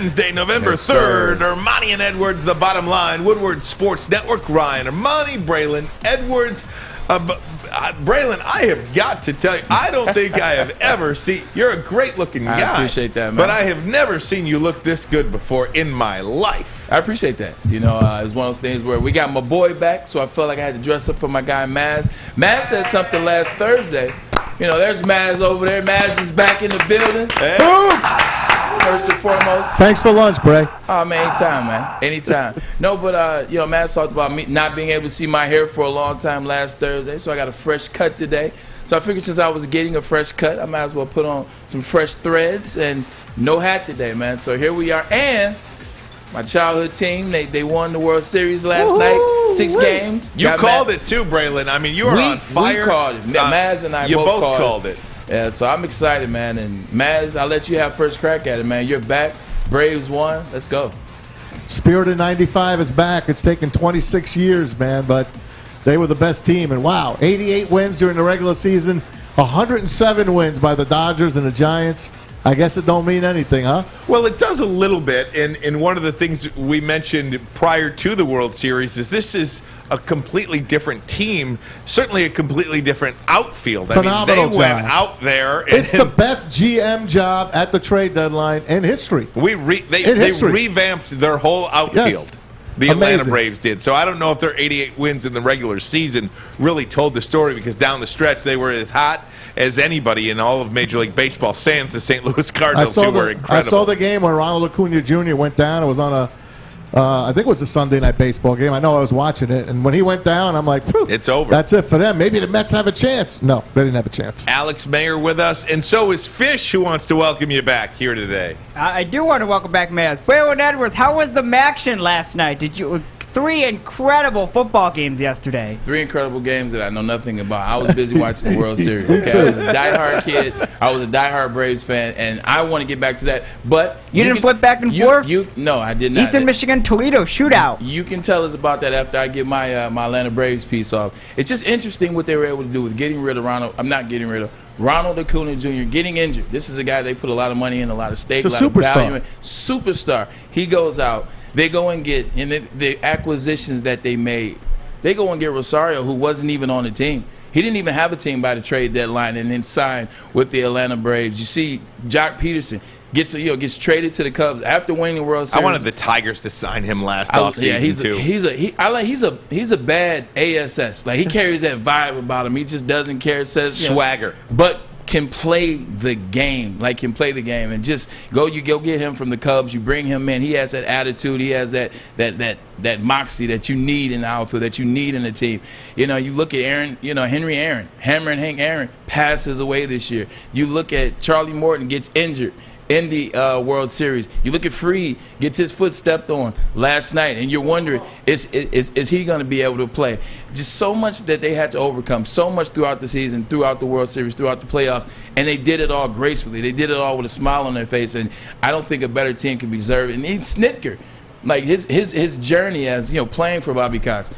Wednesday, November 3rd. Ermanni and Edwards, the bottom line. Woodward Sports Network. Ryan Ermanni, Braylon Edwards. Braylon, I have got to tell you, I don't think I have ever seen. You're a great-looking guy. I appreciate that, man. But I have never seen you look this good before in my life. I appreciate that. You know, it's one of those things where we got my boy back, so I felt like I had to dress up for my guy Maz. Maz said something last Thursday. You know, there's Maz over there. Maz is back in the building. Hey. First and foremost. Thanks for lunch, Bray. Oh, man, anytime, man. Anytime. No, but, you know, Maz talked about me not being able to see my hair for a long time last Thursday, so I got a fresh cut today. So I figured since I was getting a fresh cut, I might as well put on some fresh threads and no hat today, man. So here we are. And my childhood team, they won the World Series last night. 6 games. You called it too, Braylon. I mean, you were on fire. We called it. Maz and I both called it. Yeah, so I'm excited, man. And Maz, I'll let you have first crack at it, man. You're back. Braves won. Let's go. Spirit of '95 is back. It's taken 26 years, man, but they were the best team. And wow, 88 wins during the regular season, 107 wins by the Dodgers and the Giants. I guess it don't mean anything, huh? Well, it does a little bit, and one of the things we mentioned prior to the World Series is this is a completely different team, certainly a completely different outfield. Phenomenal I mean, they went out there. It's the best GM job at the trade deadline in history. They revamped their whole outfield. Yes. The Atlanta Braves did. So I don't know if their 88 wins in the regular season really told the story, because down the stretch they were as hot as anybody in all of Major League Baseball, sans the St. Louis Cardinals, who were incredible. I saw the game when Ronald Acuna Jr. went down. It was on I think it was a Sunday night baseball game. I know I was watching it. And when he went down, I'm like, it's over. That's it for them. Maybe the Mets have a chance. No, they didn't have a chance. Alex Mayer with us, and so is Fish, who wants to welcome you back here today. I do want to welcome back Maz. Braylon Edwards, how was the Maction last night? 3 incredible football games yesterday. 3 incredible games that I know nothing about. I was busy watching the World Series. Okay? I was a diehard kid. I was a diehard Braves fan, and I want to get back to that. But you didn't flip back and forth? No, I did not. Eastern Michigan, Toledo shootout. You can tell us about that after I get my my Atlanta Braves piece off. It's just interesting what they were able to do with getting rid of Ronald Acuna Jr. getting injured. This is a guy they put a lot of money in, a lot of stake, a lot of value in. Superstar. He goes out. They go and get, in the acquisitions that they made, they go and get Rosario, who wasn't even on the team. He didn't even have a team by the trade deadline, and then signed with the Atlanta Braves. You see, Jock Peterson gets traded to the Cubs after winning the World Series. I wanted the Tigers to sign him last offseason too. He's a bad ASS. Like, he carries that vibe about him. He just doesn't care. Says swagger, but can play the game, and just go get him from the Cubs. You bring him in. He has that attitude. He has that moxie that you need in the outfield, that you need in the team. You know, you look at Aaron, Henry Aaron, Hammer and Hank Aaron passes away this year. You look at Charlie Morton, gets injured in the World Series. You look at Freed, gets his foot stepped on last night, and you're wondering, is he going to be able to play? Just so much that they had to overcome, so much throughout the season, throughout the World Series, throughout the playoffs, and they did it all gracefully. They did it all with a smile on their face, and I don't think a better team could be deserved. And Snitker, like his journey as playing for Bobby Cox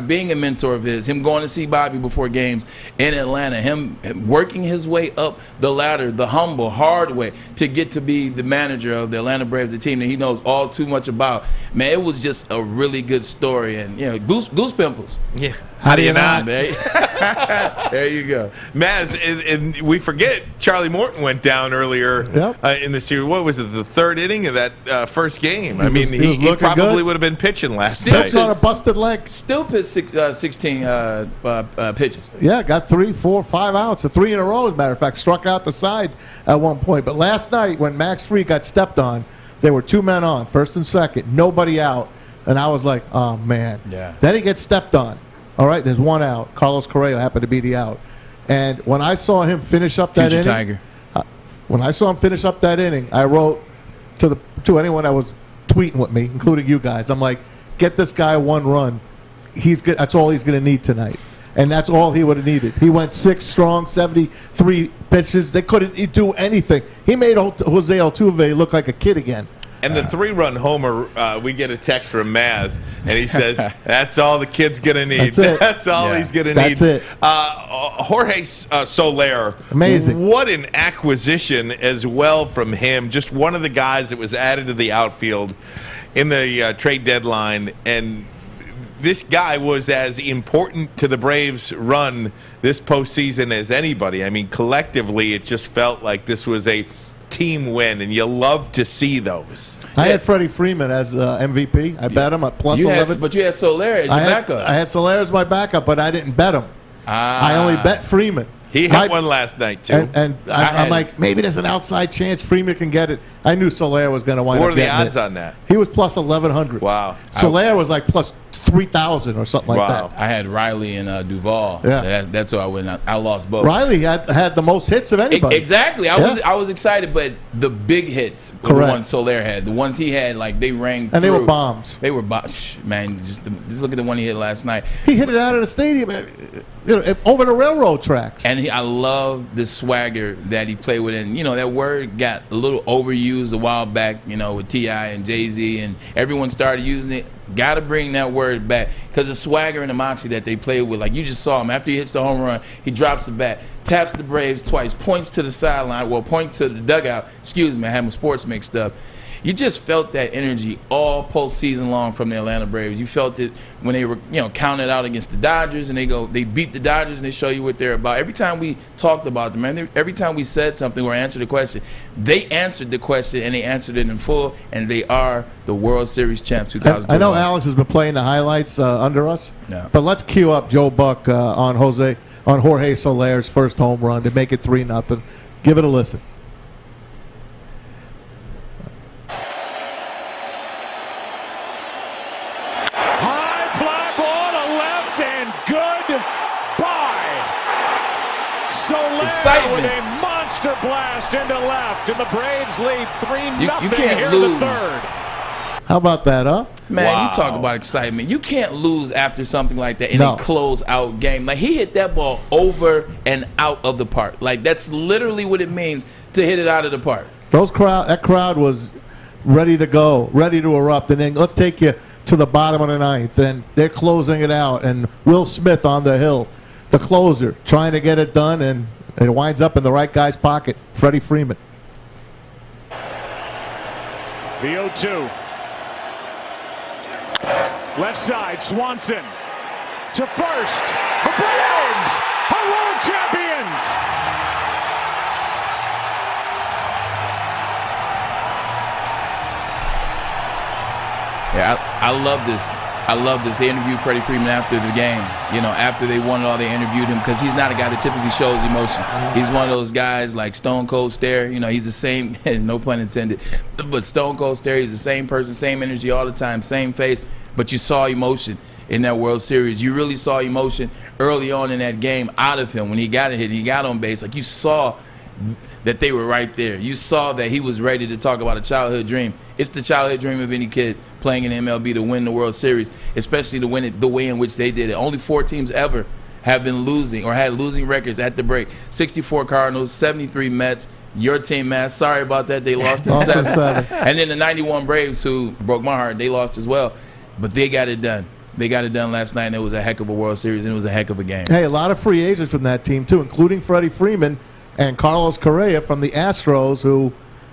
being a mentor of his, him going to see Bobby before games in Atlanta, him working his way up the ladder, the humble, hard way to get to be the manager of the Atlanta Braves, the team that he knows all too much about. Man, it was just a really good story, and goose pimples. Yeah. How do you not? There you go. Maz, and we forget Charlie Morton went down earlier in the series. What was it, the 3rd inning of that first game? He probably would have been pitching last night. Still on a busted leg. Still pitched 16 pitches. Yeah, got 3, 4, 5 outs. 3 in a row, as a matter of fact. Struck out the side at one point. But last night, when Max Fried got stepped on, there were 2 men on, first and second, nobody out. And I was like, oh, man. Yeah. Then he gets stepped on. All right, there's 1 out. Carlos Correa happened to be the out. And when I saw him finish up that inning, Tiger. When I saw him finish up that inning, I wrote to anyone that was tweeting with me, including you guys, I'm like, get this guy 1 run. He's good. That's all he's going to need tonight. And that's all he would have needed. He went 6 strong, 73 pitches. They couldn't do anything. He made Jose Altuve look like a kid again. And the 3-run homer, we get a text from Maz, and he says, that's all the kid's going to need. That's all he's going to need. That's it. Jorge Soler. Amazing. What an acquisition as well from him. Just one of the guys that was added to the outfield in the trade deadline. And this guy was as important to the Braves' run this postseason as anybody. I mean, collectively, it just felt like this was a team win, and you love to see those. I had Freddie Freeman as MVP. I bet him at plus 11. But you had Soler as your backup. I had Soler as my backup, but I didn't bet him. I only bet Freeman. He had one last night, too. And I'm like, maybe there's an outside chance Freeman can get it. I knew Soler was going to wind up getting it. What are the odds on that? He was plus 1,100. Wow. Soler was like plus 3,000 or something like that. I had Riley and Duvall. Yeah. That's who I went. I lost both. Riley had the most hits of anybody. Exactly. I was excited, but the big hits were the ones Soler had. The ones he had, like, they rang through. And they were bombs. They were bombs. Man, just look at the one he hit last night. He hit it out of the stadium, over the railroad tracks. And I love the swagger that he played with. And, that word got a little overused a while back, with T.I. and Jay-Z, and everyone started using it. Got to bring that word back because the swagger and the moxie that they played with, like you just saw him after he hits the home run, he drops the bat, taps the Braves twice, points to the sideline, points to the dugout. Excuse me, I had my sports mixed up. You just felt that energy all postseason long from the Atlanta Braves. You felt it when they were, counted out against the Dodgers, and they beat the Dodgers, and they show you what they're about. Every time we talked about them, man, every time we said something or answered a question, they answered the question, and they answered it in full, and they are the World Series champs 2021. I know Alex has been playing the highlights under us, Yeah. but let's cue up Joe Buck on Jorge Soler's first home run to make it 3-0. Give it a listen. Excitement. With a monster blast into left, and the Braves lead 3-0 You can't here lose. in the third. How about that, huh? Man, Wow. You talk about excitement. You can't lose after something like that in No. a close-out game. Like, he hit that ball over and out of the park. Like, that's literally what it means to hit it out of the park. That crowd was ready to go, ready to erupt. And then let's take you to the bottom of the ninth, and they're closing it out. And Will Smith on the hill, the closer, trying to get it done, and it winds up in the right guy's pocket, Freddie Freeman. The 0-2. Left side, Swanson to first. The Braves are world champions. Yeah, I love this. I love this. They interviewed Freddie Freeman after the game. After they won it all, they interviewed him because he's not a guy that typically shows emotion. He's one of those guys like Stone Cold Stare. He's the same, no pun intended, but Stone Cold Stare, he's the same person, same energy all the time, same face, but you saw emotion in that World Series. You really saw emotion early on in that game out of him when he got a hit, he got on base. Like, you saw that they were right there. You saw that he was ready to talk about a childhood dream. It's the childhood dream of any kid playing in MLB to win the World Series, especially to win it the way in which they did it. Only 4 teams ever have been losing or had losing records at the break. 64 Cardinals, 73 Mets. Your team, Matt, sorry about that. They lost in 7. And then the 91 Braves, who broke my heart, they lost as well. But they got it done. They got it done last night, and it was a heck of a World Series, and it was a heck of a game. Hey, a lot of free agents from that team, too, including Freddie Freeman and Carlos Correa from the Astros, who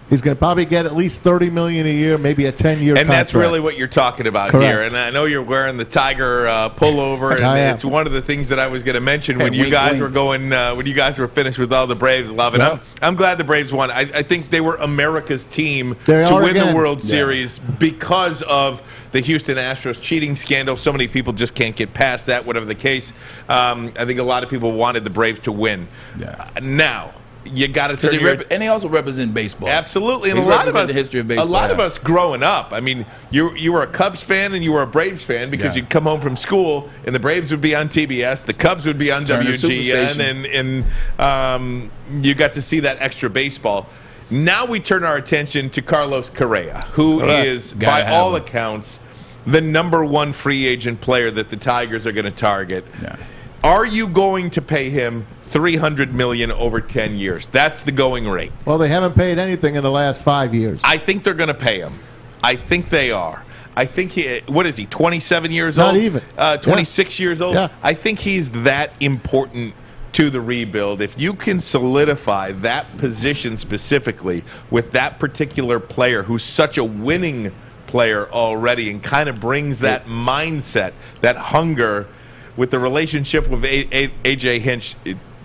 he's going to probably get at least $30 million a year, maybe a 10-year contract. And that's really what you're talking about Correct. here. And I know you're wearing the Tiger pullover, and it's one of the things that I was going to mention when you guys were going, when you guys were finished with all the Braves. Love it. Yeah. I'm glad the Braves won. I think they were America's team They to are win again. the World Series because of the Houston Astros cheating scandal. So many people just can't get past that, whatever the case. I think a lot of people wanted the Braves to win. Yeah. Now, you got to turn your... And they also represent baseball. Absolutely. And They a lot of represent us, the history of baseball. a lot of us growing up, I mean, you were a Cubs fan and you were a Braves fan because you'd come home from school and the Braves would be on TBS, the Cubs would be on Turner WGN, and you got to see that extra baseball. Now we turn our attention to Carlos Correa, who is, by all accounts, the #1 free agent player that the Tigers are going to target. Yeah. Are you going to pay him $300 million over 10 years? That's the going rate. Well, they haven't paid anything in the last 5 years. I think they're going to pay him. I think they are. I think what is he, 27 years Not old? even. 26 years old? Yeah. I think he's that important to the rebuild. If you can solidify that position specifically with that particular player who's such a winning player already and kind of brings that mindset, that hunger with the relationship with A.J. Hinch,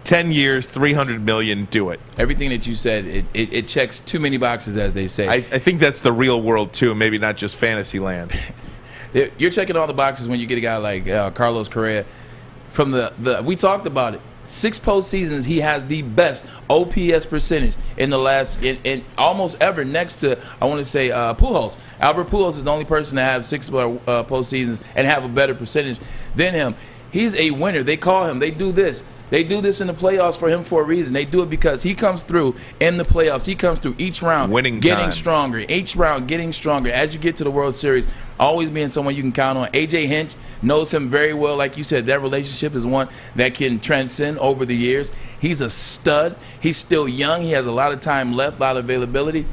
10 years, $300 million, do it. Everything that you said, it checks too many boxes, as they say. I think that's the real world, too, maybe not just fantasy land. You're checking all the boxes when you get a guy like Carlos Correa. From we talked about it. 6 postseasons, he has the best OPS percentage in the last in almost ever, next to, I want to say, Pujols. Albert Pujols is the only person to have 6 postseasons and have a better percentage than him. He's a winner. They call him. They do this. They do this in the playoffs for him for a reason. They do it because he comes through in the playoffs. He comes through each round getting stronger. Each round getting stronger. As you get to the World Series, always being someone you can count on. A.J. Hinch knows him very well. Like you said, that relationship is one that can transcend over the years. He's a stud. He's still young. He has a lot of time left, a lot of availability.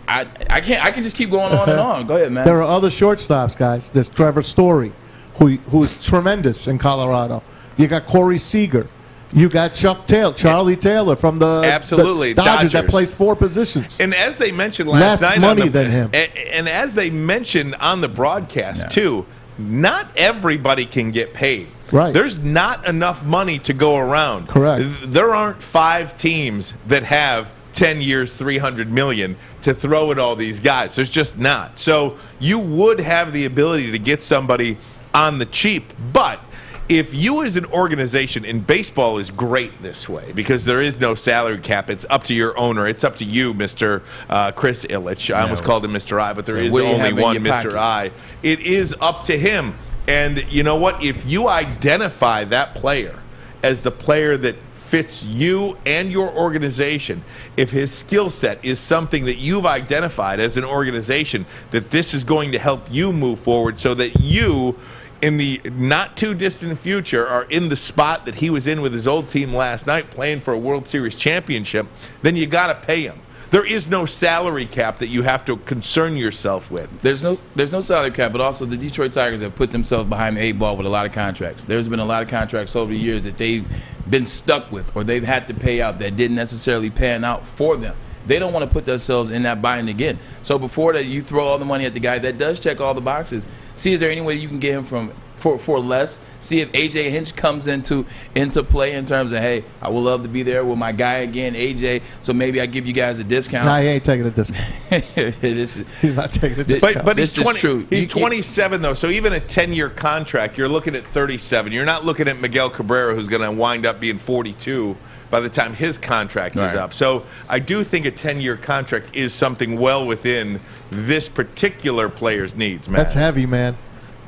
I can just keep going on and on. Go ahead, man. There are other shortstops, guys. There's Trevor Story, who's tremendous in Colorado. You got Corey Seager. You got Charlie Taylor from the Dodgers that plays 4 positions. And as they mentioned last night, money than him. And as they mentioned on the broadcast too, not everybody can get paid. Right. There's not enough money to go around. Correct. There aren't 5 teams that have 10 years, $300 million to throw at all these guys. There's just not. So you would have the ability to get somebody on the cheap, but if you as an organization, and baseball is great this way because there is no salary cap. It's up to your owner. It's up to you, Mr. Chris Ilitch. I almost called him Mr. I, but there is only one Mr. I. It is up to him. And you know what? If you identify that player as the player that fits you and your organization, if his skill set is something that you've identified as an organization, that this is going to help you move forward so that you, in the not too distant future, are in the spot that he was in with his old team last night playing for a World Series championship, then you got to pay him. There is no salary cap that you have to concern yourself with. There's no salary cap, but also the Detroit Tigers have put themselves behind the 8 ball with a lot of contracts. There's been a lot of contracts over the years that they've been stuck with or they've had to pay out that didn't necessarily pan out for them. They don't want to put themselves in that bind again. So before that, you throw all the money at the guy that does check all the boxes. See, is there any way you can get him for less? See if A.J. Hinch comes into play in terms of, hey, I would love to be there with my guy again, A.J., so maybe I give you guys a discount. Nah, he ain't taking a discount. He's not taking a discount. But this is true. He's 27, though, so even a 10-year contract, you're looking at 37. You're not looking at Miguel Cabrera, who's going to wind up being 42 by the time his contract is up. So I do think a 10-year contract is something well within this particular player's needs, man. That's heavy, man.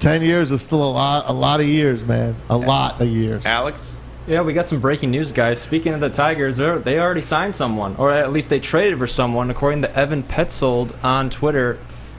10 years is still a lot of years, man. A lot of years. Alex? Yeah, we got some breaking news, guys. Speaking of the Tigers, they already signed someone, or at least they traded for someone. According to Evan Petzold on Twitter,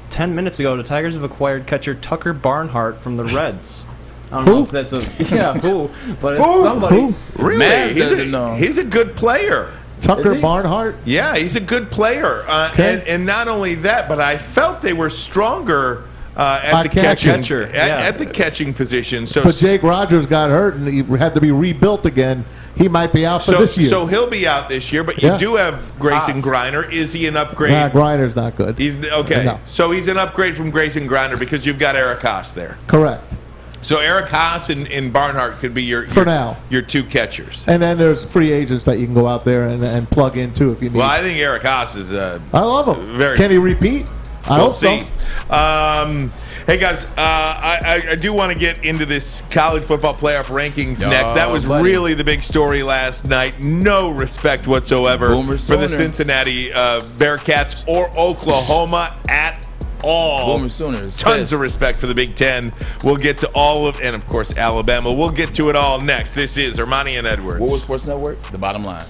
10 minutes ago, the Tigers have acquired catcher Tucker Barnhart from the Reds. I don't know if that's who, but it's somebody. Who? Really? Maz doesn't know. He's a good player. Tucker Barnhart? Yeah, he's a good player. And not only that, but I felt they were stronger at the catching position. So, but Jake Rodgers got hurt and he had to be rebuilt again. He might be out for this year. So he'll be out this year, but you do have Grayson Griner. Is he an upgrade? Nah, Griner's not good. He's okay. No. So he's an upgrade from Grayson Griner because you've got Eric Haas there. Correct. So Eric Haas and Barnhart could be your 2 catchers. And then there's free agents that you can go out there and plug in too if you need. Well, I think Eric Haas is I love him. Can he repeat? We'll see. Hey guys, I do want to get into this college football playoff rankings next. That was really the big story last night. No respect whatsoever for the Cincinnati Bearcats or Oklahoma at all. Boomer Sooners. Tons of respect for the Big Ten. We'll get to all of, and of course Alabama. We'll get to it all next. This is Ermanni and Edwards. Woodward Sports Network, the bottom line.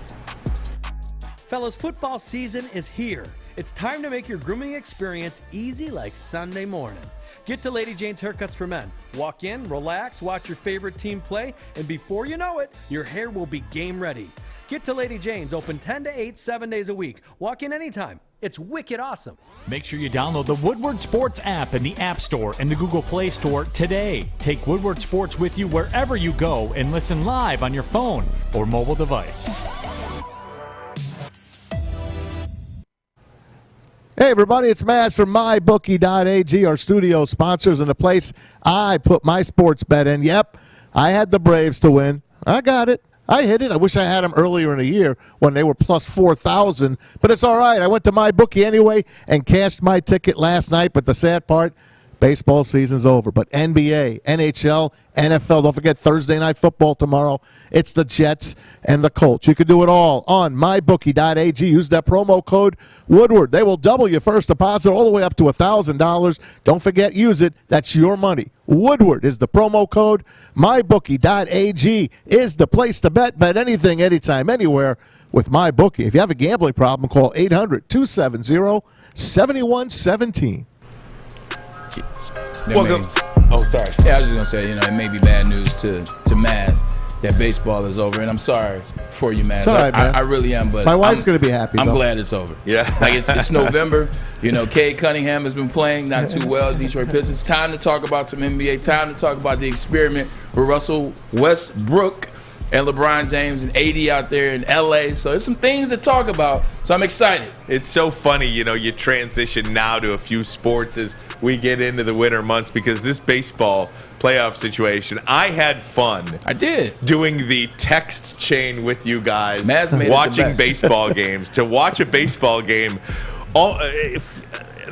Fellas, football season is here. It's time to make your grooming experience easy like Sunday morning. Get to Lady Jane's Haircuts for Men. Walk in, relax, watch your favorite team play, and before you know it, your hair will be game ready. Get to Lady Jane's, open 10 to 8, 7 days a week. Walk in anytime. It's wicked awesome. Make sure you download the Woodward Sports app in the App Store and the Google Play Store today. Take Woodward Sports with you wherever you go and listen live on your phone or mobile device. Hey, everybody, it's Maz from MyBookie.ag, our studio sponsors, and the place I put my sports bet in. Yep, I had the Braves to win. I got it. I hit it. I wish I had them earlier in the year when they were plus 4,000, but it's all right. I went to MyBookie anyway and cashed my ticket last night, but the sad part, baseball season's over. But NBA, NHL, NFL, don't forget Thursday Night Football tomorrow. It's the Jets and the Colts. You can do it all on MyBookie.ag. Use that promo code Woodward. They will double your first deposit all the way up to $1,000. Don't forget, use it. That's your money. Woodward is the promo code. MyBookie.ag is the place to bet. Bet anything, anytime, anywhere with MyBookie. If you have a gambling problem, call 800-270-7117. Welcome. Oh, sorry. Yeah, I was just gonna say, it may be bad news to Maz that baseball is over, and I'm sorry for you, Maz. It's all right, man. I really am, but my wife's gonna be happy. I'm though. glad it's over. Yeah. Like it's November. Cade Cunningham has been playing not too well. Detroit Pistons. Time to talk about some NBA. Time to talk about the experiment with Russell Westbrook and LeBron James and AD out there in LA. So there's some things to talk about. So I'm excited. It's so funny, you transition now to a few sports as we get into the winter months because this baseball playoff situation, I had fun. I did. Doing the text chain with you guys, Maz made it the watching best. baseball games. To watch a baseball game,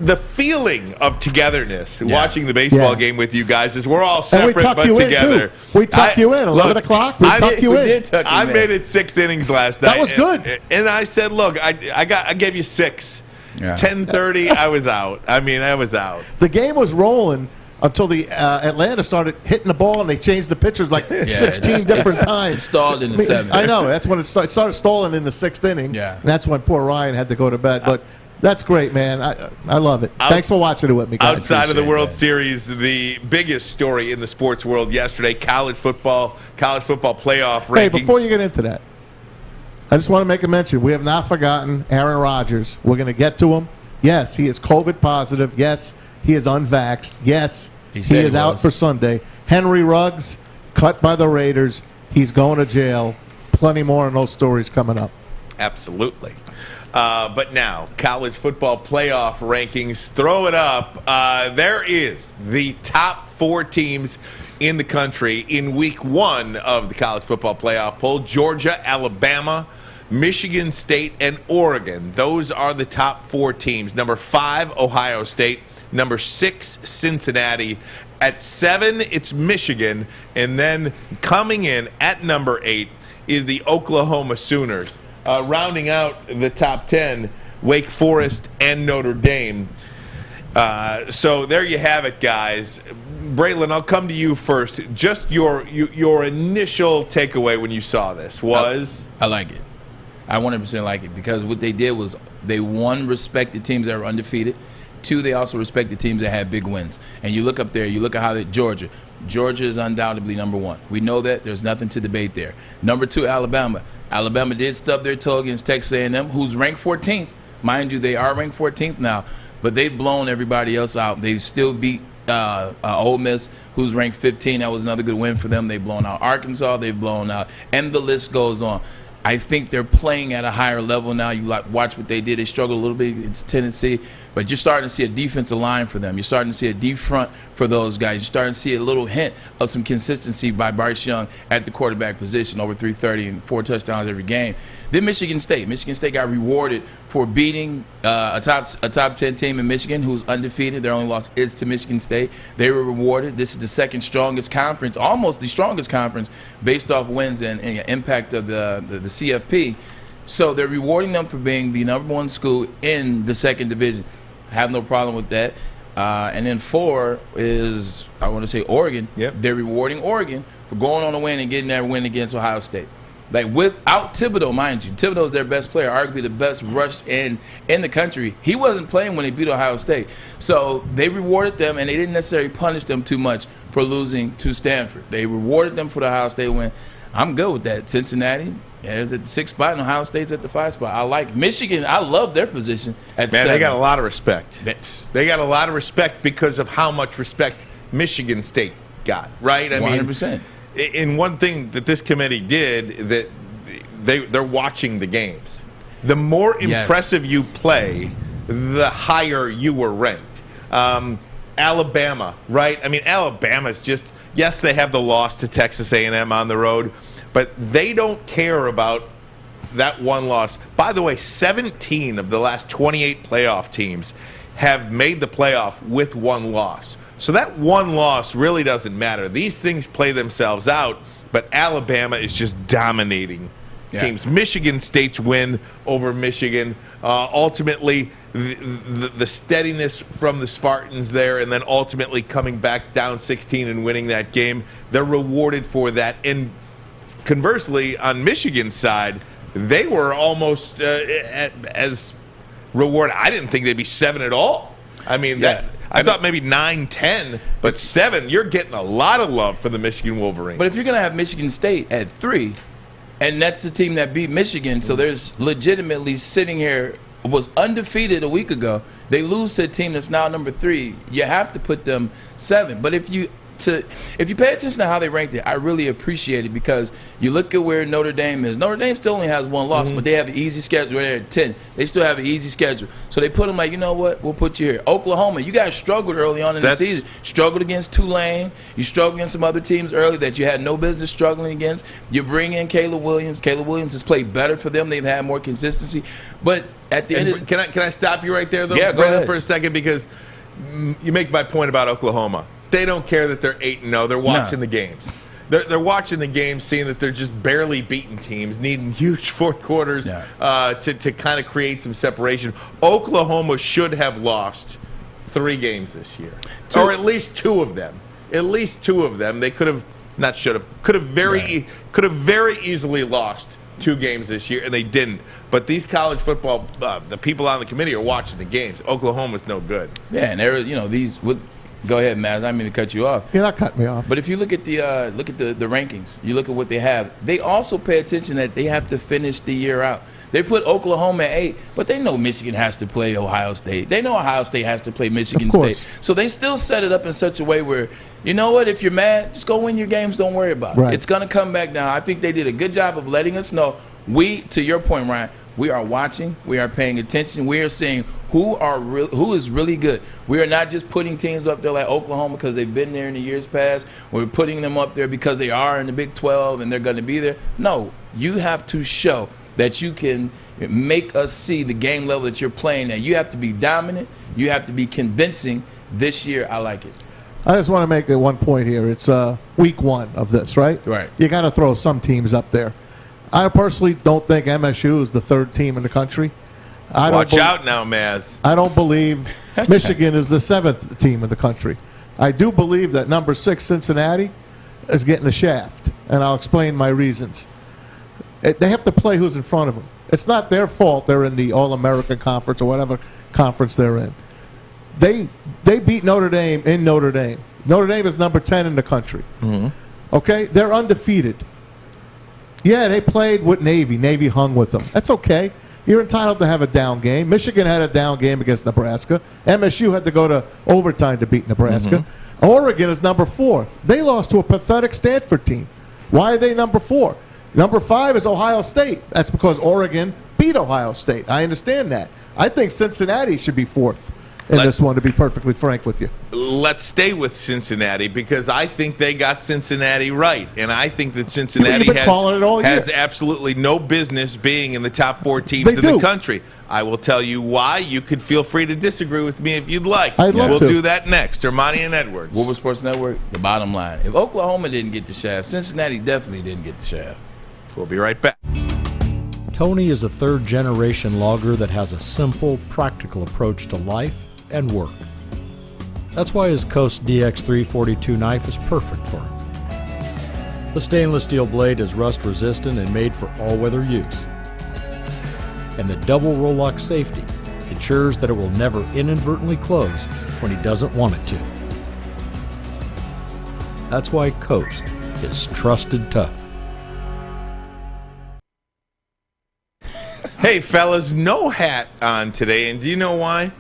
the feeling of togetherness watching the baseball game with you guys is we're all separate and we tuck but you together. In too. We tuck you in. 11 o'clock, we tuck you in. I made it 6 innings last night. That was good. And I said, look, I gave you 6. Yeah. 10:30, I was out. I was out. The game was rolling until the Atlanta started hitting the ball, and they changed the pitchers like 16 different times. It stalled in the 7th. I know. That's when it started stalling in the 6th inning. Yeah. And that's when poor Ryan had to go to bed. But that's great, man. I love it. Thanks for watching it with me, guys. Outside of the World that. Series, the biggest story in the sports world yesterday, college football playoff rankings. Hey, before you get into that, I just want to make a mention. We have not forgotten Aaron Rodgers. We're going to get to him. Yes, he is COVID positive. Yes, he is unvaxxed. Yes, he is out for Sunday. Henry Ruggs, cut by the Raiders. He's going to jail. Plenty more on those stories coming up. Absolutely. But now, college football playoff rankings, throw it up. There is the top 4 teams in the country in week 1 of the college football playoff poll. Georgia, Alabama, Michigan State, and Oregon. Those are the top 4 teams. Number 5, Ohio State. Number 6, Cincinnati. At 7, it's Michigan. And then coming in at number 8 is the Oklahoma Sooners. Rounding out the top 10, Wake Forest and Notre Dame. So there you have it, guys. Braylon, I'll come to you first. Just your initial takeaway when you saw this was? I like it. I 100% like it because what they did was they, 1, respected teams that were undefeated. 2, they also respected teams that had big wins. And you look up there, you look at how Georgia is undoubtedly number 1. We know that. There's nothing to debate there. Number 2, Alabama. Alabama did stub their toe against Texas A&M, who's ranked 14th. Mind you, they are ranked 14th now, but they've blown everybody else out. They've still beat Ole Miss, who's ranked 15. That was another good win for them. They've blown out Arkansas. They've blown out, and the list goes on. I think they're playing at a higher level now. You watch what they did. They struggled a little bit against Tennessee, but you're starting to see a defensive line for them. You're starting to see a deep front for those guys. You're starting to see a little hint of some consistency by Bryce Young at the quarterback position, over 330 and 4 touchdowns every game. Then Michigan State. Michigan State got rewarded for beating a top 10 team in Michigan who's undefeated. Their only loss is to Michigan State. They were rewarded. This is the second strongest conference, almost the strongest conference, based off wins and impact of the CFP. So they're rewarding them for being the number 1 school in the 2nd division. I have no problem with that. And then 4 is, I want to say, Oregon. Yep. They're rewarding Oregon for going on a win and getting that win against Ohio State. Like, without Thibodeau, mind you, Thibodeau's their best player, arguably the best rush in the country. He wasn't playing when they beat Ohio State. So they rewarded them, and they didn't necessarily punish them too much for losing to Stanford. They rewarded them for the Ohio State win. I'm good with that. Cincinnati, There's at the 6th spot, and Ohio State's at the 5th spot. I like Michigan. I love their position at 7. They got a lot of respect. They got a lot of respect because of how much respect Michigan State got, right? I 100%. mean, in one thing that this committee did, that they're watching the games. The more impressive you play, the higher you were ranked. Alabama, right? I mean, Alabama's just, yes, they have the loss to Texas A&M on the road, but they don't care about that one loss. By the way, 17 of the last 28 playoff teams have made the playoff with one loss. So that one loss really doesn't matter. These things play themselves out, but Alabama is just dominating teams. Michigan State's win over Michigan, ultimately the steadiness from the Spartans there, and then ultimately coming back down 16 and winning that game, they're rewarded for that. And conversely, on Michigan's side, they were almost as rewarded. I didn't think they'd be 7 at all. I mean, I thought maybe 9, 10, but 7, you're getting a lot of love for the Michigan Wolverines. But if you're going to have Michigan State at 3, and that's the team that beat Michigan, so there's legitimately sitting here, was undefeated a week ago. They lose to a team that's now number 3. You have to put them 7. But if you pay attention to how they ranked it, I really appreciate it, because you look at where Notre Dame is. Notre Dame still only has one loss, but they have an easy schedule. They're at 10. They still have an easy schedule. So they put them like, you know what, we'll put you here. Oklahoma, you guys struggled early on in the season. Struggled against Tulane. You struggled against some other teams early that you had no business struggling against. You bring in Caleb Williams. Caleb Williams has played better for them. They've had more consistency. But at the end of can I stop you right there, though, go ahead for a second, because you make my point about Oklahoma. They don't care that they're 8-0. They're watching the games. They're watching the games, seeing that they're just barely beating teams, needing huge fourth quarters to kind of create some separation. Oklahoma should have lost 3 games this year, or at least 2 of them. At least 2 of them. They could have, not should have, could have very easily lost 2 games this year, and they didn't. But these college football, the people on the committee are watching the games. Oklahoma's no good. Yeah, and there, these with. Go ahead, Maz. I didn't mean to cut you off. You're not cutting me off. But if you look at the rankings, you look at what they have. They also pay attention that they have to finish the year out. They put Oklahoma at 8, but they know Michigan has to play Ohio State. They know Ohio State has to play Michigan State. So they still set it up in such a way where, you know what, if you're mad, just go win your games. Don't worry about it. It's going to come back down. I think they did a good job of letting us know. To your point, Ryan, we are watching. We are paying attention. We are seeing who is really good. We are not just putting teams up there like Oklahoma because they've been there in the years past. We're putting them up there because they are in the Big 12 and they're going to be there. No, you have to show that you can make us see the game level that you're playing at. You have to be dominant. You have to be convincing. This year, I like it. I just want to make one point here. It's week 1 of this, right? Right. You got to throw some teams up there. I personally don't think MSU is the 3rd team in the country. Watch out now, Maz. I don't believe Michigan is the 7th team in the country. I do believe that number 6, Cincinnati, is getting a shaft, and I'll explain my reasons. They have to play who's in front of them. It's not their fault they're in the All-American Conference or whatever conference they're in. They beat Notre Dame in Notre Dame. Notre Dame is number 10 in the country. Okay? They're undefeated. Yeah, they played with Navy. Navy hung with them. That's okay. You're entitled to have a down game. Michigan had a down game against Nebraska. MSU had to go to overtime to beat Nebraska. Oregon is number 4. They lost to a pathetic Stanford team. Why are they number 4? Number 5 is Ohio State. That's because Oregon beat Ohio State. I understand that. I think Cincinnati should be 4th in this one, to be perfectly frank with you. Let's stay with Cincinnati, because I think they got Cincinnati right. And I think that Cincinnati has absolutely no business being in the top 4 teams in the country. I will tell you why. You could feel free to disagree with me if you'd like. We'll do that next. Ermanni and Edwards. Woodward Sports Network, the bottom line. If Oklahoma didn't get the shaft, Cincinnati definitely didn't get the shaft. We'll be right back. Tony is a 3rd-generation logger that has a simple, practical approach to life and work. That's why his Coast DX342 knife is perfect for him. The stainless steel blade is rust-resistant and made for all-weather use. And the double roll-lock safety ensures that it will never inadvertently close when he doesn't want it to. That's why Coast is trusted tough. Hey, fellas, no hat on today, and do you know why?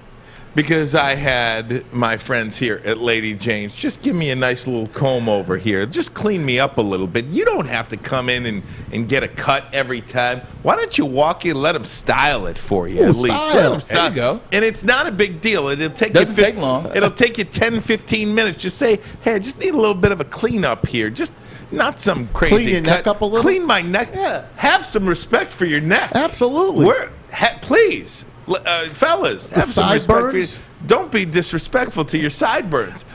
Because I had my friends here at Lady Jane's just give me a nice little comb over here. Just clean me up a little bit. You don't have to come in and get a cut every time. Why don't you walk in and let them style it for you at least? Let 'em There you go. And it's not a big deal. It'll take Doesn't you take long. It'll take you 10, 15 minutes. Just say, hey, I just need a little bit of a cleanup here. Just not some crazy Clean your cut. neck up a little? Clean my neck. Yeah. Have some respect for your neck. Absolutely. Please, fellas, have some respect for your, sideburns? don't be disrespectful to your sideburns.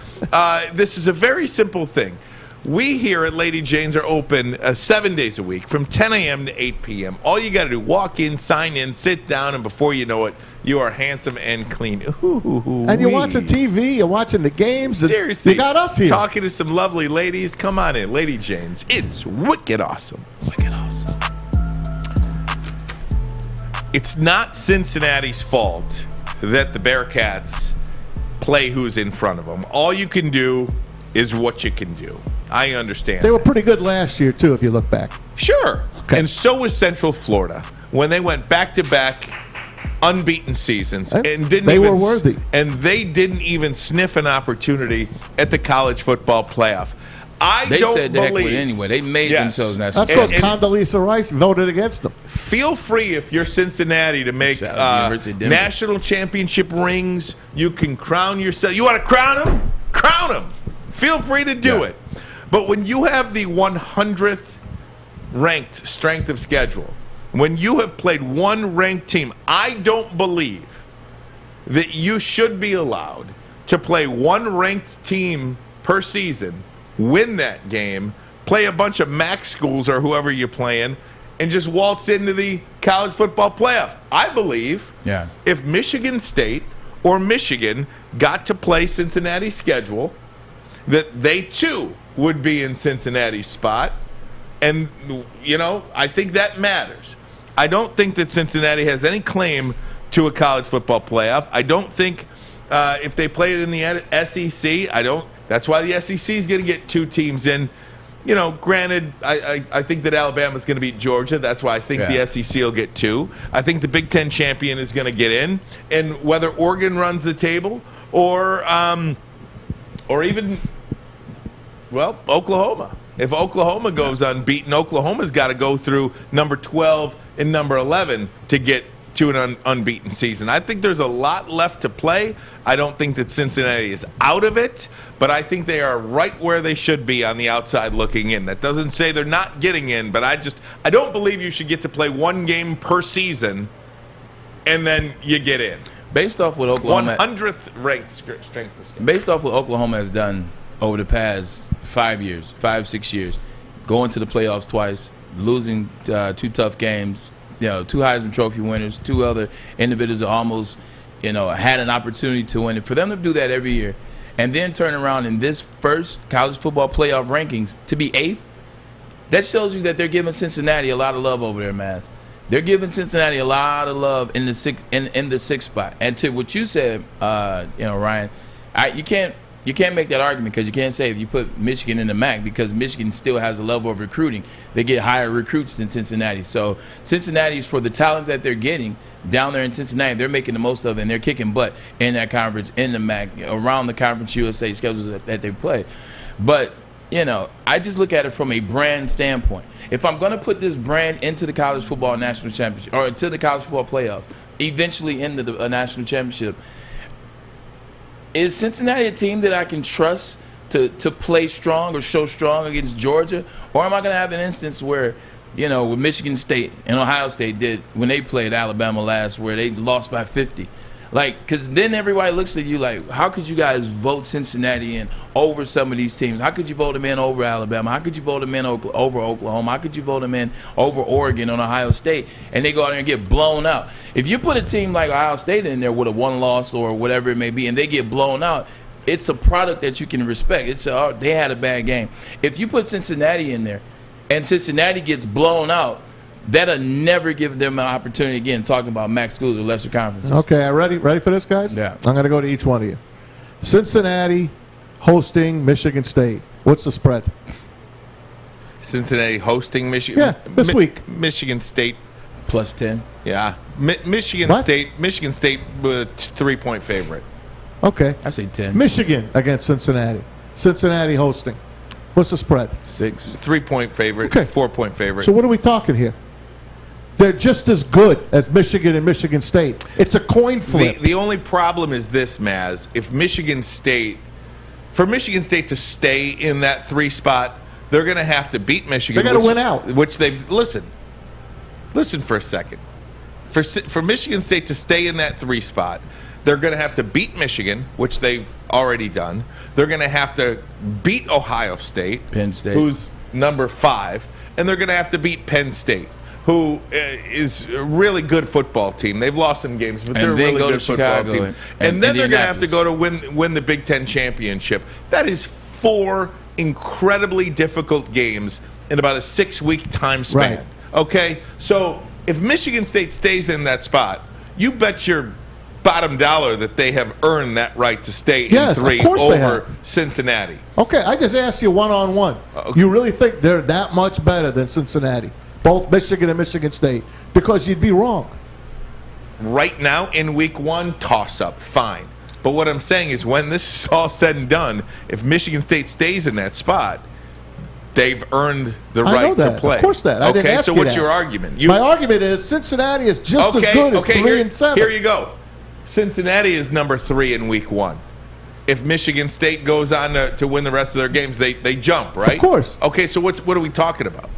This is a very simple thing. We here at Lady Jane's are open 7 days a week from 10 a.m. to 8 p.m. All you got to do, walk in, sign in, sit down, and before you know it, you are handsome and clean. And you're watching TV, you're watching the games. Seriously. You got us here. Talking to some lovely ladies. Come on in, Lady Jane's. It's wicked awesome. Wicked awesome. It's not Cincinnati's fault that the Bearcats play who's in front of them. All you can do is what you can do. I understand. They were pretty good last year, too, if you look back. Sure. Okay. And so was Central Florida when they went back-to-back unbeaten seasons and didn't They even were worthy. And they didn't even sniff an opportunity at the college football playoff. They don't said the heck with believe. it anyway. They made Yes. themselves national. That's because And- Condoleezza Rice voted against them. Feel free if you're Cincinnati to make Shout out to University of Denver. national championship rings. You can crown yourself. You want to crown them? Crown them. Feel free to do Yeah. it. But when you have the 100th ranked strength of schedule, when you have played one ranked team, I don't believe that you should be allowed to play one ranked team per season, win that game, play a bunch of MAC schools or whoever you're playing, and just waltz into the college football playoff. I believe if Michigan State or Michigan got to play Cincinnati's schedule, that they too would be in Cincinnati's spot. And, you know, I think that matters. I don't think that Cincinnati has any claim to a college football playoff. I don't think if they played in the SEC, that's why the SEC is going to get two teams in. You know, granted, I think that Alabama's going to beat Georgia. That's why I think the SEC will get two. I think the Big Ten champion is going to get in. And whether Oregon runs the table or even, well, Oklahoma. If Oklahoma goes unbeaten, Oklahoma's got to go through number 12 and number 11 to get to an unbeaten season. I think there's a lot left to play. I don't think that Cincinnati is out of it, but I think they are right where they should be on the outside looking in. That doesn't say they're not getting in, but I don't believe you should get to play one game per season and then you get in. Based off what Oklahoma 100th ranked strength of schedule. Based off what Oklahoma has done over the past 6 years, going to the playoffs twice, losing two tough games, you know, two Heisman Trophy winners, two other individuals that almost, you know, had an opportunity to win it. For them to do that every year and then turn around in this first college football playoff rankings to be 8th, that shows you that they're giving Cincinnati a lot of love over there, Maz. They're giving Cincinnati a lot of love in the sixth spot. And to what you said, you know, Ryan, you can't make that argument because you can't say if you put Michigan in the MAC because Michigan still has a level of recruiting. They get higher recruits than Cincinnati. So Cincinnati's, for the talent that they're getting down there in Cincinnati, they're making the most of it, and they're kicking butt in that conference, in the MAC, around the Conference USA schedules that they play. But, you know, I just look at it from a brand standpoint. If I'm going to put this brand into the college football national championship or to the college football playoffs, eventually into a national championship, is Cincinnati a team that I can trust to play strong or show strong against Georgia? Or am I going to have an instance where, you know, with Michigan State and Ohio State did when they played Alabama last, where they lost by 50? Like, because then everybody looks at you like, how could you guys vote Cincinnati in over some of these teams? How could you vote them in over Alabama? How could you vote them in over Oklahoma? How could you vote them in over Oregon on Ohio State? And they go out there and get blown out. If you put a team like Ohio State in there with a one loss or whatever it may be, and they get blown out, it's a product that you can respect. They had a bad game. If you put Cincinnati in there and Cincinnati gets blown out, that'll never give them an opportunity again, talking about MAC schools or lesser conferences. Okay, ready for this, guys? Yeah. I'm going to go to each one of you. Cincinnati hosting Michigan State. What's the spread? Cincinnati hosting Michigan. Yeah, this week. Michigan State +10. Yeah. Michigan What? State 3-point favorite. Okay. I say 10. Michigan against Cincinnati. Cincinnati hosting. What's the spread? 6. 3-point favorite, Okay. 4-point favorite. So what are we talking here? They're just as good as Michigan and Michigan State. It's a coin flip. The only problem is this, Maz. If Michigan State, for Michigan State to stay in that 3 spot, they're going to have to beat Michigan. They gotta win out. Which they've, listen for a second. For Michigan State to stay in that 3 spot, they're going to have to beat Michigan, which they've already done. They're going to have to beat Ohio State, Penn State, who's number 5, and they're going to have to beat Penn State, who is a really good football team. They've lost some games, but they're a really good football team. And then they're going to have to go to win the Big Ten championship. That is 4 incredibly difficult games in about a 6-week time span. Right. Okay? So if Michigan State stays in that spot, you bet your bottom dollar that they have earned that right to stay in 3 over Cincinnati. Okay, I just asked you one-on-one. Okay. You really think they're that much better than Cincinnati? Both Michigan and Michigan State? Because you'd be wrong. Right now, in week 1, toss-up, fine. But what I'm saying is when this is all said and done, if Michigan State stays in that spot, they've earned the I know right that. to play. Of course that. I didn't Okay, ask so you what's that. your argument? My argument is Cincinnati is just as good as 3 here, and 7. Here you go. Cincinnati is number 3 in week 1. If Michigan State goes on to win the rest of their games, they jump, right? Of course. Okay, so what are we talking about?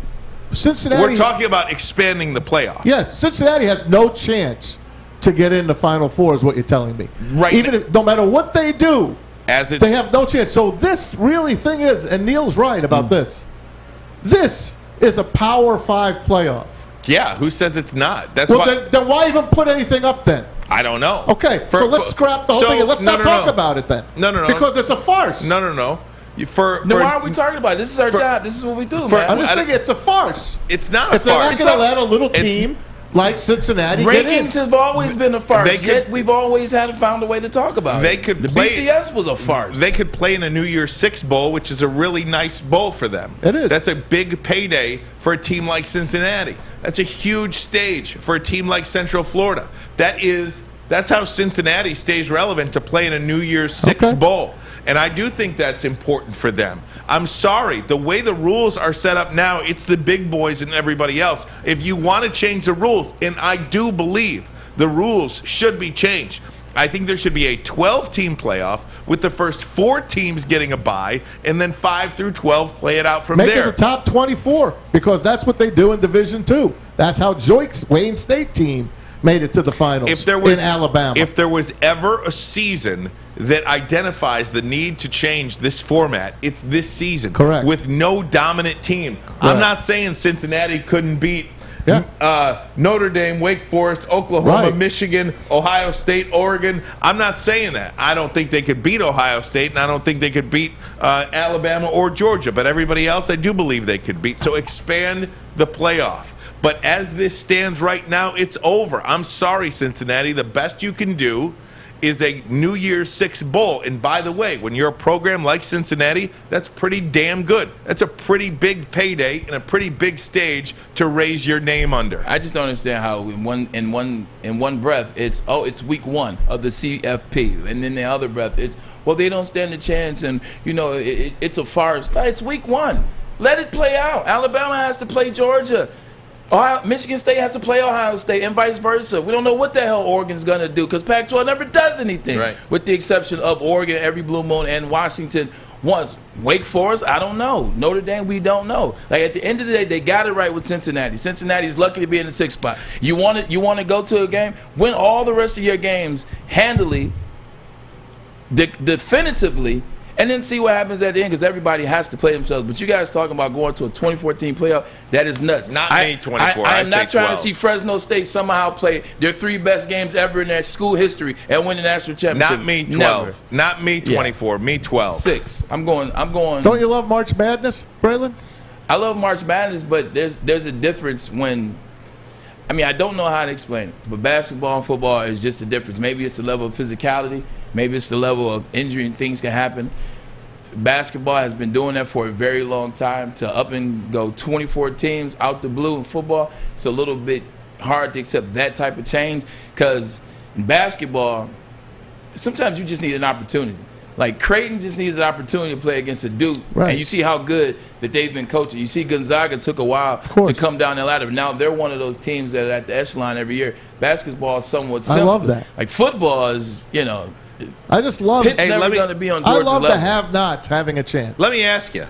Cincinnati. We're talking about expanding the playoff. Yes, Cincinnati has no chance to get in the Final Four, is what you're telling me. Right. Even if, no matter what they do, They have no chance. So this really thing is, and Neil's right about this. This is a Power 5 playoff. Yeah, who says it's not? That's Well, why then why even put anything up then? I don't know. Okay, so let's scrap the whole thing. Let's not talk about it then. No. Because it's a farce. No. Why are we talking about it? This is our job. This is what we do, man. I'm just saying it's a farce. It's not a If they're not farce. going to let a little team like Cincinnati get in. Rankings have always been a farce. They could- Yet we've always found a way to talk about They it. could the play- BCS was a farce. They could play in a New Year's 6 bowl, which is a really nice bowl for them. It is. That's a big payday for a team like Cincinnati. That's a huge stage for a team like Central Florida. That's how Cincinnati stays relevant, to play in a New Year's 6 bowl. And I do think that's important for them. I'm sorry, the way the rules are set up now, it's the big boys and everybody else. If you want to change the rules, and I do believe the rules should be changed, I think there should be a 12-team playoff with the first 4 teams getting a bye, and then 5 through 12 play it out from Make there. it the top 24, because that's what they do in Division II. That's how Joyke's Wayne State team made it to the finals in Alabama. If there was ever a season that identifies the need to change this format, it's this season. Correct. With no dominant team. I'm not saying Cincinnati couldn't beat Notre Dame, Wake Forest, Oklahoma, Michigan, Ohio State, Oregon. I'm not saying that. I don't think they could beat Ohio State, and I don't think they could beat Alabama or Georgia. But everybody else, I do believe they could beat. So expand the playoff. But as this stands right now, it's over. I'm sorry, Cincinnati. The best you can do is a New Year's 6 bowl. And by the way, when you're a program like Cincinnati, that's pretty damn good. That's a pretty big payday and a pretty big stage to raise your name under. I just don't understand how in one breath it's week 1 of the CFP, and then the other breath it's they don't stand a chance, and it's a farce. It's week 1. Let it play out. Alabama has to play Georgia. Michigan State has to play Ohio State, and vice versa. We don't know what the hell Oregon's going to do, because Pac-12 never does anything, with the exception of Oregon every blue moon and Washington once. Wake Forest, I don't know. Notre Dame, we don't know. Like, at the end of the day, they got it right with Cincinnati. Cincinnati's lucky to be in the 6th spot. You want to go to a game, win all the rest of your games handily, definitively, and then see what happens at the end, because everybody has to play themselves. But you guys talking about going to a 24-team playoff, that is nuts. Not me, 24. I am not trying 12. to see Fresno State somehow play their 3 best games ever in their school history and win the national championship. Not me, 12. Never. Not me, 24. Me, 12. 6. I'm going. Don't you love March Madness, Braylon? I love March Madness, but there's a difference when. I mean, I don't know how to explain it, but basketball and football is just a difference. Maybe it's the level of physicality. Maybe it's the level of injury and things can happen. Basketball has been doing that for a very long time. To up and go 24 teams out the blue in football, it's a little bit hard to accept that type of change because in basketball, sometimes you just need an opportunity. Like Creighton just needs an opportunity to play against a Duke, and you see how good that they've been coaching. You see Gonzaga took a while to come down the ladder, but now they're one of those teams that are at the echelon every year. Basketball is somewhat simple. I love that. Like football is, I just love Pitt's never going to be on Georgia's I love level. the have-nots having a chance. Let me ask you,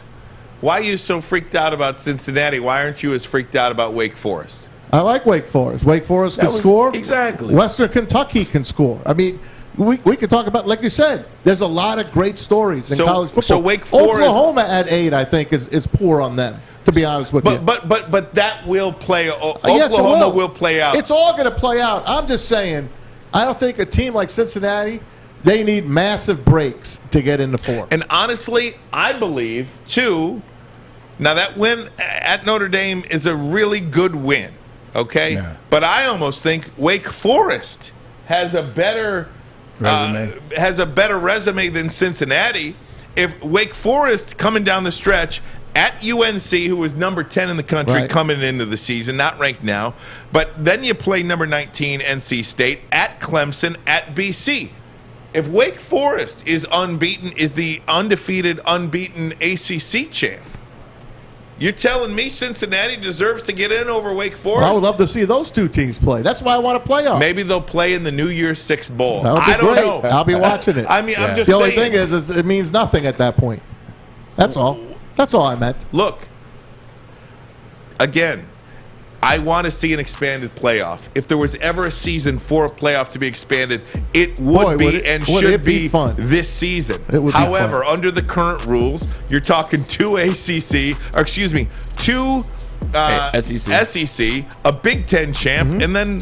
why are you so freaked out about Cincinnati? Why aren't you as freaked out about Wake Forest? I like Wake Forest. Wake Forest can score. Exactly. Western Kentucky can score. I mean, we could talk about, like you said, there's a lot of great stories in college football. So Wake Forest, Oklahoma at 8, I think, is poor on them, to be honest with you. But that will play. Yes, it Oklahoma will play out. It's all going to play out. I'm just saying, I don't think a team like Cincinnati, they need massive breaks to get into form. And honestly, I believe, too, now that win at Notre Dame is a really good win, okay? Yeah. But I almost think Wake Forest has a better resume than Cincinnati. If Wake Forest coming down the stretch at UNC, who was number 10 in the country coming into the season, not ranked now, but then you play number 19 NC State at Clemson at BC. If Wake Forest is unbeaten, is the undefeated, unbeaten ACC champ, you're telling me Cincinnati deserves to get in over Wake Forest? Well, I would love to see those two teams play. That's why I want to play off. Maybe they'll play in the New Year's Six Bowl. I don't know. I'll be watching it. I mean, I'm just the only saying. thing is it means nothing at that point. That's all. That's all I meant. Look, again, I want to see an expanded playoff. If there was ever a season for a playoff to be expanded, it would should be fun this season. It would However, be fun. under the current rules, you're talking two SEC, a Big Ten champ, and then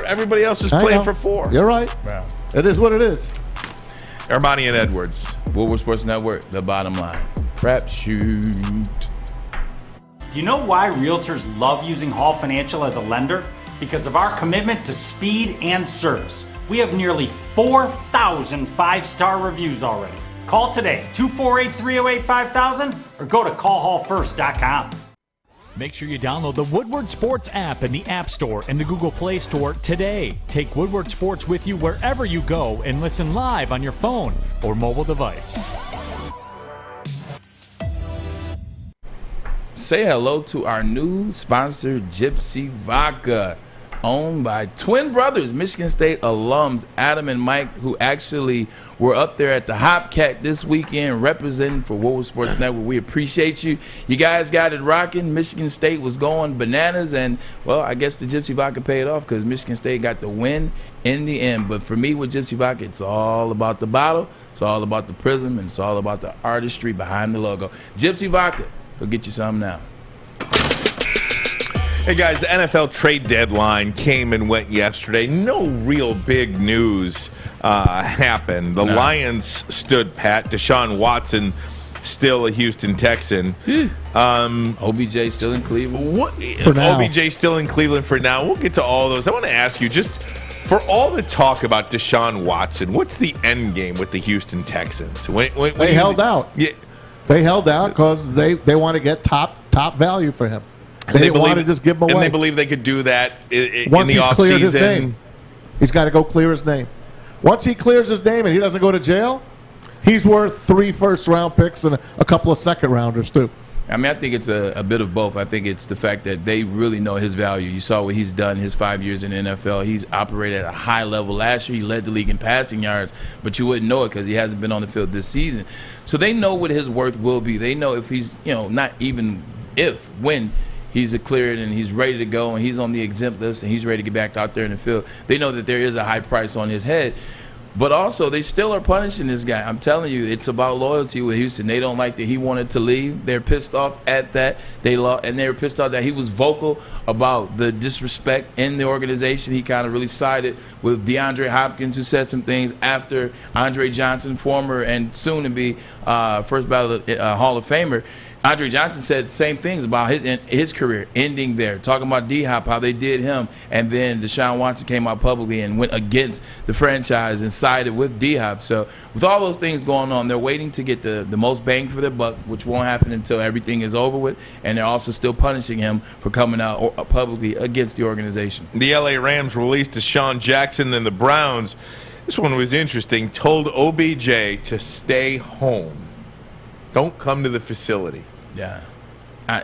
everybody else is playing for 4. You're right. Wow. It is what it is. Ermanni and Edwards. Woodward Sports Network, the bottom line. Crap shoot. You know why realtors love using Hall Financial as a lender? Because of our commitment to speed and service. We have nearly 4,000 5-star reviews already. Call today, 248-308-5000, or go to callhallfirst.com. Make sure you download the Woodward Sports app in the App Store and the Google Play Store today. Take Woodward Sports with you wherever you go and listen live on your phone or mobile device. Say hello to our new sponsor, Gypsy Vodka, owned by twin brothers, Michigan State alums, Adam and Mike, who actually were up there at the Hopcat this weekend representing for Woodward Sports Network. We appreciate you. You guys got it rocking. Michigan State was going bananas, and, well, I guess the Gypsy Vodka paid off because Michigan State got the win in the end. But for me with Gypsy Vodka, it's all about the bottle, it's all about the prism, and it's all about the artistry behind the logo. Gypsy Vodka. Go get you some now. Hey guys, the NFL trade deadline came and went yesterday. No real big news happened. The Lions stood pat. Deshaun Watson still a Houston Texan. OBJ still in Cleveland. For now. OBJ still in Cleveland for now. We'll get to all those. I want to ask you, just for all the talk about Deshaun Watson, what's the end game with the Houston Texans? They held out. Yeah. They held out because they want to get top value for him. They didn't want to just give him away. And they believe they could do that in Once the he's offseason. cleared his name. He's got to go clear his name. Once he clears his name and he doesn't go to jail, he's worth 3 first-round picks and a couple of second-rounders, too. I mean, I think it's a bit of both. I think it's the fact that they really know his value. You saw what he's done his 5 years in the NFL. He's operated at a high level. Last year, he led the league in passing yards, but you wouldn't know it because he hasn't been on the field this season. So they know what his worth will be. They know if he's, not even if, when he's cleared and he's ready to go and he's on the exempt list and he's ready to get back out there in the field, they know that there is a high price on his head. But also, they still are punishing this guy. I'm telling you, it's about loyalty with Houston. They don't like that he wanted to leave. They're pissed off at that. They were pissed off that he was vocal about the disrespect in the organization. He kind of really sided with DeAndre Hopkins, who said some things after Andre Johnson, former and soon-to-be first ballot Hall of Famer, Andre Johnson said the same things about his career ending there, talking about D-Hop, how they did him, and then Deshaun Watson came out publicly and went against the franchise and sided with D-Hop. So with all those things going on, they're waiting to get the most bang for their buck, which won't happen until everything is over with, and they're also still punishing him for coming out publicly against the organization. The LA Rams released Deshaun Jackson, and the Browns, this one was interesting, told OBJ to stay home. Don't come to the facility. Yeah. I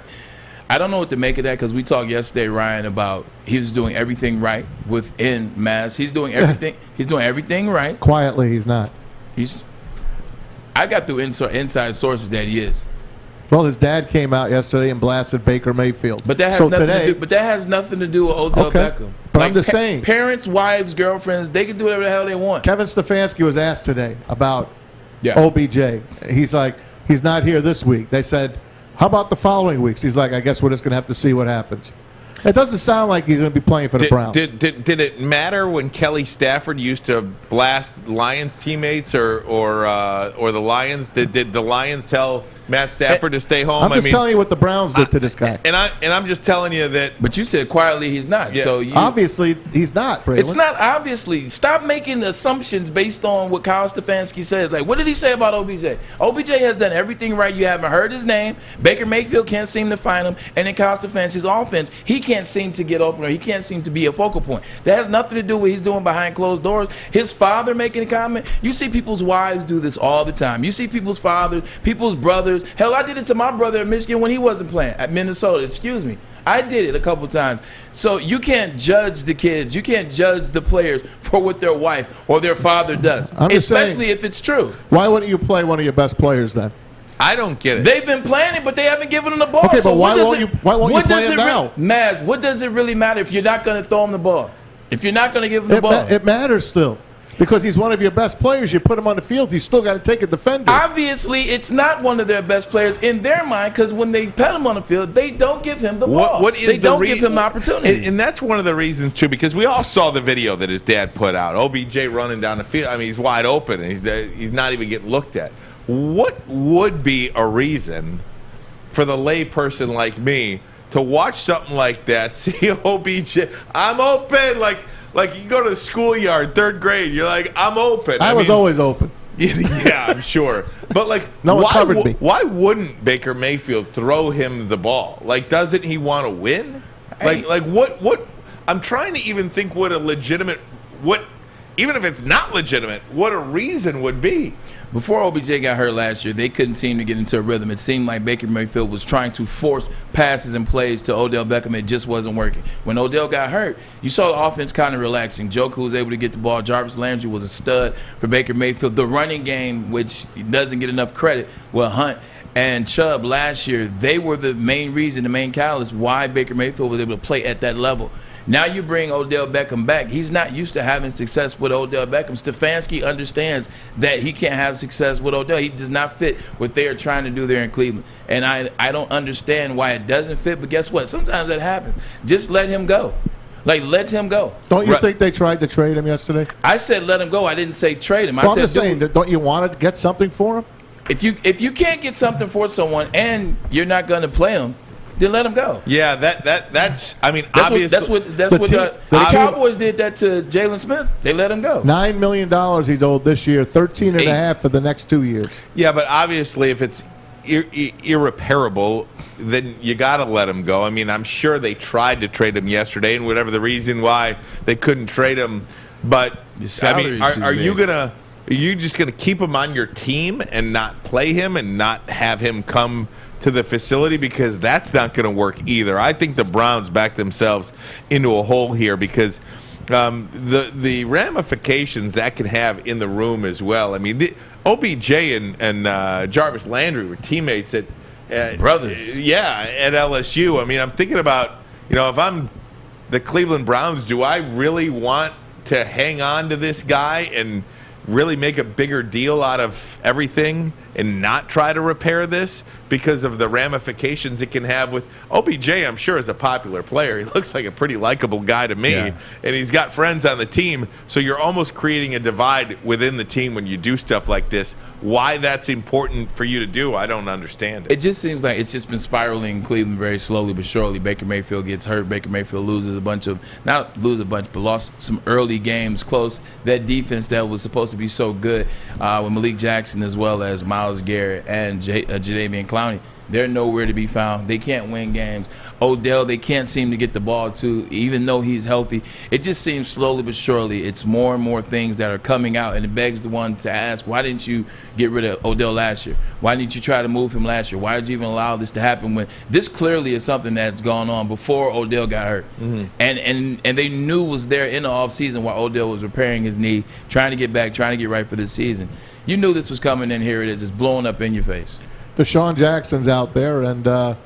don't know what to make of that, because we talked yesterday, Ryan, about he was doing everything right within Maz. He's doing everything. He's doing everything right. Quietly, he's not. I got through inside sources that he is. Well, his dad came out yesterday and blasted Baker Mayfield. But that has nothing to do with Odell Beckham. But I'm just saying, parents, wives, girlfriends, they can do whatever the hell they want. Kevin Stefanski was asked today about OBJ. He's like, he's not here this week. They said, how about the following weeks? He's like, I guess we're just going to have to see what happens. It doesn't sound like he's going to be playing for the Browns. Did it matter when Kelly Stafford used to blast Lions teammates or the Lions? Did the Lions tell Matt Stafford to stay home? I'm just telling you what the Browns did to this guy. And I'm just telling you that. But you said quietly he's not. Yeah. So obviously he's not, Braylon. It's not obviously. Stop making assumptions based on what Kyle Stefanski says. Like, what did he say about OBJ? OBJ has done everything right. You haven't heard his name. Baker Mayfield can't seem to find him. And in Kyle Stefanski's offense, he can't seem to get open, or he can't seem to be a focal point. That has nothing to do with what he's doing behind closed doors. His father making a comment. You see people's wives do this all the time. You see people's fathers, people's brothers. Hell, I did it to my brother at Michigan when he wasn't playing at Minnesota. Excuse me. I did it a couple times. So you can't judge the kids. You can't judge the players for what their wife or their father does, especially if it's true. Why wouldn't you play one of your best players then? I don't get it. They've been playing it, but they haven't given him the ball. Okay, but why won't you play him now? Maz, what does it really matter if you're not going to throw him the ball? If you're not going to give him the ball? It matters still. Because he's one of your best players. You put him on the field, he's still got to take a defender. Obviously, it's not one of their best players in their mind, because when they put him on the field, they don't give him the ball. They don't give him the opportunity. And that's one of the reasons, too, because we all saw the video that his dad put out. OBJ running down the field. I mean, he's wide open, and he's not even getting looked at. What would be a reason for the layperson like me to watch something like that, see OBJ, I'm open, like you go to the schoolyard, 3rd grade, you're like, I'm open. I was always open. Yeah, I'm sure. But, like, no one covered me. Why wouldn't Baker Mayfield throw him the ball? Like, doesn't he want to win? Like what? I'm trying to even think what a legitimate, even if it's not legitimate, what a reason would be. Before OBJ got hurt last year, they couldn't seem to get into a rhythm. It seemed like Baker Mayfield was trying to force passes and plays to Odell Beckham. It just wasn't working. When Odell got hurt, you saw the offense kind of relaxing. Joku was able to get the ball. Jarvis Landry was a stud for Baker Mayfield. The running game, which doesn't get enough credit, well, Hunt and Chubb last year, they were the main reason, the main catalyst why Baker Mayfield was able to play at that level. Now you bring Odell Beckham back. He's not used to having success with Odell Beckham. Stefanski understands that he can't have success with Odell. He does not fit what they are trying to do there in Cleveland. And I don't understand why it doesn't fit, but guess what? Sometimes that happens. Just let him go. Like, let him go. Don't you think they tried to trade him yesterday? I said let him go. I didn't say trade him. Well, I'm just saying, don't you want to get something for him? If you can't get something for someone and you're not going to play him, then let him go. Yeah, that's. I mean, obviously, that's what the Cowboys did that to Jalen Smith. They let him go. $9 million he's owed this year, $13.5 for the next 2 years. Yeah, but obviously, if it's irreparable, then you got to let him go. I mean, I'm sure they tried to trade him yesterday, and whatever the reason why they couldn't trade him. But I mean, are you just gonna keep him on your team and not play him and not have him come to the facility? Because that's not going to work either. I think the Browns back themselves into a hole here because the ramifications that can have in the room as well. I mean, OBJ and Jarvis Landry were teammates at brothers. Yeah, at LSU. I mean, I'm thinking about, if I'm the Cleveland Browns, do I really want to hang on to this guy and really make a bigger deal out of everything and not try to repair this because of the ramifications it can have with OBJ. I'm sure is a popular player. He looks like a pretty likable guy to me, and he's got friends on the team. So you're almost creating a divide within the team when you do stuff like this. Why that's important for you to do, I don't understand it. It just seems like it's just been spiraling in Cleveland very slowly but surely. Baker Mayfield gets hurt. Baker Mayfield loses but lost some early games close. That defense that was supposed to be so good with Malik Jackson as well as Myles Garrett and Jadeveon Clowney, they're nowhere to be found. They can't win games. Odell, they can't seem to get the ball to, even though he's healthy. It just seems slowly but surely it's more and more things that are coming out, and it begs the one to ask, why didn't you get rid of Odell last year? Why didn't you try to move him last year? Why did you even allow this to happen when this clearly is something that's gone on before Odell got hurt? And they knew was there in the offseason while Odell was repairing his knee, trying to get back, trying to get right for this season. You knew this was coming, and here it is. It's blowing up in your face. Deshaun Jackson's out there, and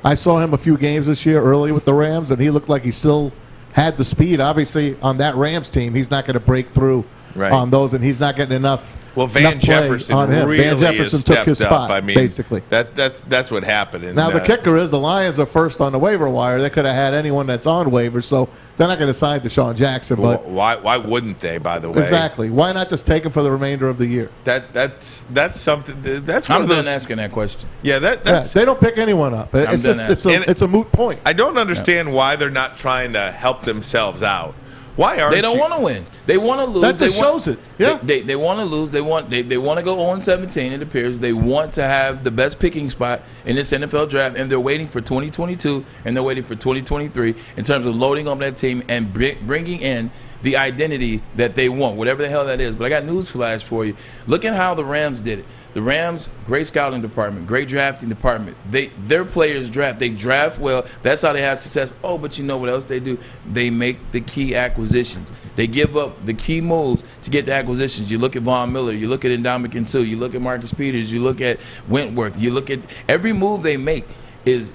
I saw him a few games this year early with the Rams, and he looked like he still had the speed. Obviously, on that Rams team, he's not going to break through on those, and he's not getting enough. Well, Van Jefferson on him. really Van Jefferson took his spot, I mean, basically. That's what happened. And, now, the kicker is the Lions are first on the waiver wire. They could have had anyone that's on waivers, so they're not going to sign Deshaun Jackson. But why wouldn't they, by the way? Exactly. Why not just take him for the remainder of the year? That's something. That's I'm done asking that question. Yeah, that's they don't pick anyone up. It's a moot point. I don't understand why they're not trying to help themselves out. Why aren't they don't want to win? They want to lose. That just shows it. Yeah. They want to lose. They want to go 0-17. It appears they want to have the best picking spot in this NFL draft, and they're waiting for 2022 and they're waiting for 2023 in terms of loading on that team and bringing in the identity that they want, whatever the hell that is. But I got news flash for you. Look at how the Rams did it. The Rams, great scouting department, great drafting department. Their players draft. They draft well. That's how they have success. Oh, but you know what else they do? They make the key acquisitions. They give up the key moves to get the acquisitions. You look at Von Miller. You look at Ndamukong Suh. You look at Marcus Peters. You look at Wentworth. You look at every move they make is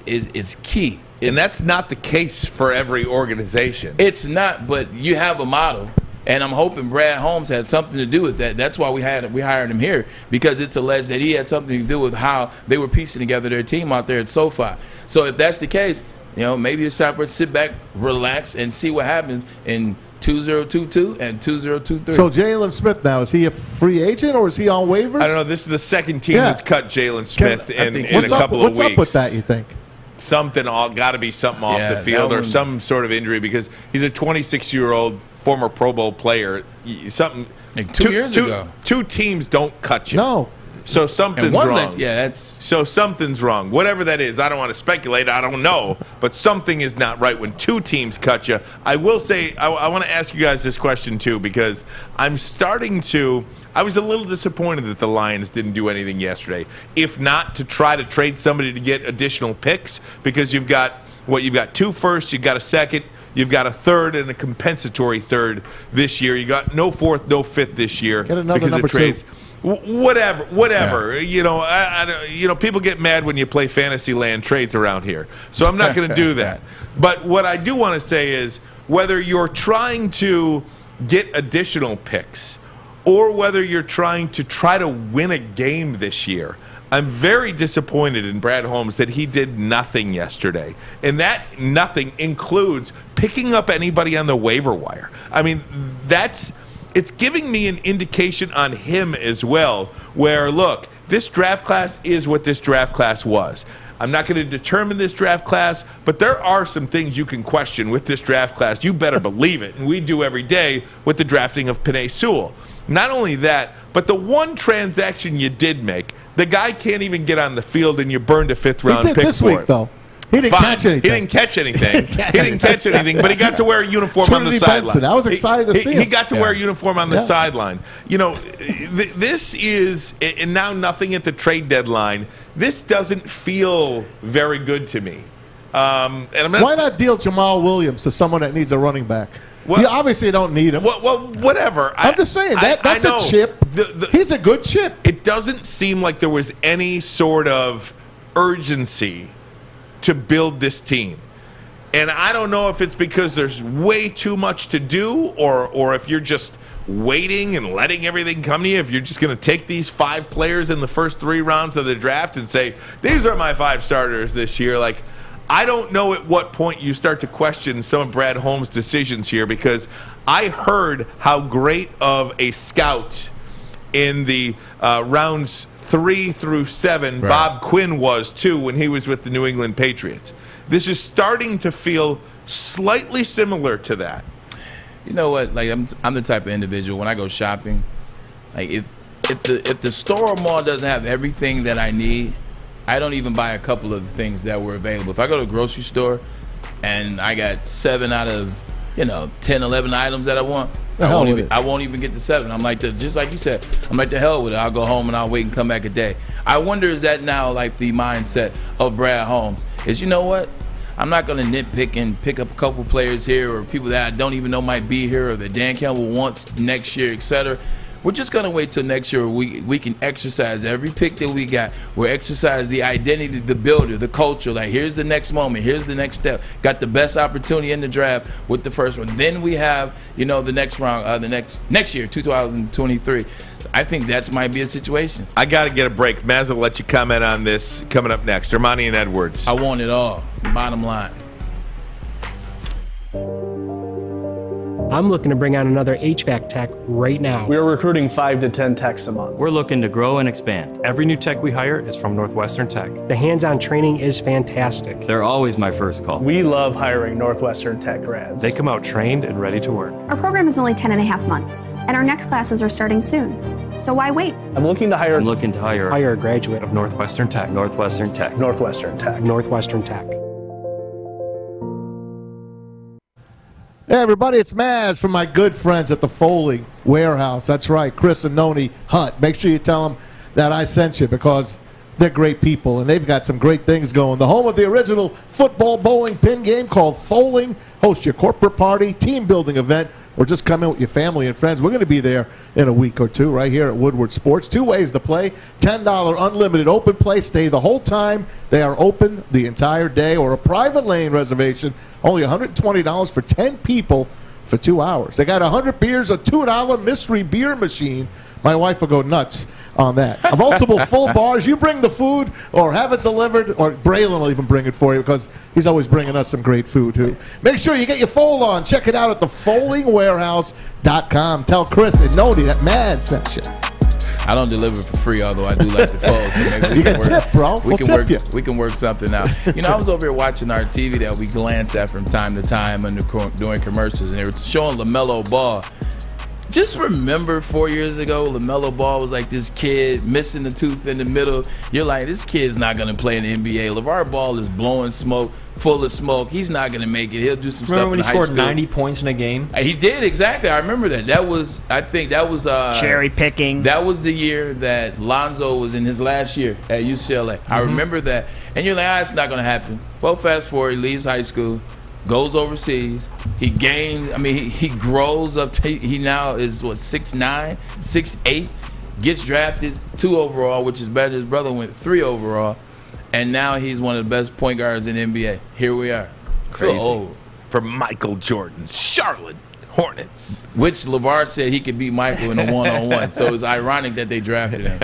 key. And that's not the case for every organization. It's not, but you have a model. And I'm hoping Brad Holmes had something to do with that. That's why we hired him here, because it's alleged that he had something to do with how they were piecing together their team out there at SoFi. So if that's the case, maybe it's time for us to sit back, relax, and see what happens in 2022 and 2023. So Jalen Smith now, is he a free agent or is he on waivers? I don't know. This is the second team that's cut Jalen Smith in a couple of weeks. What's up with that, you think? Something got to be something off the field or some sort of injury, because he's a 26-year-old former Pro Bowl player. Something like 2 years ago. Two teams don't cut you. No. So something's wrong. So something's wrong. Whatever that is, I don't want to speculate. I don't know. But something is not right when two teams cut you. I will say, I want to ask you guys this question too, because I was a little disappointed that the Lions didn't do anything yesterday. If not to try to trade somebody to get additional picks, because you've got 2 firsts, you've got a second, you've got a third and a compensatory third this year. You got no fourth, no fifth this year because of trades. 2. Whatever. Yeah. People get mad when you play Fantasyland trades around here. So I'm not going to do that. But what I do want to say is, whether you're trying to get additional picks or whether you're trying to win a game this year, I'm very disappointed in Brad Holmes that he did nothing yesterday. And that nothing includes picking up anybody on the waiver wire. I mean, it's giving me an indication on him as well, where, look, this draft class is what this draft class was. I'm not going to determine this draft class, but there are some things you can question with this draft class. You better believe it, and we do every day with the drafting of Pennant Sewell. Not only that, but the one transaction you did make, the guy can't even get on the field, and you burned a 5th-round pick this for week, it. Though. He didn't catch anything. He didn't catch anything, but he got to wear a uniform on the sideline. I was excited to see him. He got to wear a uniform on the sideline. This is, and now nothing at the trade deadline. This doesn't feel very good to me. Why not deal Jamal Williams to someone that needs a running back? Well, you obviously don't need him. Well, whatever. I'm just saying, that's a chip. He's a good chip. It doesn't seem like there was any sort of urgency to build this team. And I don't know if it's because there's way too much to do or if you're just waiting and letting everything come to you, if you're just going to take these 5 players in the first 3 rounds of the draft and say, these are my 5 starters this year, like, I don't know at what point you start to question some of Brad Holmes' decisions here, because I heard how great of a scout in the rounds 3 through 7 Bob Quinn was too when he was with the New England Patriots. This is starting to feel slightly similar to that. You know what? Like I'm the type of individual when I go shopping, like if the store or mall doesn't have everything that I need, I don't even buy a couple of the things that were available. If I go to a grocery store and I got 7 out of 10, 11 items that I want, I won't even get the 7. I'm like, just like you said, I'm like, the hell with it. I'll go home and I'll wait and come back a day. I wonder, is that now like the mindset of Brad Holmes? Is, you know what? I'm not going to nitpick and pick up a couple players here or people that I don't even know might be here or that Dan Campbell wants next year, etc. We're just going to wait till next year we can exercise every pick that we got. We'll exercise the identity, the builder, the culture. Like, here's the next moment. Here's the next step. Got the best opportunity in the draft with the first one. Then we have, the next round, next year, 2023. I think that might be a situation. I got to get a break. Maz will let you comment on this coming up next. Ermanni and Edwards. I want it all. Bottom line. I'm looking to bring on another HVAC tech right now. We're recruiting 5 to 10 techs a month. We're looking to grow and expand. Every new tech we hire is from Northwestern Tech. The hands-on training is fantastic. They're always my first call. We love hiring Northwestern Tech grads. They come out trained and ready to work. Our program is only 10 and a half months, and our next classes are starting soon. So why wait? I'm looking to hire a graduate of Northwestern Tech. Northwestern Tech. Northwestern Tech. Northwestern Tech. Hey, everybody, it's Maz from my good friends at the Folding Warehouse. That's right, Chris and Noni Hutt. Make sure you tell them that I sent you, because they're great people, and they've got some great things going. The home of the original football bowling pin game called Folding. Host your corporate party, team building event, or just come in with your family and friends. We're going to be there in a week or two right here at Woodward Sports. 2 ways to play. $10 unlimited open play. Stay the whole time. They are open the entire day, or a private lane reservation. Only $120 for 10 people for 2 hours. They got 100 beers, a $2 mystery beer machine. My wife will go nuts on that. Multiple full bars. You bring the food or have it delivered, or Braylon will even bring it for you, because he's always bringing us some great food, too. Make sure you get your fold on. Check it out at thefoldingwarehouse.com. Tell Chris and Nodi that Maz sent you. I don't deliver for free, although I do like the fold. So maybe you can tip, bro. We can work something out. I was over here watching our TV that we glance at from time to time during commercials, and they were showing LaMelo Ball. Just remember 4 years ago, LaMelo Ball was like this kid missing the tooth in the middle. You're like, this kid's not going to play in the NBA. LeVar Ball is blowing smoke, full of smoke. He's not going to make it. He'll do some stuff in high school. Remember when he scored 90 points in a game? He did, exactly. I remember that. I think that was cherry picking. That was the year that Lonzo was in his last year at UCLA. I remember that. And you're like, it's not going to happen. Well, fast forward, he leaves high school, goes overseas. He gains. He grows up. He now is 6'9", 6'8", gets drafted 2 overall, which is better. His brother went 3 overall, and now he's one of the best point guards in the NBA. Here we are. Crazy. For Michael Jordan's Charlotte Hornets. Which LeVar said he could beat Michael in a one-on-one. So it's ironic that they drafted him.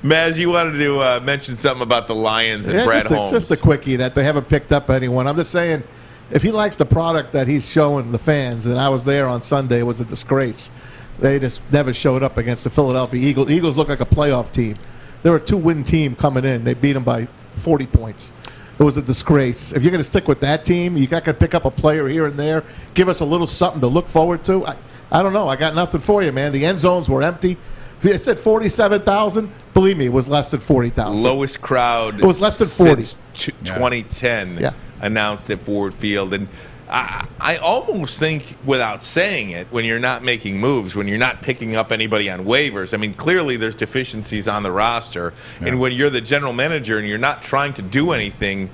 Maz, you wanted to mention something about the Lions and Brad Holmes. Just a quickie that they haven't picked up anyone. I'm just saying, if he likes the product that he's showing the fans, and I was there on Sunday, it was a disgrace. They just never showed up against the Philadelphia Eagles. Eagles look like a playoff team. They were a 2-win team coming in. They beat them by 40 points. It was a disgrace. If you're going to stick with that team, you got to pick up a player here and there. Give us a little something to look forward to. I don't know. I got nothing for you, man. The end zones were empty. It said 47,000. Believe me, it was less than 40,000. Lowest crowd. It was less than 40. Since 2010. Yeah. Announced at Ford Field. And I almost think, without saying it, when you're not making moves, when you're not picking up anybody on waivers, clearly there's deficiencies on the roster. Yeah. And when you're the general manager and you're not trying to do anything,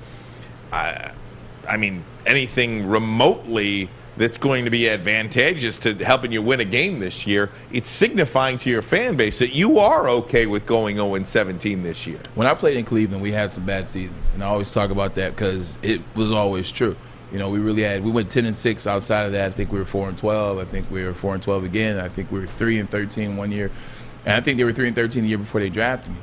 anything remotely that's going to be advantageous to helping you win a game this year, it's signifying to your fan base that you are okay with going 0-17 this year. When I played in Cleveland, we had some bad seasons, and I always talk about that because it was always true. You know, we went 10-6 outside of that. I think we were 4-12. I think we were 4-12 again. I think we were 3-13 one year. And I think they were 3-13 the year before they drafted me.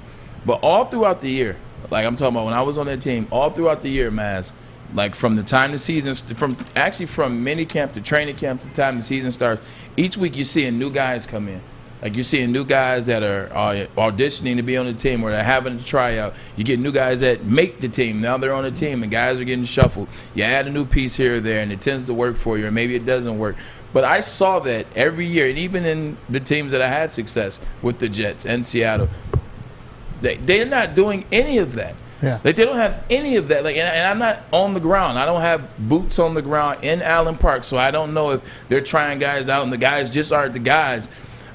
But all throughout the year, like I'm talking about when I was on that team, all throughout the year, Maz, like from the time the season, from mini camp to training camp to the time the season starts, each week you're seeing new guys come in. Like you're seeing new guys that are auditioning to be on the team or they're having a tryout. You get new guys that make the team. Now they're on the team and guys are getting shuffled. You add a new piece here or there and it tends to work for you or maybe it doesn't work. But I saw that every year, and even in the teams that I had success with, the Jets and Seattle, they're not doing any of that. Yeah. Like they don't have any of that. Like, and I'm not on the ground. I don't have boots on the ground in Allen Park, so I don't know if they're trying guys out and the guys just aren't the guys.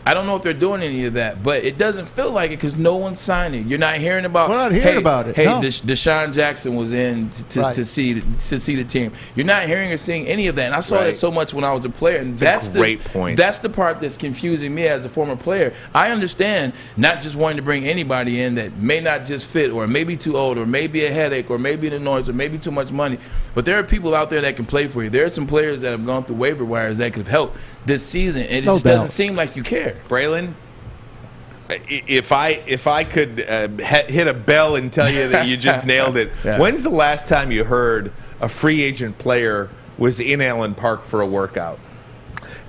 I don't know if they're doing any of that, but it doesn't feel like it because no one's signing. You're not hearing about. We're not hearing about it. Hey, no. Deshaun Jackson was in to see the team. You're not hearing or seeing any of that. And I saw that so much when I was a player, and that's a great point. That's the part that's confusing me as a former player. I understand not just wanting to bring anybody in that may not just fit, or maybe too old, or maybe a headache, or maybe the noise, or maybe too much money. But there are people out there that can play for you. There are some players that have gone through waiver wires that could help this season, and it just doesn't seem like you care. Braylon, if I could hit a bell and tell you that you just nailed it, when's the last time you heard a free agent player was in Allen Park for a workout?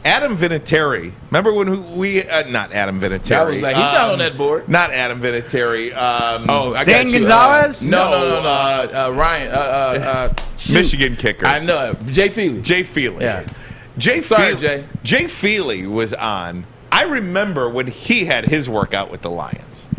Adam Vinatieri. Remember when we not Adam Vinatieri. I was like, he's not on that board. Not Adam Vinatieri. I Zane got you. Gonzalez? No. Ryan. Michigan kicker. I know. Jay Feely. Yeah. Jay Feely was on. I remember when he had his workout with the Lions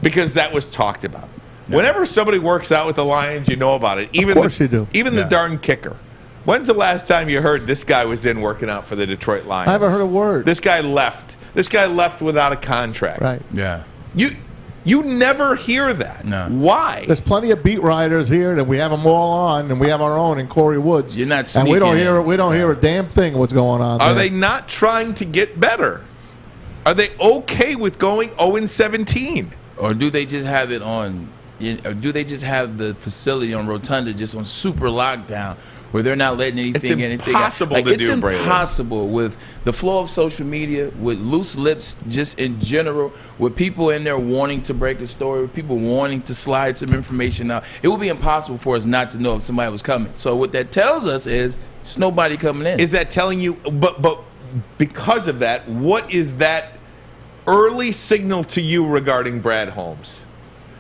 because that was talked about. Yeah. Whenever somebody works out with the Lions, you know about it. Even of course you do. Even the darn kicker. When's the last time you heard this guy was in working out for the Detroit Lions? I haven't heard a word. This guy left. This guy left without a contract. Right. Yeah. You never hear that. No. Why? There's plenty of beat writers here, and we have them all on, and we have our own in Corey Woods. You're not and sneaking we don't hear in. we don't hear a damn thing what's going on. Are there. they not trying to get better? Are they okay with going 0-17? Or do they just have it on? Or do they just have the facility on Rotunda just on super lockdown, where they're not letting anything It's impossible to do, It's Braylon. impossible with the flow of social media, with loose lips just in general, with people in there wanting to break a story, with people wanting to slide some information out. It would be impossible for us not to know if somebody was coming. So what that tells us is there's nobody coming in. Is that telling you, but because of that, what is that early signal to you regarding Brad Holmes?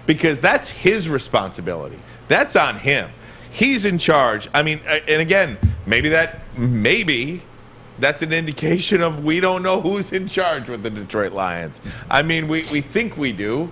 Because that's his responsibility. That's on him. He's in charge. I mean, and again, maybe that's an indication of we don't know who's in charge with the Detroit Lions. I mean, we think we do,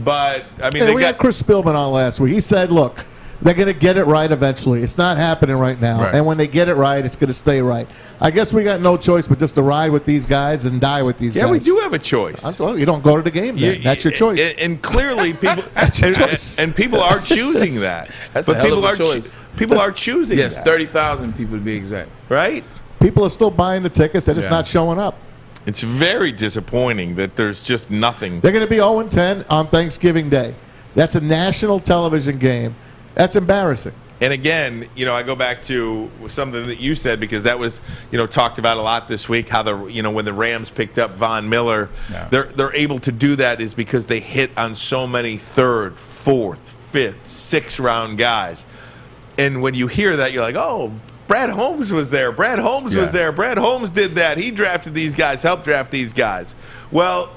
but I mean, we had Chris Spielman on last week. He said, look, they're going to get it right eventually. It's not happening right now. Right. And when they get it right, it's going to stay right. I guess we got no choice but just to ride with these guys and die with these guys. Yeah, we do have a choice. Well, you don't go to the game then. That's your choice. And clearly people and people are choosing that. That's a hell of a choice. People are choosing that. Yes, 30,000 people to be exact. Right? People are still buying the tickets. They're just not showing up. It's very disappointing that there's just nothing. They're going to be 0-10 on Thanksgiving Day. That's a national television game. That's embarrassing. And again, I go back to something that you said because that was, talked about a lot this week. How when the Rams picked up Von Miller, they're able to do that is because they hit on so many third, fourth, fifth, sixth round guys. And when you hear that, you're like, oh, Brad Holmes was there. Brad Holmes was there. Brad Holmes did that. He drafted these guys, helped draft these guys. Well,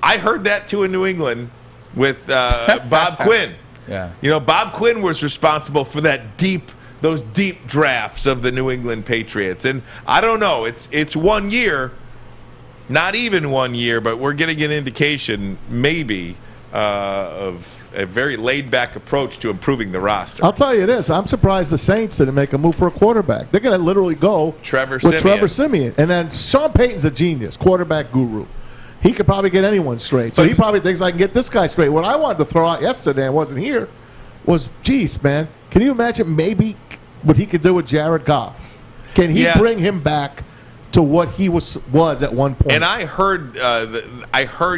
I heard that too in New England with Bob Quinn. Yeah. Bob Quinn was responsible for those deep drafts of the New England Patriots. And I don't know, it's 1 year, not even 1 year, but we're getting an indication maybe of a very laid-back approach to improving the roster. I'll tell you this. I'm surprised the Saints didn't make a move for a quarterback. They're going to literally go with Trevor Siemian. And then Sean Payton's a genius, quarterback guru. He could probably get anyone straight. So he probably thinks I can get this guy straight. What I wanted to throw out yesterday and wasn't here was, geez, man, can you imagine maybe what he could do with Jared Goff? Can he bring him back to what he was at one point? And I heard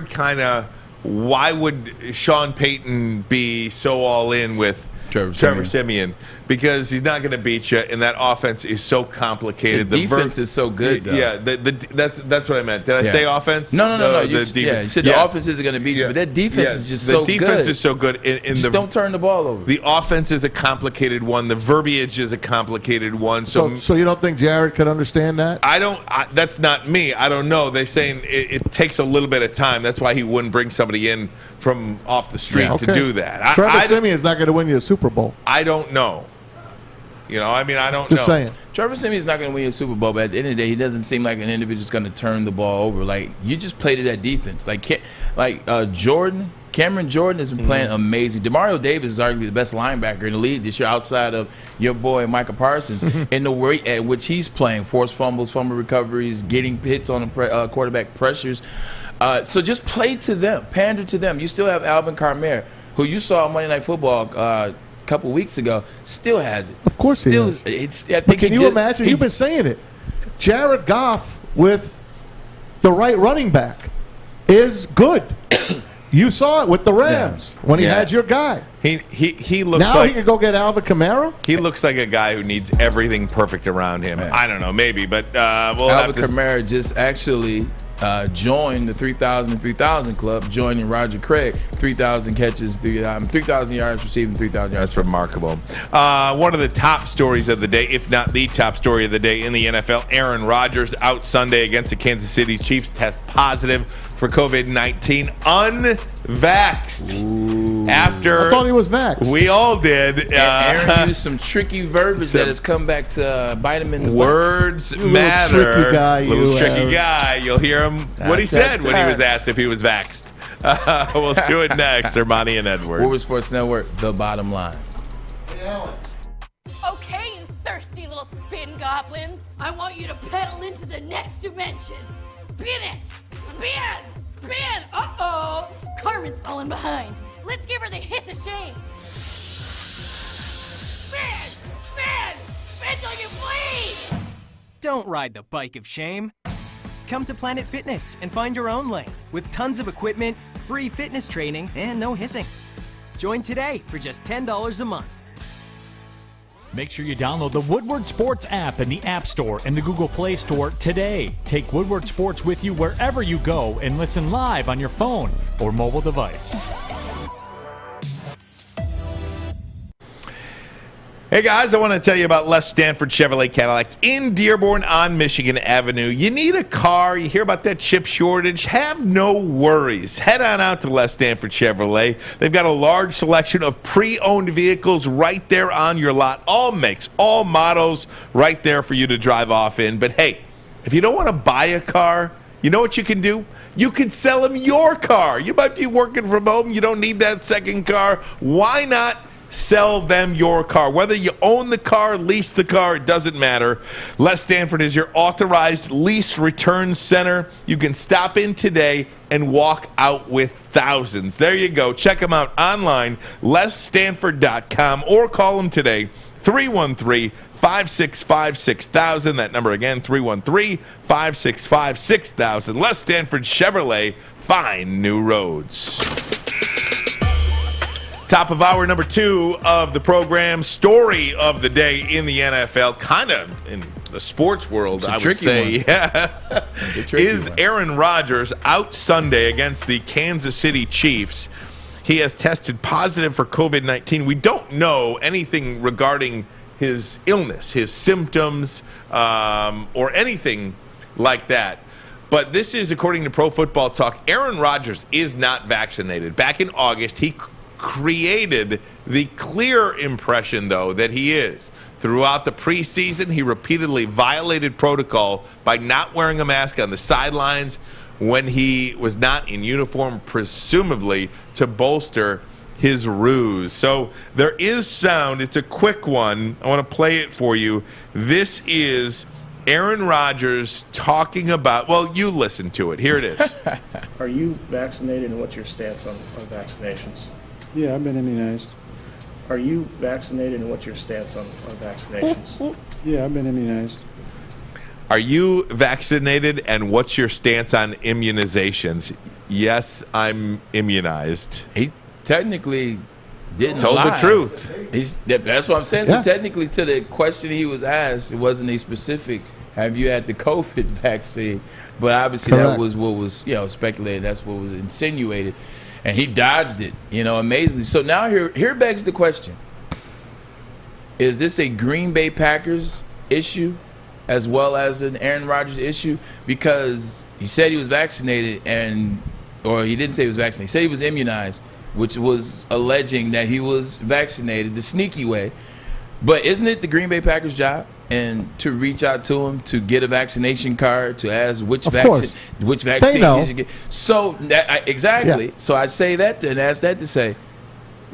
kind of why would Sean Payton be so all in with Trevor Siemian, because he's not going to beat you, and that offense is so complicated. The defense is so good, though. Yeah, that's what I meant. Did I say offense? No. You said the offense isn't going to beat you, but that defense is just so good. The defense is so good. Just don't turn the ball over. The offense is a complicated one. The verbiage is a complicated one. So you don't think Jared could understand that? That's not me. I don't know. They're saying it takes a little bit of time. That's why he wouldn't bring somebody in from off the street to do that. Trevor Siemian is not going to win you a Super Bowl. I don't know. I don't know. Just saying. Trevor Siemian's not going to win a Super Bowl, but at the end of the day, he doesn't seem like an individual that's going to turn the ball over. Like, you just played to that defense. Cameron Jordan has been playing amazing. Demario Davis is arguably the best linebacker in the league this year outside of your boy Micah Parsons. And the way at which he's playing, forced fumbles, fumble recoveries, getting hits on the quarterback pressures. So just play to them, pander to them. You still have Alvin Kamara, who you saw on Monday Night Football a couple weeks ago, still has it. Of course he does. But can you imagine? You've been saying it. Jared Goff with the right running back is good. You saw it with the Rams when he had your guy. He looks now he can go get Alvin Kamara. He looks like a guy who needs everything perfect around him. I don't know, maybe, but we'll have to. Alvin Kamara just actually joined the 3,000 club, joining Roger Craig. 3,000 catches, 3,000 yards receiving, 3,000 yards. That's remarkable. One of the top stories of the day, if not the top story of the day in the NFL, Aaron Rodgers out Sunday against the Kansas City Chiefs, test positive for COVID-19, unvaxxed. After I thought he was vaxxed. We all did. Aaron used some tricky verbiage that has come back to bite him in the words butt. matter. Tricky guy, tricky guy. You'll hear him what he said when he was asked if he was vaxxed. We'll do it next. Ermanni and Edwards. Woodward Sports Network, the bottom line. Okay, you thirsty little spin goblins. I want you to pedal into the next dimension. Spin it! Spin! Spin! Uh-oh! Carmen's falling behind. Let's give her the hiss of shame. Spin! Spin! Spin till you bleed! Don't ride the bike of shame. Come to Planet Fitness and find your own lane with tons of equipment, free fitness training, and no hissing. Join today for just $10 a month. Make sure you download the Woodward Sports app in the App Store and the Google Play Store today. Take Woodward Sports with you wherever you go and listen live on your phone or mobile device. Hey guys, I want to tell you about Les Stanford Chevrolet Cadillac in Dearborn on Michigan Avenue. You need a car, you hear about that chip shortage, have no worries. Head on out to Les Stanford Chevrolet. They've got a large selection of pre-owned vehicles right there on your lot. All makes, all models right there for you to drive off in. But hey, if you don't want to buy a car, you know what you can do? You can sell them your car. You might be working from home, you don't need that second car. Why not sell them your car? Whether you own the car, lease the car, it doesn't matter. Les Stanford is your authorized lease return center. You can stop in today and walk out with thousands. There you go. Check them out online, lesstanford.com, or call them today, 313-565-6000. That number again, 313-565-6000. Les Stanford Chevrolet, find new roads. Top of hour number 2 of the program, story of the day in the NFL, kind of in the sports world, I would say. Yeah. Is Aaron Rodgers out Sunday against the Kansas City Chiefs? He has tested positive for COVID-19. We don't know anything regarding his illness, his symptoms, or anything like that. But this is according to Pro Football Talk. Aaron Rodgers is not vaccinated. Back in August, he created the clear impression, though, that he is. Throughout the preseason, he repeatedly violated protocol by not wearing a mask on the sidelines when he was not in uniform, presumably to bolster his ruse. So there is sound. It's a quick one. I want to play it for you. This is Aaron Rodgers talking about, well, you listen to it. Here it is. Are you vaccinated, and what's your stance on vaccinations? Yeah, I've been immunized. Are you vaccinated, and what's your stance on vaccinations? Yeah, I've been immunized. Are you vaccinated, and what's your stance on immunizations? Yes, I'm immunized. He technically didn't told lie. the truth. That's what I'm saying. Yeah. So technically, to the question he was asked, it wasn't a specific, have you had the COVID vaccine? But obviously Correct. that was what was speculated. That's what was insinuated. And he dodged it, amazingly. So now here begs the question. Is this a Green Bay Packers issue as well as an Aaron Rodgers issue? Because he said he was vaccinated or he didn't say he was vaccinated. He said he was immunized, which was alleging that he was vaccinated the sneaky way. But isn't it the Green Bay Packers' job and to reach out to him to get a vaccination card, to ask which vaccine you should get? So exactly. Yeah. So I say that and ask that to say,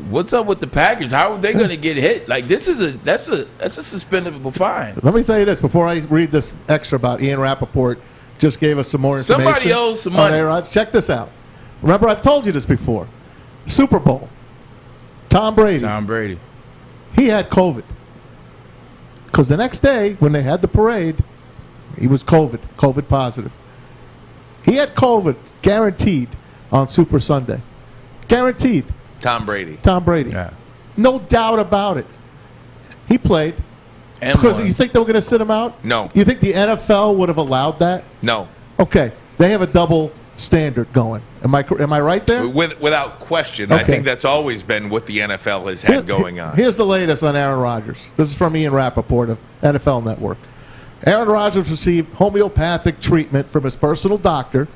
what's up with the Packers? How are they going to get hit? Like that's a suspendable fine. Let me say this before I read this extra about Ian Rappaport. Just gave us some more information. Somebody owes some money. Aaron, check this out. Remember, I've told you this before. Super Bowl. Tom Brady. He had COVID. Because the next day, when they had the parade, he was COVID positive. He had COVID, guaranteed, on Super Sunday. Guaranteed. Tom Brady. Yeah. No doubt about it. He played. And because won. you think they were going to sit him out? No. You think the NFL would have allowed that? No. Okay. They have a double standard going. Am I right there? Without question. I Okay. think that's always been what the NFL has had going on. Here's the latest on Aaron Rodgers. This is from Ian Rappaport of NFL Network. Aaron Rodgers received homeopathic treatment from his personal doctor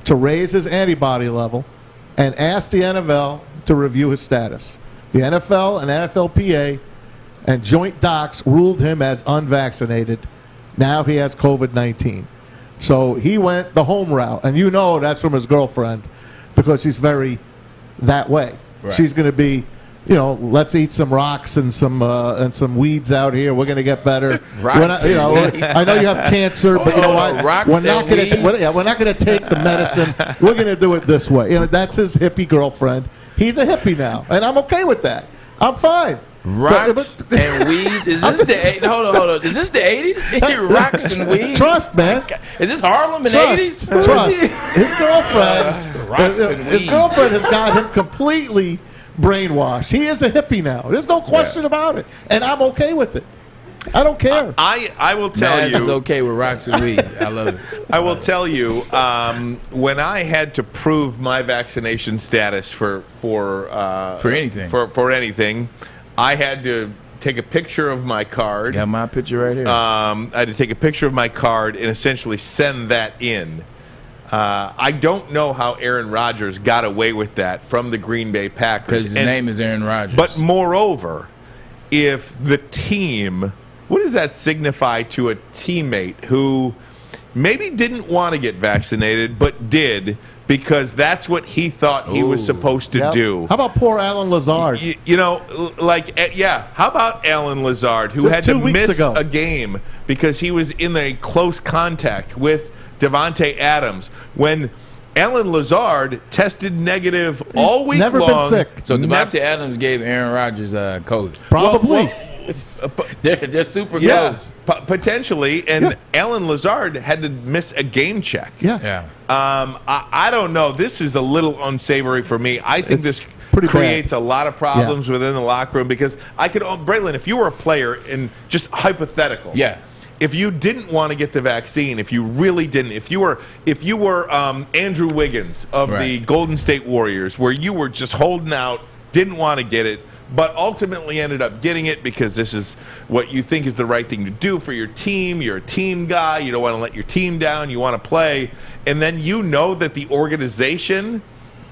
to raise his antibody level and asked the NFL to review his status. The NFL and NFLPA and joint docs ruled him as unvaccinated. Now he has COVID-19. So he went the home route. And that's from his girlfriend because she's very that way. Right. She's going to be, let's eat some rocks and some weeds out here. We're going to get better. Rocks I know you have cancer, but you know what? Rocks We're not and going to take the medicine. We're going to do it this way. That's his hippie girlfriend. He's a hippie now, and I'm okay with that. I'm fine. Rocks and weeds. Is this hold on? Is this the 80s? Rocks and weeds. Trust, man. Is this Harlem in the 80s? Trust. His girlfriend. His girlfriend has got him completely brainwashed. He is a hippie now. There's no question about it, and I'm okay with it. I don't care. I will tell Maz you. is okay with rocks and weed. I love it. I will tell you, when I had to prove my vaccination status for anything, for anything, I had to take a picture of my card. Got my picture right here. I had to take a picture of my card and essentially send that in. I don't know how Aaron Rodgers got away with that from the Green Bay Packers. Because his name is Aaron Rodgers. But moreover, if the team, what does that signify to a teammate who maybe didn't want to get vaccinated but did because that's what he thought he was supposed to do? How about poor Alan Lazard? How about Alan Lazard, who Just had to 2 weeks miss ago. a game because he was in a close contact with Devontae Adams when Alan Lazard tested negative all week Never long. been sick. So Devontae Adams gave Aaron Rodgers COVID. Probably. They're super Yes, close. potentially. And Alan Lazard had to miss a game check. Yeah. I don't know. This is a little unsavory for me. I think this pretty creates a lot of problems within the locker room because Braylon, if you were a player and just hypothetical. Yeah. If you didn't want to get the vaccine, if you really didn't, if you were Andrew Wiggins of the Golden State Warriors, where you were just holding out, didn't want to get it, but ultimately ended up getting it because this is what you think is the right thing to do for your team. You're a team guy. You don't want to let your team down. You want to play. And then you know that the organization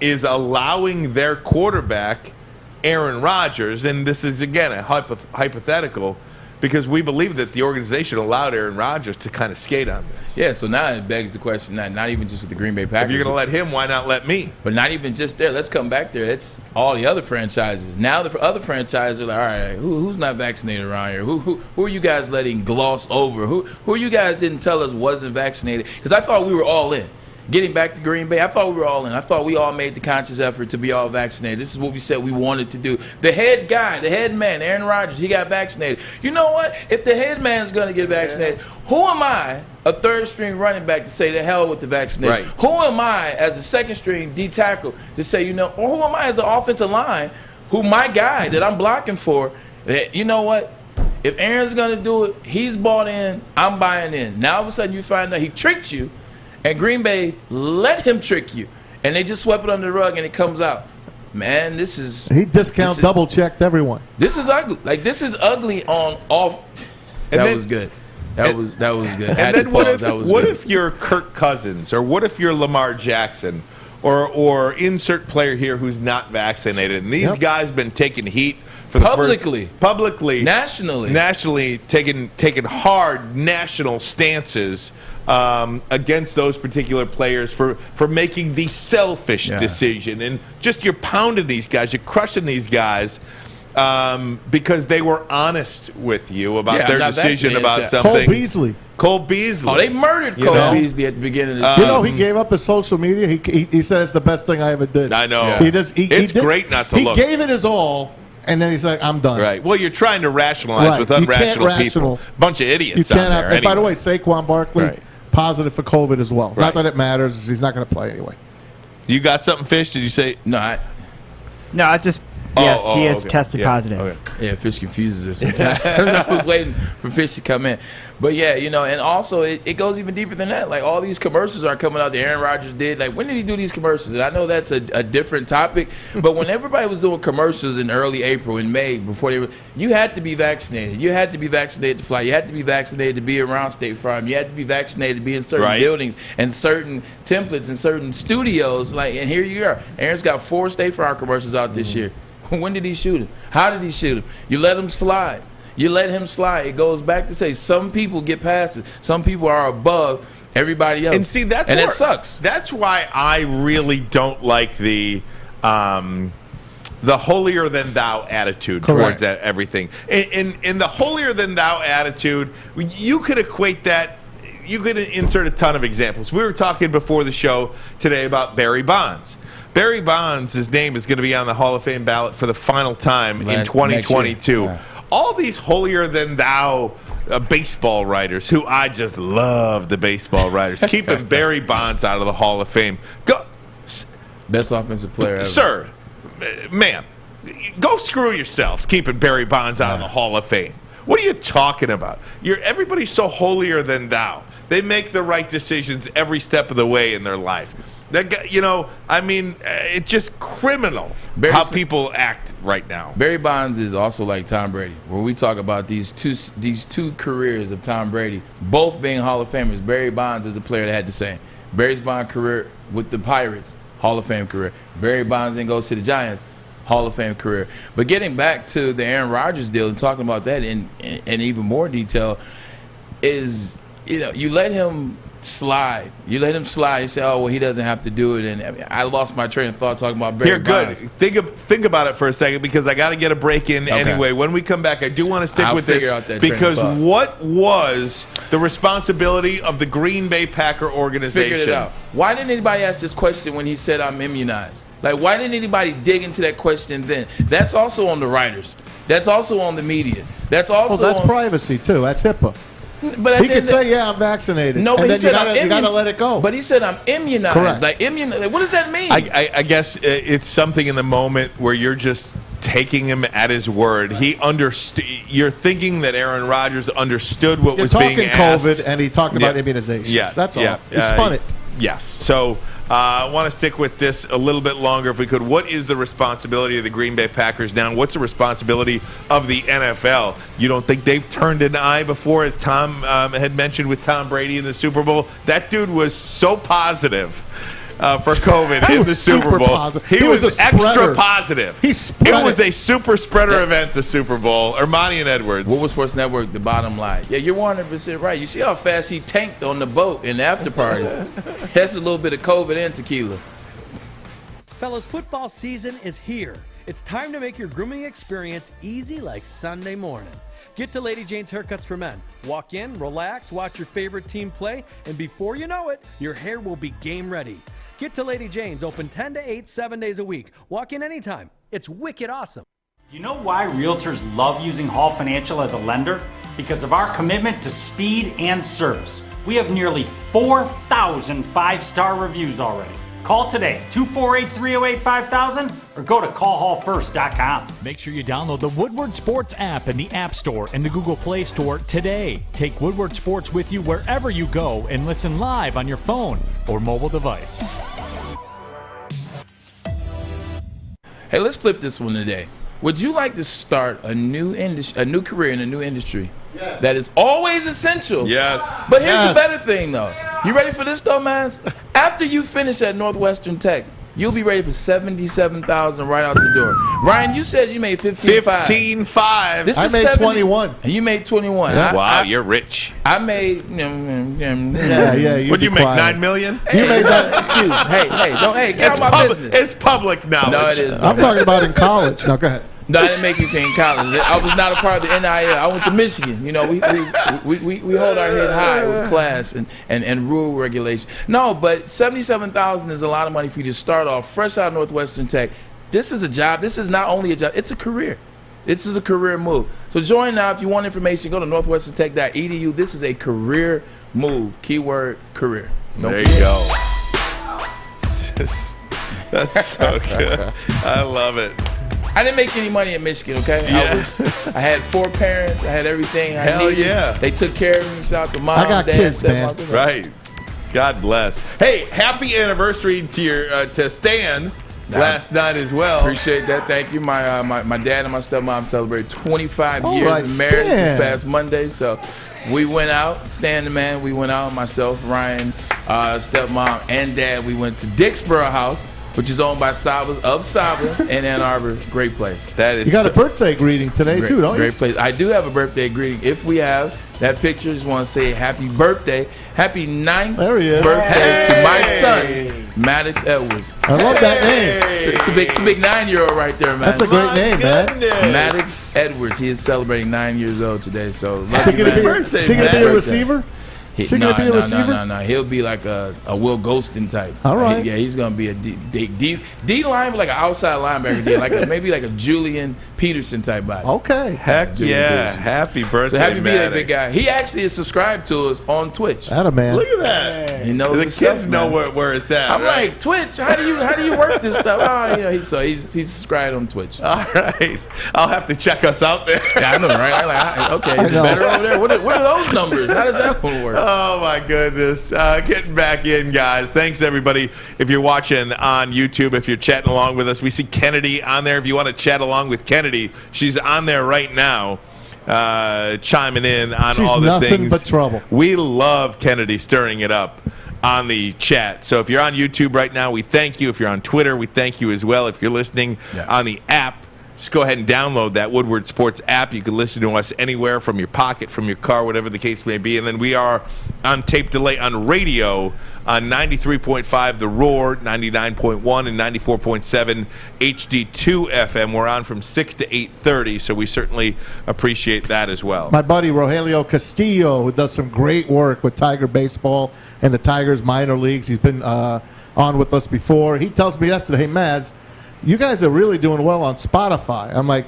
is allowing their quarterback, Aaron Rodgers, and this is, again, a hypothetical, because we believe that the organization allowed Aaron Rodgers to kind of skate on this. Yeah, so now it begs the question, not even just with the Green Bay Packers. If you're going to let him, why not let me? But not even just there. Let's come back there. It's all the other franchises. Now the other franchises are like, all right, who's not vaccinated around here? Who are you guys letting gloss over? Who are you guys didn't tell us wasn't vaccinated? Because I thought we were all in. Getting back to Green Bay, I thought we were all in. I thought we all made the conscious effort to be all vaccinated. This is what we said we wanted to do. The head guy, the head man, Aaron Rodgers, he got vaccinated. You know what? If the head man is going to get vaccinated, who am I, a third-string running back, to say the hell with the vaccination? Right. Who am I, as a second-string D tackle, to say, or who am I as an offensive line who my guy that I'm blocking for, that, you know what? If Aaron's going to do it, he's bought in, I'm buying in. Now all of a sudden you find out he tricked you, and Green Bay let him trick you, and they just swept it under the rug, and it comes out. Man, he double-checked everyone. This is ugly. Like, this is ugly on off. That was good. That was good. And then what if you're Kirk Cousins, or what if you're Lamar Jackson, or insert player here who's not vaccinated, and these guys been taking heat for the publicly, nationally taking hard national stances against those particular players for making the selfish decision, and just you're pounding these guys, you're crushing these guys. Because they were honest with you about their decision about something. Cole Beasley. Oh, they murdered Cole Beasley at the beginning of the season. He gave up his social media. He said it's the best thing I ever did. I know. It's great not to look. He gave it his all, and then he's like, I'm done. Right. Well, you're trying to rationalize with unrational people. Bunch of idiots out there. And by the way, Saquon Barkley, positive for COVID as well. Not that it matters. He's not going to play anyway. You got something, Fish? Did you say? No, No, it's just... Yes, he has tested positive. Okay. Yeah, Fish confuses us sometimes. I was waiting for Fish to come in. But, yeah, and also it goes even deeper than that. Like, all these commercials are coming out that Aaron Rodgers did. Like, when did he do these commercials? And I know that's a different topic. But when everybody was doing commercials in early April and May, you had to be vaccinated. You had to be vaccinated to fly. You had to be vaccinated to be around State Farm. You had to be vaccinated to be in certain buildings and certain templates and certain studios. And here you are. Aaron's got 4 State Farm commercials out this year. When did he shoot him? How did he shoot him? You let him slide. It goes back to say some people get past it. Some people are above everybody else. And see, it sucks. That's why I really don't like the holier than thou attitude towards that everything. In the holier than thou attitude, you could equate that. You could insert a ton of examples. We were talking before the show today about Barry Bonds. Barry Bonds, his name is going to be on the Hall of Fame ballot for the final time in 2022. All these holier-than-thou baseball writers, who I just love the baseball writers, keeping Barry Bonds out of the Hall of Fame. Best offensive player ever. Sir, ma'am, go screw yourselves keeping Barry Bonds out of the Hall of Fame. What are you talking about? Everybody's so holier than thou. They make the right decisions every step of the way in their life. It's just criminal how people act right now. Barry Bonds is also like Tom Brady. When we talk about these two careers of Tom Brady, both being Hall of Famers, Barry Bonds is a player that had the same. Barry Bonds' career with the Pirates, Hall of Fame career. Barry Bonds then goes to the Giants, Hall of Fame career. But getting back to the Aaron Rodgers deal and talking about that in even more detail is, you let him slide. You let him slide. You say, oh, well, he doesn't have to do it. And I lost my train of thought talking about Barry Bonds. Think about it for a second, because I got to get a break in anyway. When we come back, I do want to stick with this, because what was the responsibility of the Green Bay Packer organization? Figured it out. Why didn't anybody ask this question when he said, I'm immunized? Like, why didn't anybody dig into that question then? That's also on the writers. That's also on the media. That's also that's privacy, too. That's HIPAA. But he could say, yeah, I'm vaccinated. No, but and he said, you got to let it go. But he said, I'm immunized. Correct. Like, immunized. What does that mean? I guess it's something in the moment where you're just taking him at his word. He understood. You're thinking that Aaron Rodgers understood what was being asked. COVID, and he talked about immunizations. Yeah, that's all. He spun it. Yes. So I want to stick with this a little bit longer if we could. What is the responsibility of the Green Bay Packers now? What's the responsibility of the NFL? You don't think they've turned an eye before, as Tom had mentioned with Tom Brady in the Super Bowl? That dude was so positive for COVID in the Super Bowl. He was extra positive. It was a super spreader event, the Super Bowl. Ermanni and Edwards. Woodward Sports Network, the bottom line. Yeah, you're 100% right. You see how fast he tanked on the boat in the after party. That's a little bit of COVID and tequila. Fellas, football season is here. It's time to make your grooming experience easy like Sunday morning. Get to Lady Jane's Haircuts for Men. Walk in, relax, watch your favorite team play, and before you know it, your hair will be game ready. Get to Lady Jane's, open 10 to 8, 7 days a week. Walk in anytime. It's wicked awesome. You know why realtors love using Hall Financial as a lender? Because of our commitment to speed and service. We have nearly 4,000 five-star reviews already. Call today, 248-308-5000, or go to callhallfirst.com. Make sure you download the Woodward Sports app in the App Store and the Google Play Store today. Take Woodward Sports with you wherever you go and listen live on your phone or mobile device. Hey, let's flip this one today. Would you like to start a new career in a new industry? Yes. That is always essential? Yes. But here's the better thing, though. You ready for this, though, man? After you finish at Northwestern Tech, you'll be ready for $77,000 right out the door. Ryan, you said you made $15,500. $15,500. I made 21. And you made 21. Yeah. Wow, you're rich. I made. Yeah. What do you make? $9 million? You made that. Excuse me. Hey, get out my business. It's public knowledge. No, it is. I'm talking about in college. Now, go ahead. No, I didn't make anything in college. I was not a part of the NIL. I went to Michigan. You know, we hold our head high with class and rule regulation. No, but $77,000 is a lot of money for you to start off fresh out of Northwestern Tech. This is a job. This is not only a job. It's a career. This is a career move. So join now. If you want information, go to northwesterntech.edu. This is a career move. Keyword career. There you go. That's so good. I love it. I didn't make any money in Michigan, okay? Yeah. I had 4 parents. I had everything I Hell needed. yeah. They took care of me. Shout out to mom, I got dad, kids, man. stepmom. Right. God bless. Hey, happy anniversary to your to Stan last night as well. Appreciate that. Thank you. My dad and my stepmom celebrated 25 All years right, of marriage this Stan. past Monday. So we went out, Stan the man. We went out, myself, Ryan, stepmom, and dad. We went to Dicksboro House, which is owned by Sabas of Saba in Ann Arbor. Great place. That is You got a birthday greeting today, too, don't you? Great place. I do have a birthday greeting. If we have that picture, just want to say happy birthday. Happy 9th There he is. birthday to my son, Maddox Edwards. I love that name. It's a big 9-year-old right there, man. That's a great name, man. Maddox Edwards. He is celebrating 9 years old today. So Is he going to be a receiver? Is he going to be a receiver? No. He'll be like a Will Golston type. All right. Yeah, he's going to be a D line, like an outside linebacker, maybe like a Julian Peterson type body. Okay. Heck Julian yeah. Peterson. Happy birthday, So happy birthday, Maddox. big guy. He actually is subscribed to us on Twitch. That a man. Look at that. He knows the his kids stuff, know man. where it's at. I'm right? like, Twitch, how do you work this stuff? Oh, he's subscribed on Twitch. All right. I'll have to check us out there. Yeah, I know, right? I'm like, okay, is it better over there? What are those numbers? How does that one work? Oh, my goodness. Getting back in, guys. Thanks, everybody. If you're watching on YouTube, if you're chatting along with us, we see Kennedy on there. If you want to chat along with Kennedy, she's on there right now, chiming in on She's all the nothing things. but trouble. We love Kennedy stirring it up on the chat. So if you're on YouTube right now, we thank you. If you're on Twitter, we thank you as well. If you're listening on the app, just go ahead and download that Woodward Sports app. You can listen to us anywhere from your pocket, from your car, whatever the case may be. And then we are on tape delay on radio on 93.5 The Roar, 99.1 and 94.7 HD2 FM. We're on from 6 to 8:30, so we certainly appreciate that as well. My buddy Rogelio Castillo, who does some great work with Tiger Baseball and the Tigers minor leagues. He's been on with us before. He tells me yesterday, hey, Maz, you guys are really doing well on Spotify. I'm like,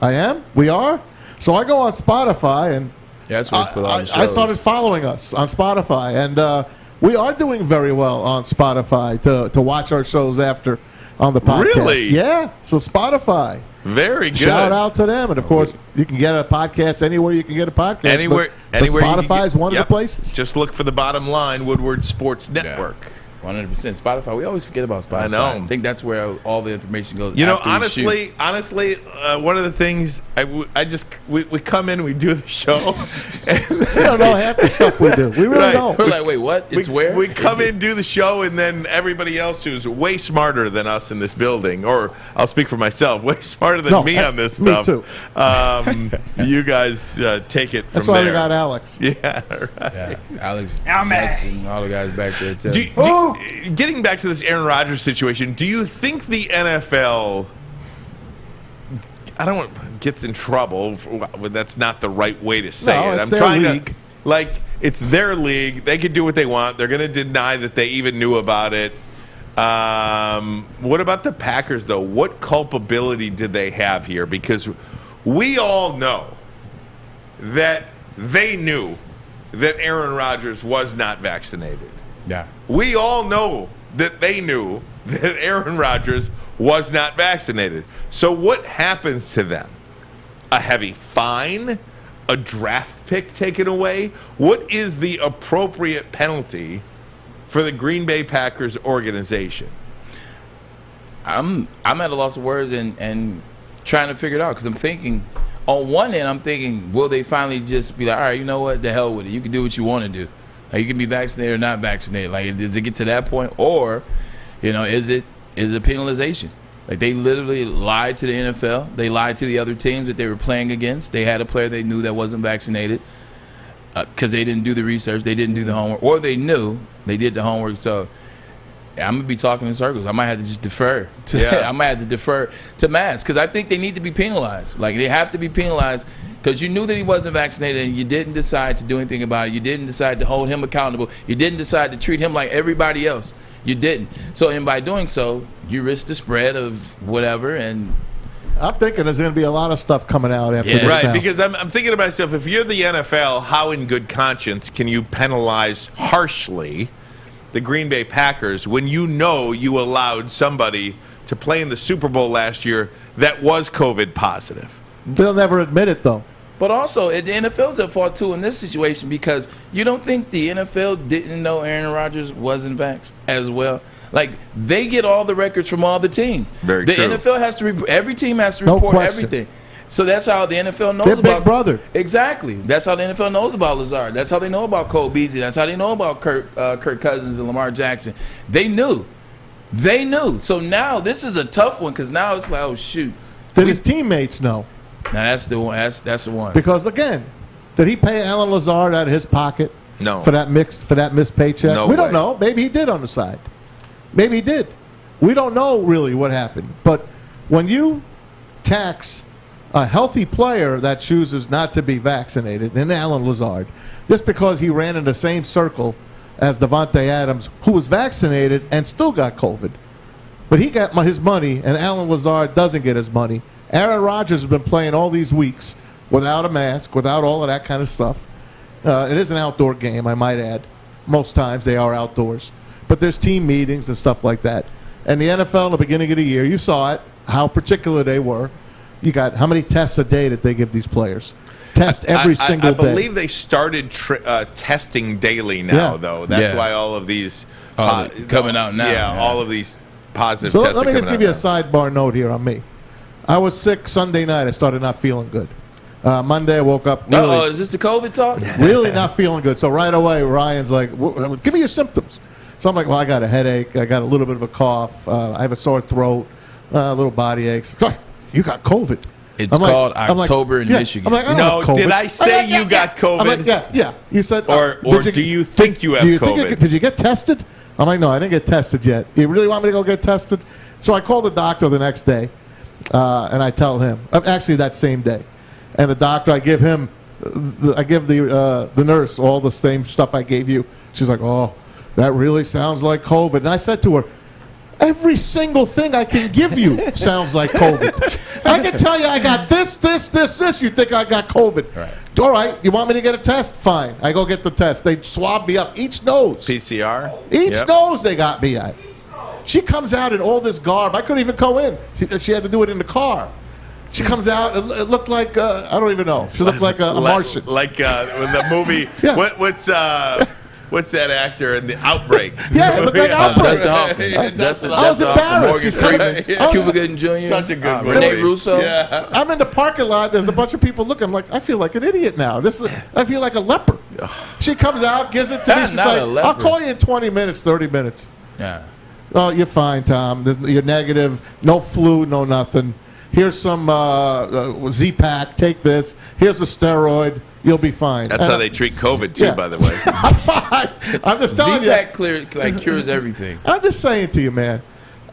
I am? We are? So I go on Spotify, and that's where we put on the shows. I started following us on Spotify, and we are doing very well on Spotify to watch our shows after on the podcast. Really? Yeah. So Spotify. Very good. Shout out to them. And, of course, you can get a podcast anywhere you can get a podcast. Anywhere but Spotify you is one of the places. Just look for the bottom line, Woodward Sports Network. 100%. Spotify. We always forget about Spotify. I know. I think that's where all the information goes. You know, after we honestly, one of the things we come in, we do the show. We don't know half the stuff we do. We really don't. We're like, wait, what? It's where? We come in, do the show, and then everybody else who's way smarter than us in this building, or I'll speak for myself, way smarter than me on this me stuff. too. You guys take it from That's why there. we got Alex. Yeah, right. Yeah, Alex, Justin, all the guys back there too. Getting back to this Aaron Rodgers situation, do you think the NFL, I don't want gets in trouble? That's not the right way to say No, it. it's I'm their trying league. it's their league. They can do what they want. They're going to deny that they even knew about it. What about the Packers, though? What culpability did they have here? Because we all know that they knew that Aaron Rodgers was not vaccinated. Yeah. We all know that they knew that Aaron Rodgers was not vaccinated. So what happens to them? A heavy fine? A draft pick taken away? What is the appropriate penalty for the Green Bay Packers organization? I'm at a loss of words and trying to figure it out, because I'm thinking, on one end, I'm thinking, will they finally just be like, all right, you know what, the hell with it. You can do what you want to do. Like, you can be vaccinated or not vaccinated. Like, does it get to that point? Or, is it penalization? Like, they literally lied to the NFL. They lied to the other teams that they were playing against. They had a player they knew that wasn't vaccinated because they didn't do the research. They didn't do the homework. Or they knew they did the homework. So I'm going to be talking in circles. I might have to just defer. I might have to defer to Maz, because I think they need to be penalized. Like, they have to be penalized, because you knew that he wasn't vaccinated and you didn't decide to do anything about it. You didn't decide to hold him accountable. You didn't decide to treat him like everybody else. You didn't. So, and by doing so, you risk the spread of whatever. And I'm thinking there's going to be a lot of stuff coming out after this. Right, now. because I'm thinking to myself, if you're the NFL, how in good conscience can you penalize harshly the Green Bay Packers when you know you allowed somebody to play in the Super Bowl last year that was COVID positive? They'll never admit it, though. But also, the NFL's at fault, too, in this situation, because you don't think the NFL didn't know Aaron Rodgers wasn't vaxxed as well? Like, they get all the records from all the teams. Very the true. NFL has to every team has to report everything. So that's how the NFL knows about Big Brother. Exactly. That's how the NFL knows about Lazard. That's how they know about Cole Beasley. That's how they know about Kirk Cousins and Lamar Jackson. They knew. They knew. So now this is a tough one, because now it's like, oh, shoot. Did his teammates know? Now that's the one. That's the one. Because again, did he pay Alan Lazard out of his pocket? No. For that missed paycheck? No we way. don't know. Maybe he did on the side. Maybe he did. We don't know really what happened. But when you tax a healthy player that chooses not to be vaccinated, and Alan Lazard, just because he ran in the same circle as Devontae Adams, who was vaccinated and still got COVID, but he got his money, and Alan Lazard doesn't get his money. Aaron Rodgers has been playing all these weeks without a mask, without all of that kind of stuff. It is an outdoor game, I might add. Most times they are outdoors. But there's team meetings and stuff like that. And the NFL in the beginning of the year, you saw it, how particular they were. You got how many tests a day that they give these players? Test every single day. I believe they started testing daily now, though. That's why all of these coming out now. Yeah, all of these positive so tests. Let me just give you now. a sidebar note here on me. I was sick Sunday night. I started not feeling good. Monday I woke up really, is this the COVID talk? really not feeling good. So right away Ryan's like, give me your symptoms. So I'm like, well, I got a headache. I got a little bit of a cough. I have a sore throat, a little body aches. You got COVID. It's called October in Michigan. I'm like, I don't have No, COVID. did I say you got COVID? I'm like, yeah. You said, Or do you think you have COVID? Did you get tested? I'm like, no, I didn't get tested yet. You really want me to go get tested? So I called the doctor the next day, and I tell him, actually that same day, and the doctor, I give him, I give the nurse all the same stuff I gave you. She's like, oh, that really sounds like COVID. And I said to her, every single thing I can give you sounds like COVID. I can tell you I got this. You think I got COVID. Right. All right, you want me to get a test? Fine. I go get the test. They swab me up. Each nose. PCR? Each nose they got me at. She comes out in all this garb. I couldn't even go in. She had to do it in the car. She comes out. It looked like, I don't even know. She looked like a Martian. Like with the movie. What's that actor in The Outbreak? Yeah, it looked like Outbreak. Dustin I was embarrassed. Morgan She's coming. Freeman, Cuba Gooding Jr. Such a good movie. Rene Russo. Yeah. I'm in the parking lot. There's a bunch of people looking. I'm like, I feel like an idiot now. I feel like a leper. She comes out, gives it to me. She's like, I'll call you in 20 minutes, 30 minutes. Yeah. Oh, you're fine, Tom. You're negative. No flu, no nothing. Here's some Z-Pack. Take this. Here's a steroid. You'll be fine. That's how they treat COVID, too, by the way. I'm fine. I'm just telling you. Z-Pack cures everything. I'm just saying to you, man.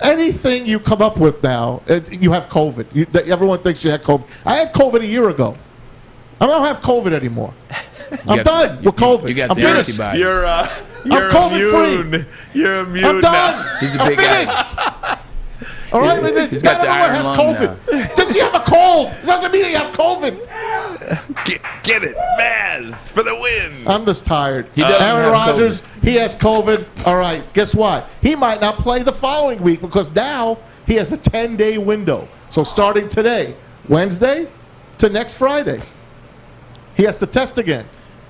Anything you come up with now, you have COVID. Everyone thinks you had COVID. I had COVID a year ago. I don't have COVID anymore. I'm done with COVID. You got I'm the finished. antibodies. You're COVID-free. immune. You're immune. I'm done. Now. He's the I'm big guy. finished. All right, He's got the not everyone iron has lung COVID. now. Just you have a cold doesn't mean you have COVID. Get it, Maz, for the win. I'm just tired. doesn't Aaron have Rodgers, he has COVID. All right, guess what? He might not play the following week because now he has a 10-day window. So starting today, Wednesday to next Friday, he has to test again.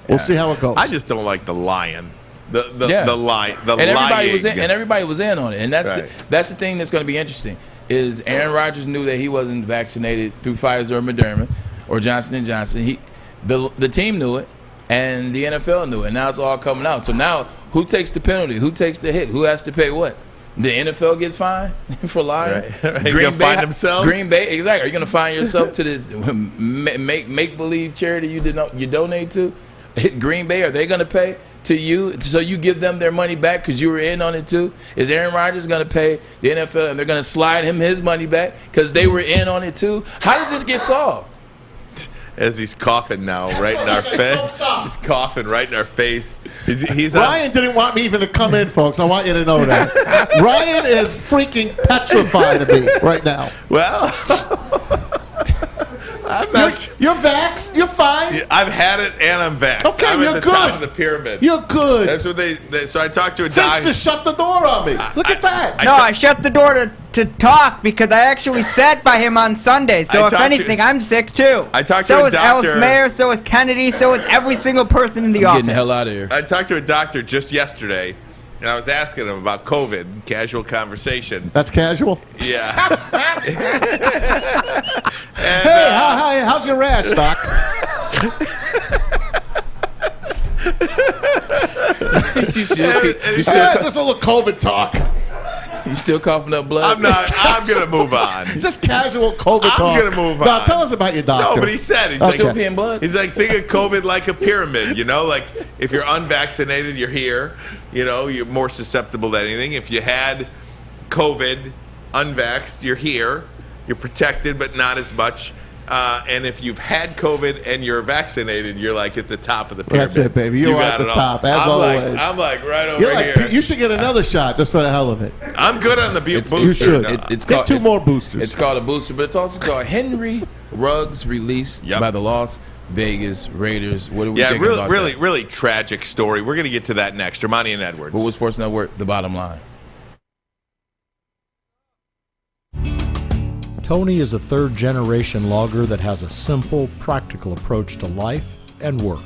We'll see how it goes. I just don't like the lion. The lion. And everybody was in on it. And that's the thing that's going to be interesting is Aaron Rodgers knew that he wasn't vaccinated through Pfizer or Moderna or Johnson & Johnson. The team knew it, and the NFL knew it. And now it's all coming out. So now who takes the penalty? Who takes the hit? Who has to pay what? The NFL get fined for lying? Right. Green Bay find themselves? Green Bay, exactly. Are you going to find yourself to this make-believe charity you donate to? Green Bay, are they going to pay to you so you give them their money back because you were in on it too? Is Aaron Rodgers going to pay the NFL and they're going to slide him his money back because they were in on it too? How does this get solved? As he's coughing now, right in our face. He's coughing right in our face. He's Ryan didn't want me even to come in, folks. I want you to know that. Ryan is freaking petrified of me right now. Well, you're vaxxed. You're fine. I've had it and I'm vaxxed. Okay, I'm you're at the good. top of the pyramid. You're good. That's what they so I talked to a Fish doctor. just shut the door on me. Look at that. I shut the door to talk because I actually sat by him on Sunday. So if anything, I'm sick too. I talked so to a is doctor. Alice Mayer, so is Kennedy, so is every single person in the office. Getting the hell out of here. I talked to a doctor just yesterday, and I was asking him about COVID, casual conversation. That's casual? Yeah. Hey, how's your rash, Doc? Just a little COVID talk. You still coughing up blood? I'm not. I'm gonna move on. Just casual COVID talk. I'm gonna move on. Now tell us about your doctor. No, but he said he's Still like peeing blood? He's like, think of COVID like a pyramid. You know, like if you're unvaccinated, you're here. You know, you're more susceptible to anything. If you had COVID, unvaxxed, you're here. You're protected, but not as much. And if you've had COVID and you're vaccinated, you're like at the top of the pyramid. That's it, baby. You're at the top, as always. I'm like right over here. You should get another shot just for the hell of it. I'm good on the booster. You should. It's get called, two more boosters. It's called a booster, but it's also called Henry Ruggs release by the Las Vegas Raiders. What do we think about that? really tragic story. We're going to get to that next. Ermanni and Edwards. Woodward Sports Network, the bottom line. Tony is a third-generation logger that has a simple, practical approach to life and work.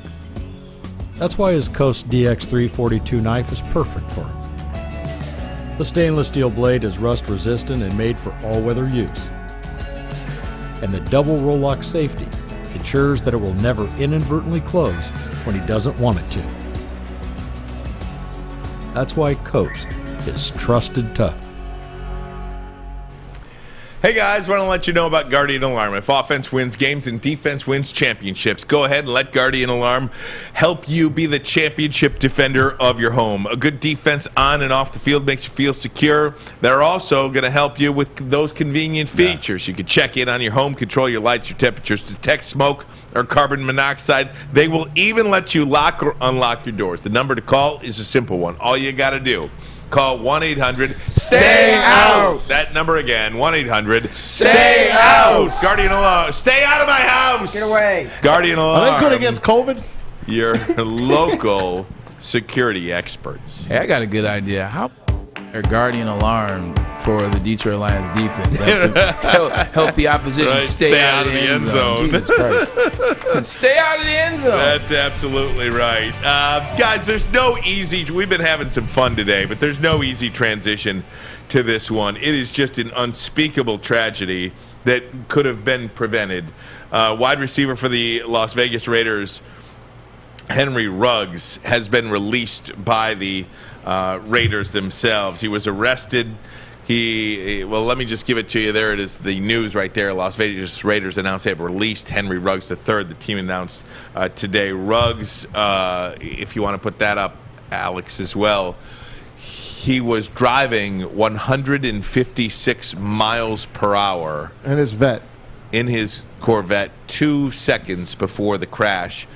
That's why his Coast DX342 knife is perfect for him. The stainless steel blade is rust-resistant and made for all-weather use. And the double roll-lock safety ensures that it will never inadvertently close when he doesn't want it to. That's why Coast is trusted tough. Hey guys, want to let you know about Guardian Alarm. If offense wins games and defense wins championships, go ahead and let Guardian Alarm help you be the championship defender of your home. A good defense on and off the field makes you feel secure. They're also going to help you with those convenient features. You can check in on your home, control your lights, your temperatures, detect smoke or carbon monoxide. They will even let you lock or unlock your doors. The number to call is a simple one. All you got to do, call 1-800-STAY-OUT. That number again, 1-800-STAY-OUT. Guardian Alarm. Stay out of my house. Get away. Guardian Alarm. Are they good against COVID? Your local security experts. Hey, I got a good idea. How are Guardian Alarm for the Detroit Lions defense? Help the opposition stay out of the end zone. Jesus Christ. Stay out of the end zone. That's absolutely right. Guys, there's no easy, we've been having some fun today, but there's no easy transition to this one. It is just an unspeakable tragedy that could have been prevented. Wide receiver for the Las Vegas Raiders, Henry Ruggs, has been released by the Raiders themselves. He was arrested. Well, let me just give it to you. There it is, the news right there. Las Vegas Raiders announced they have released Henry Ruggs III. The team announced today. Ruggs, if you want to put that up, Alex, as well, he was driving 156 miles per hour. And his vet. In his Corvette 2 seconds before the crash.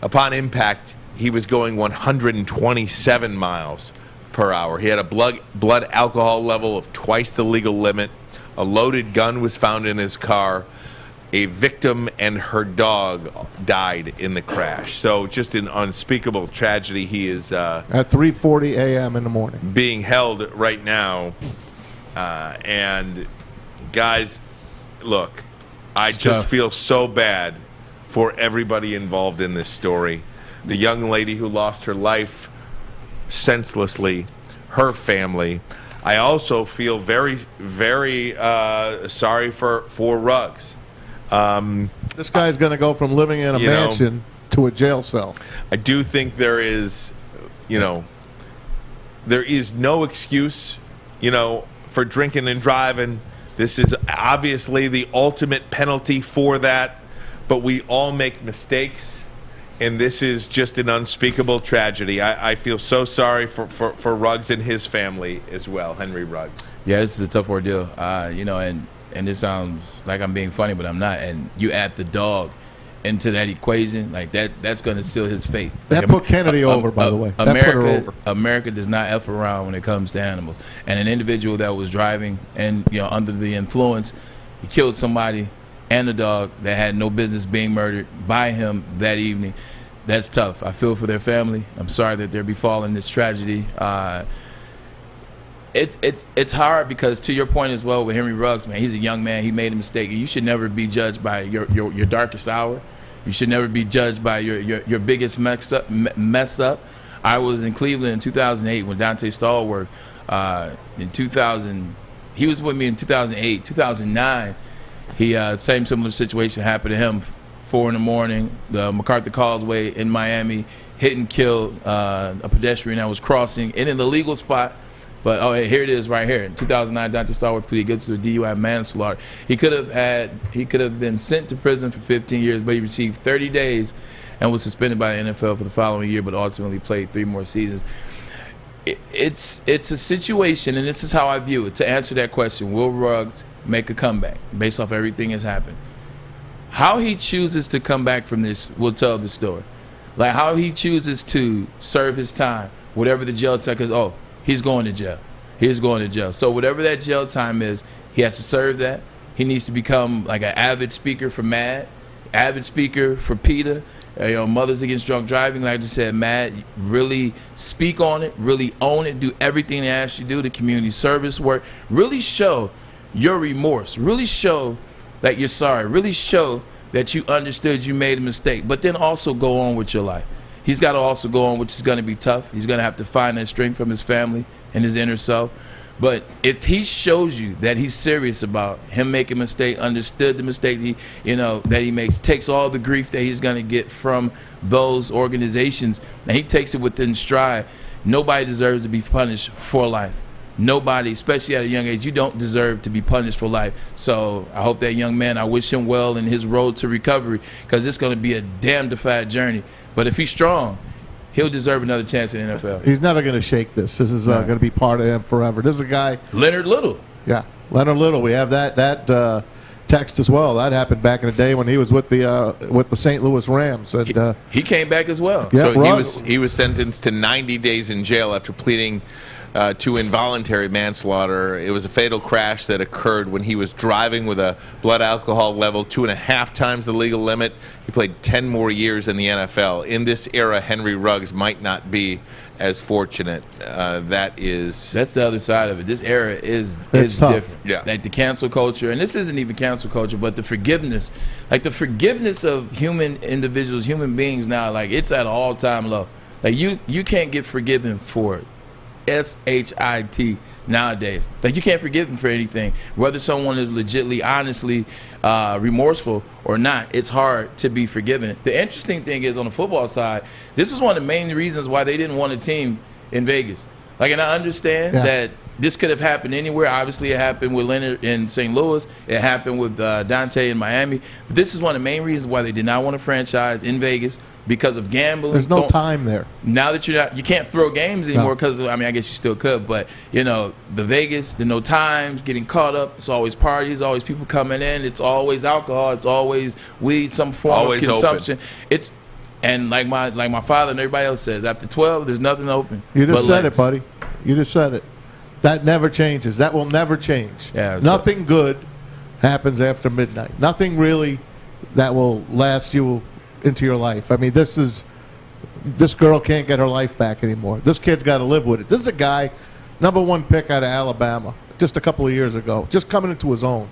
Upon impact, he was going 127 miles per hour. He had a blood alcohol level of twice the legal limit. A loaded gun was found in his car. a victim and her dog died in the crash. So just an unspeakable tragedy. He is at 3:40 a.m. in the morning being held right now. And guys, look, I just feel so bad for everybody involved in this story. The young lady who lost her life senselessly, her family. I also feel very, very sorry for Ruggs. This guy's going to go from living in a mansion to a jail cell. I do think there is no excuse, for drinking and driving. This is obviously the ultimate penalty for that, but we all make mistakes, and this is just an unspeakable tragedy. I feel so sorry for Ruggs and his family as well, Henry Ruggs. Yeah, this is a tough ordeal, and this sounds like I'm being funny, but I'm not. And you add the dog into that equation, like that's going to seal his fate. That put Kennedy over, by the way. That put her over. America does not F around when it comes to animals. And an individual that was driving and under the influence, he killed somebody and a dog that had no business being murdered by him that evening. That's tough. I feel for their family. I'm sorry that they're befallen this tragedy. It's hard because, to your point as well, with Henry Ruggs, man, he's a young man. He made a mistake. You should never be judged by your darkest hour. You should never be judged by your biggest mess up. I was in Cleveland in 2008 when Dante Stallworth. In 2000, he was with me in 2008. 2009, same similar situation happened to him. 4 in the morning, the MacArthur Causeway in Miami, hit and killed a pedestrian that was crossing in an illegal spot. But here it is right here. In 2009, Dante Stallworth pleaded guilty to a DUI manslaughter. He could have been sent to prison for 15 years, but he received 30 days and was suspended by the NFL for the following year, but ultimately played 3 more seasons. It's a situation, and this is how I view it. To answer that question, will Ruggs make a comeback based off everything that's happened? How he chooses to come back from this will tell the story. Like how he chooses to serve his time, whatever the jail time is. He's going to jail. He's going to jail. So whatever that jail time is, he has to serve that. He needs to become like an avid speaker for MAD, avid speaker for PETA, Mothers Against Drunk Driving. Like I just said, MAD, really speak on it, really own it, do everything they ask you to do, the community service work. Really show your remorse. Really show that you're sorry. Really show that you understood you made a mistake. But then also go on with your life. He's got to also go on, which is going to be tough. He's going to have to find that strength from his family and his inner self. But if he shows you that he's serious about him making a mistake, understood the mistake that he makes, takes all the grief that he's going to get from those organizations, and he takes it within stride, nobody deserves to be punished for life. Nobody, especially at a young age, you don't deserve to be punished for life. So I hope that young man, I wish him well in his road to recovery, because it's going to be a damn-defied journey. But if he's strong, he'll deserve another chance in the NFL. He's never going to shake this. This is going to be part of him forever. This is a guy. Leonard Little. Yeah, Leonard Little. We have that text as well. That happened back in the day when he was with the St. Louis Rams. And he came back as well. Yeah, so he was sentenced to 90 days in jail after pleading to involuntary manslaughter. It was a fatal crash that occurred when he was driving with a blood alcohol level 2.5 times the legal limit. He played 10 more years in the NFL. In this era, Henry Ruggs might not be as fortunate. That's the other side of it. This era is tough. different. Yeah. Like the cancel culture, and this isn't even cancel culture, but the forgiveness of human individuals, human beings now, like it's at an all-time low. Like you can't get forgiven for it. SHIT nowadays. Like you can't forgive them for anything. Whether someone is legitimately, honestly remorseful or not, it's hard to be forgiven. The interesting thing is on the football side, this is one of the main reasons why they didn't want a team in Vegas. Like, and I understand that this could have happened anywhere. Obviously, it happened with Leonard in St. Louis. It happened with Dante in Miami. But this is one of the main reasons why they did not want a franchise in Vegas, because of gambling. There's no time there. Now that you can't throw games anymore because, I guess you still could, but, the Vegas, the no times, getting caught up, it's always parties, always people coming in, it's always alcohol, it's always weed, some form of consumption. Open. And like my father and everybody else says, after 12, there's nothing open. You just said it, buddy. You just said it. That never changes. That will never change. Yeah, Nothing good happens after midnight. Nothing really that will last you into your life. I mean, this girl can't get her life back anymore. This kid's got to live with it. This is a guy, #1 pick out of Alabama, just a couple of years ago, just coming into his own.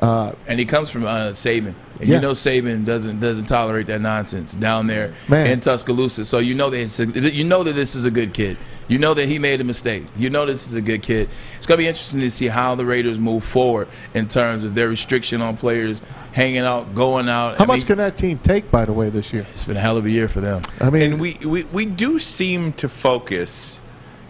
And he comes from Saban. And Yeah. you know Saban doesn't tolerate that nonsense down there Man. in Tuscaloosa. So you know that this is a good kid. You know that he made a mistake. You know this is a good kid. It's going to be interesting to see how the Raiders move forward in terms of their restriction on players hanging out, going out. How much can that team take, by the way, this year? It's been a hell of a year for them. I mean, And we do seem to focus,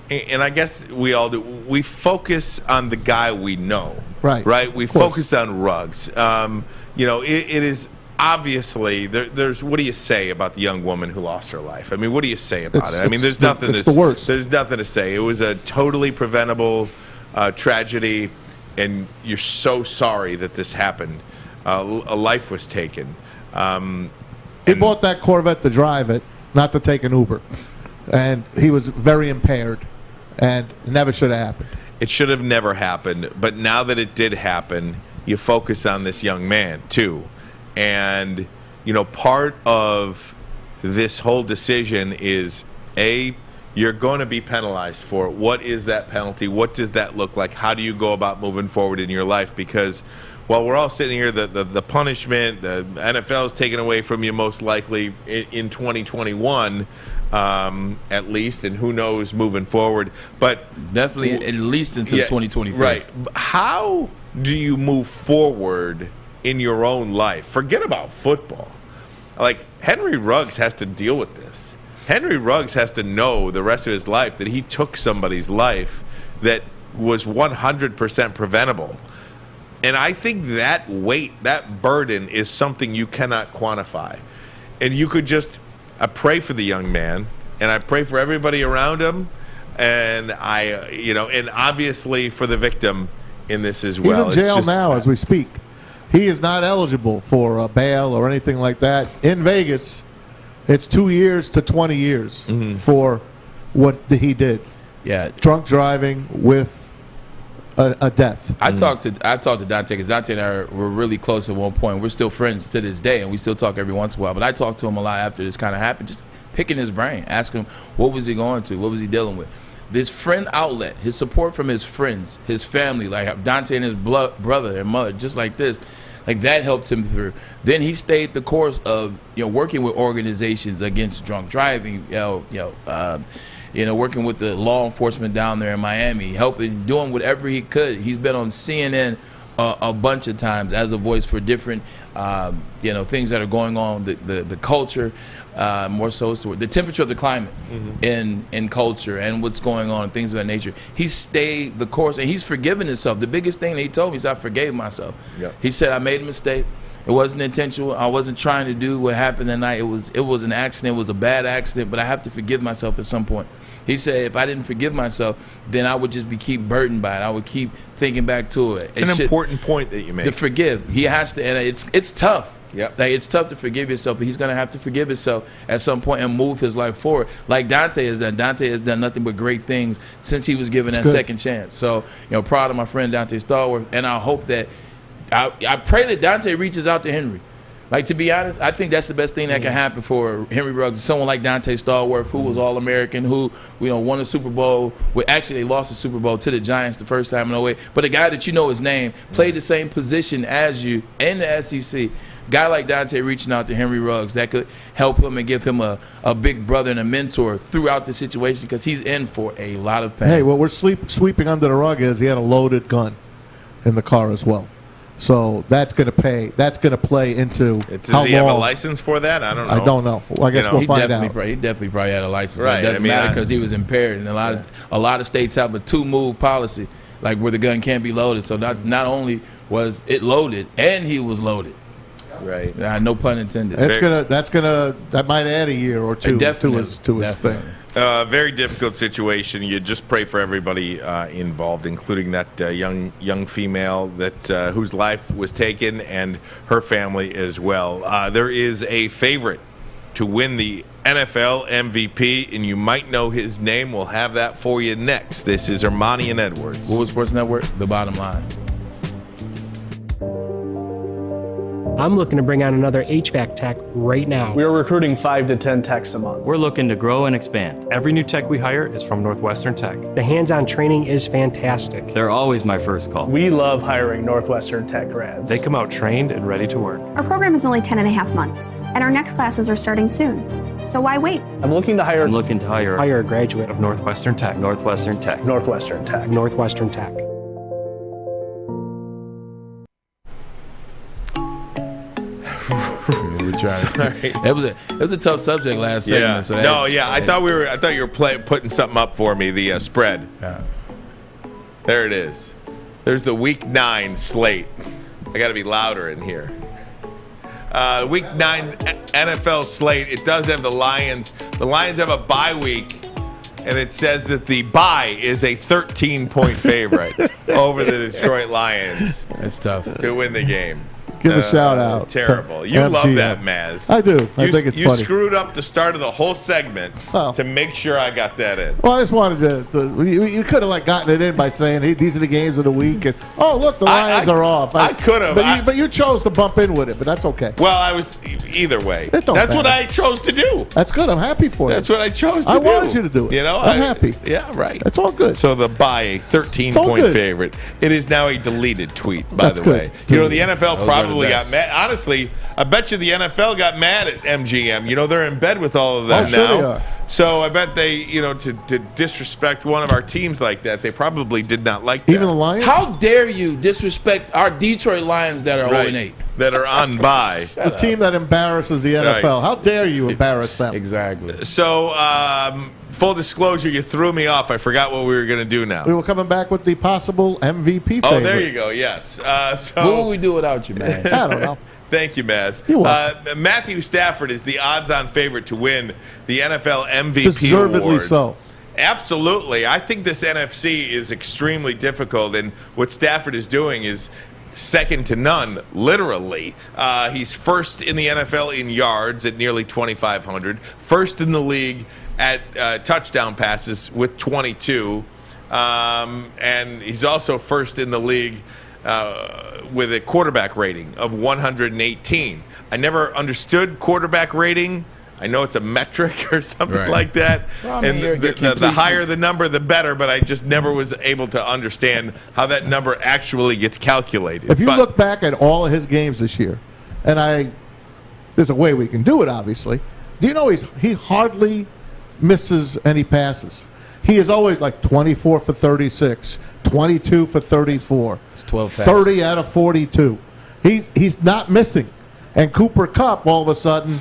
and I guess we all do, we focus on the guy we know. Right. Right? We Of course. focus on Ruggs. It is obviously, there's, what do you say about the young woman who lost her life? I mean, what do you say about it? I mean, there's nothing it's the worst. There's nothing to say. It was a totally preventable tragedy, and you're so sorry that this happened. A life was taken. He bought that Corvette to drive it, not to take an Uber. And he was very impaired, and it never should have happened. It should have never happened, but now that it did happen, you focus on this young man too. And, part of this whole decision is, you're going to be penalized for it. What is that penalty? What does that look like? How do you go about moving forward in your life? Because while we're all sitting here, the punishment, the NFL is taken away from you most likely in 2021, at least, and who knows moving forward. But definitely at least until 2023. Right. How do you move forward in your own life? Forget about football. Like, Henry Ruggs has to deal with this. Henry Ruggs has to know the rest of his life that he took somebody's life that was 100% preventable. And I think that weight, that burden, is something you cannot quantify. And you could just, I pray for the young man, and I pray for everybody around him, and and obviously for the victim in this as well. He's in jail now as we speak. He is not eligible for bail or anything like that. In Vegas, it's 2 years to 20 years for what he did. Yeah. Drunk driving with a death. I talked to Dante because Dante and I were really close at one point. We're still friends to this day, and we still talk every once in a while. But I talked to him a lot after this kind of happened, just picking his brain, asking him what was he going through, what was he dealing with. This friend outlet, his support from his friends, his family, like Dante and his brother and mother, just like this, like that helped him through. Then he stayed the course of working with organizations against drunk driving, working with the law enforcement down there in Miami, helping, doing whatever he could. He's been on CNN a bunch of times as a voice for different, things that are going on, the culture, more so the temperature of the climate in culture and what's going on, things of that nature. He stayed the course, and he's forgiven himself. The biggest thing that he told me is, I forgave myself. Yep. He said, I made a mistake. It wasn't intentional. I wasn't trying to do what happened that night. It was an accident. It was a bad accident, but I have to forgive myself at some point. He said, if I didn't forgive myself, then I would just keep burdened by it. I would keep thinking back to it. It's an important point that you make. To forgive. He has to, and it's tough. Yep. Like, it's tough to forgive yourself, but he's going to have to forgive himself at some point and move his life forward. Like Dante has done. Dante has done nothing but great things since he was given that second chance. So, proud of my friend Dante Stallworth, and I hope that I pray that Dante reaches out to Henry. Like, to be honest, I think that's the best thing that can happen for Henry Ruggs. Someone like Dante Stallworth, who was All-American, who won a Super Bowl. Actually, they lost the Super Bowl to the Giants the first time in 08. But a guy that his name, played the same position as you in the SEC. Guy like Dante reaching out to Henry Ruggs, that could help him and give him a big brother and a mentor throughout the situation, because he's in for a lot of pain. Hey, what we're sweeping under the rug is he had a loaded gun in the car as well. So that's going to pay. That's going to play into Does he have a license for that? I don't know. I don't know. Well, I guess we'll find out. He definitely probably had a license. Right. But it doesn't matter because he was impaired, and a lot of states have a 2-move policy, like where the gun can't be loaded. So not only was it loaded, and he was loaded. Right. No pun intended. That might add a year or two to his thing. Very difficult situation. You just pray for everybody involved, including that young female that whose life was taken, and her family as well. There is a favorite to win the NFL MVP, and you might know his name. We'll have that for you next. This is Ermanni and Edwards. Woodward Sports Network, The Bottom Line. I'm looking to bring on another HVAC tech right now. We are recruiting 5 to 10 techs a month. We're looking to grow and expand. Every new tech we hire is from Northwestern Tech. The hands-on training is fantastic. They're always my first call. We love hiring Northwestern Tech grads. They come out trained and ready to work. Our program is only 10.5 months, and our next classes are starting soon. So why wait? I'm looking to hire Hire a graduate of Northwestern Tech. Northwestern Tech. Northwestern Tech. Northwestern Tech. We're trying. It was a tough subject last segment. Yeah. So I thought you were putting something up for me. The spread. Yeah. There it is. There's the Week 9 slate. I got to be louder in here. Week 9 NFL slate. It does have the Lions. The Lions have a bye week, and it says that the bye is a 13-point favorite over the Detroit Lions. That's tough to win the game. Give a shout out. Terrible. You MGM. love that, Maz. I do. I think it's you funny. screwed up the start of the whole segment to make sure I got that in. Well, I just wanted to you could have gotten it in by saying, hey, these are the games of the week. And, oh, look, the Lions are off. I could have. But you chose to bump in with it, but that's okay. Well, I was either way. It don't That's what matter. I chose to do. That's good. I'm happy for you. That's what I chose to I do. wanted you to do it. You know, I'm happy. Yeah, right. It's all good. So the bye, a 13-point good. favorite. It is now a deleted tweet, by That's the good. way. You know, the NFL Those probably are the got best. mad. Honestly, I bet you the NFL got mad at MGM. You know, they're in bed with all of them Oh, now. sure they are. So I bet they, to disrespect one of our teams like that, they probably did not like that. Even the Lions? How dare you disrespect our Detroit Lions that are 0-8? That are on bye. The team that embarrasses the NFL. Right. How dare you embarrass them? Exactly. So, full disclosure, you threw me off. I forgot what we were going to do now. We were coming back with the possible MVP favorite. Oh, there you go. Yes. So What would we do without you, man? I don't know. Thank you, Maz. You're welcome. Matthew Stafford is the odds-on favorite to win the NFL MVP Deservedly award. so. Absolutely. I think this NFC is extremely difficult, and what Stafford is doing is second to none, literally. He's first in the NFL in yards at nearly 2,500, first in the league at touchdown passes with 22, and he's also first in the league with a quarterback rating of 118. I never understood quarterback rating. I know it's a metric or something like that. Well, I mean, and your the higher the number, the better, but I just never was able to understand how that number actually gets calculated. If you look back at all of his games this year, and there's a way we can do it, obviously. Do you know he hardly misses any passes? He is always like 24 for 36, 22 for 34, It's 12 passes. 30 out of 42. He's not missing. And Cooper Kupp, all of a sudden,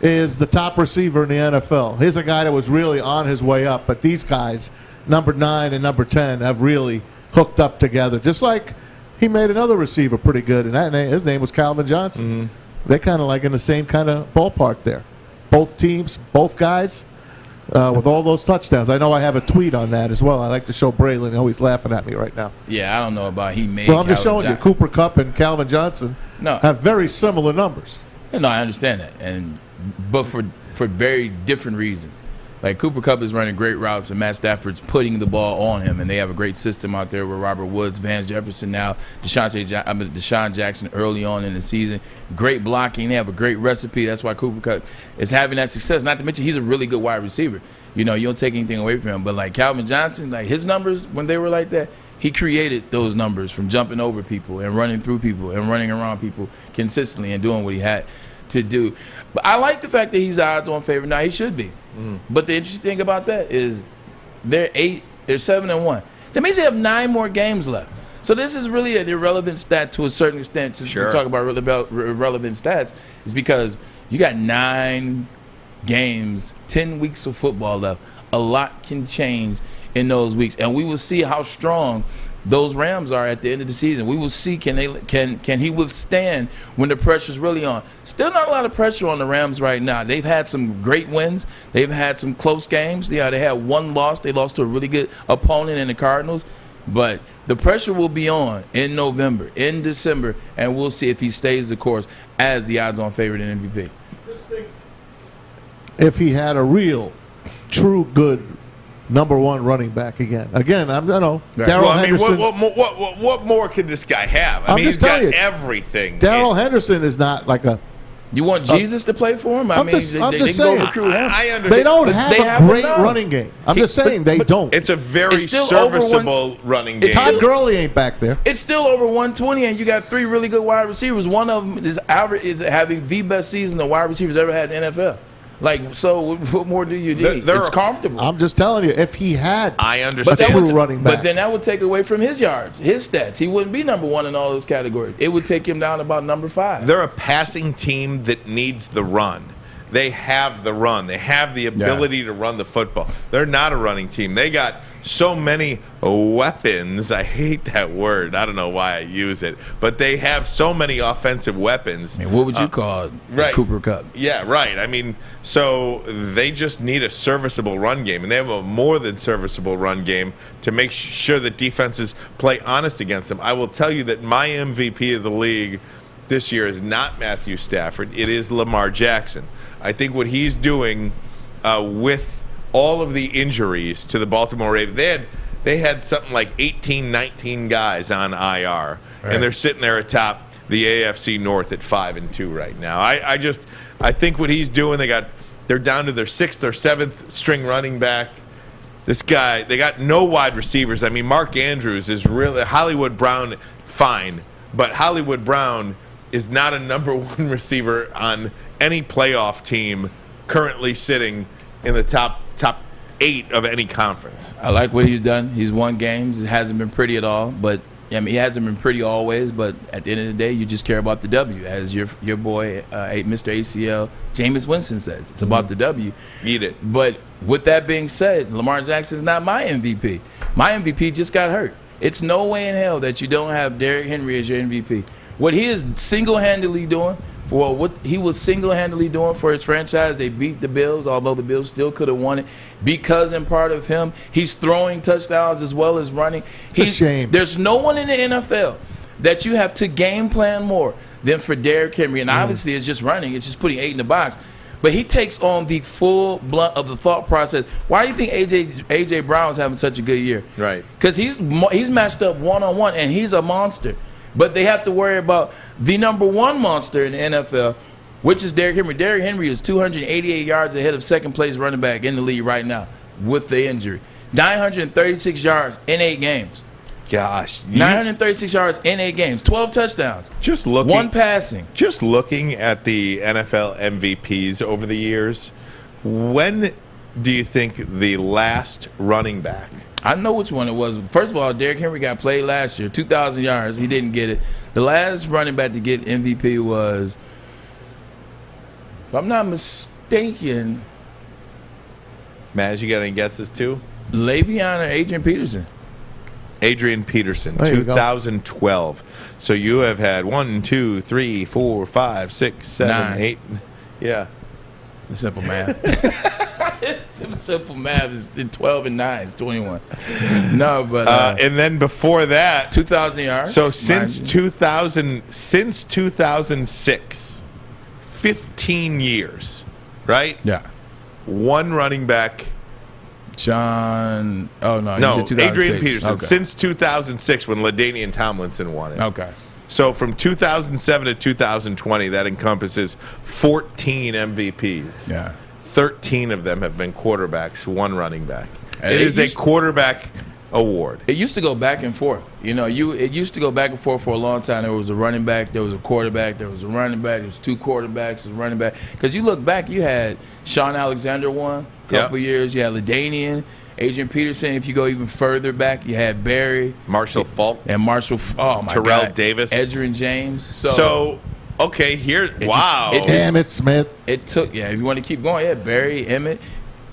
is the top receiver in the NFL. Here's a guy that was really on his way up, but these guys, number 9 and number 10, have really hooked up together. Just like he made another receiver pretty good, and his name was Calvin Johnson. Mm-hmm. They're kind of like in the same kind of ballpark there. Both teams, both guys, with all those touchdowns. I know I have a tweet on that as well. I like to show Braylon. Oh, he's laughing at me right now. Yeah, I don't know about he made. Well, I'm just showing Calvin you. Cooper Kupp and Calvin Johnson have very similar numbers. No, I understand that, but for very different reasons. Like Cooper Kupp is running great routes, and Matt Stafford's putting the ball on him, and they have a great system out there with Robert Woods, Vance Jefferson now, Deshaun Jackson early on in the season. Great blocking. They have a great recipe. That's why Cooper Kupp is having that success. Not to mention he's a really good wide receiver. You don't take anything away from him. But like Calvin Johnson, like his numbers when they were like that, he created those numbers from jumping over people and running through people and running around people consistently and doing what he had to do. But I like the fact that he's odds-on favorite. Now he should be. But the interesting thing about that is they're 7-1. That means they have 9 more games left. So this is really an irrelevant stat to a certain extent. Sure. We talk about irrelevant stats is because you got 9 games, 10 weeks of football left. A lot can change in those weeks, and we will see how strong those Rams are at the end of the season. We will see can he withstand when the pressure's really on. Still not a lot of pressure on the Rams right now. They've had some great wins. They've had some close games. Yeah, they had one loss. They lost to a really good opponent in the Cardinals. But the pressure will be on in November, in December, and we'll see if he stays the course as the odds-on favorite in MVP. If he had a real, true good number one running back again. Again, I don't know. Right. Darrell Well, I mean, Henderson. what more can this guy have? I I'm mean, just he's got telling you. everything. Darrell Henderson is not like a. You want Jesus to play for him? I I'm mean, just they saying. can go recruit him. I understand. They don't But have they a have great enough. running game. I'm just saying they don't. It's a very It's still over serviceable running game. Todd Gurley ain't back there. It's still over 120, and you got 3 really good wide receivers. One of them is having the best season the wide receivers ever had in the NFL. Like, so what more do you need? It's comfortable. I'm just telling you, if he had I a understand. true running back. But then that would take away from his yards, his stats. He wouldn't be number 1 in all those categories. It would take him down about number 5. They're a passing team that needs the run. They have the run. They have the ability to run the football. They're not a running team. They got so many weapons. I hate that word. I don't know why I use it. But they have so many offensive weapons. I mean, what would you call it? Right. Cooper Kupp. Yeah, right. I mean, so they just need a serviceable run game. And they have a more than serviceable run game to make sure that defenses play honest against them. I will tell you that my MVP of the league this year is not Matthew Stafford. It is Lamar Jackson. I think what he's doing with all of the injuries to the Baltimore Ravens, they had something like 18, 19 guys on IR, Right. and they're sitting there atop the AFC North at 5-2 right now. I think what he's doing, they're down to their 6th or 7th string running back. This guy, they got no wide receivers. I mean, Mark Andrews is really Hollywood Brown, fine, but Hollywood Brown is not a number 1 receiver on any playoff team currently sitting in the top 8 of any conference. I like what he's done. He's won games. It hasn't been pretty at all, but I mean, he hasn't been pretty always. But at the end of the day, you just care about the W, as your boy, Mr. ACL, Jameis Winston says. It's about the W. Eat it. But with that being said, Lamar Jackson is not my MVP. My MVP just got hurt. It's no way in hell that you don't have Derrick Henry as your MVP. What he is single-handedly doing for his franchise, they beat the Bills, although the Bills still could have won it because in part of him, he's throwing touchdowns as well as running. It's a shame. There's no one in the NFL that you have to game plan more than for Derrick Henry. And obviously it's just running. It's just putting 8 in the box. But he takes on the full blunt of the thought process. Why do you think A.J. Brown's having such a good year? Right. Because he's matched up one-on-one, and he's a monster. But they have to worry about the number 1 monster in the NFL, which is Derrick Henry. Derrick Henry is 288 yards ahead of second-place running back in the league right now with the injury. 936 yards in 8 games. Gosh. 936 yards in 8 games. 12 touchdowns. Just looking. 1 passing. Just looking at the NFL MVPs over the years, when do you think the last running back? I know which one it was. First of all, Derrick Henry got played last year, 2,000 yards. He didn't get it. The last running back to get MVP was, if I'm not mistaken, Maz, you got any guesses too? Le'Veon or Adrian Peterson. Adrian Peterson, There you go. 2012. So you have had 1, 2, 3, 4, 5, 6, 7, 9. 8. Yeah. Simple math. Simple math is 12 and 9 is 21. No, but and then before that, 2,000 yards. So since 2006, 15 years, right? Yeah. 1 running back. John. Oh no, No, you said 2006. Adrian Peterson. Okay. Since 2006, when LaDainian Tomlinson won it. Okay. So from 2007 to 2020, that encompasses 14 MVPs. Yeah. 13 of them have been quarterbacks, 1 running back. And It is a used- quarterback award. It used to go back and forth. It used to go back and forth for a long time. There was a running back, there was a quarterback, there was a running back, there was 2 quarterbacks, a running back. Because you look back, you had Sean Alexander won a couple years. You had LaDainian, Adrian Peterson. If you go even further back, you had Barry, Marshall Faulk, and oh my Terrell God, Davis, Edgerrin James. So okay, here, wow. Emmett Smith. It took, if you want to keep going, Barry, Emmett.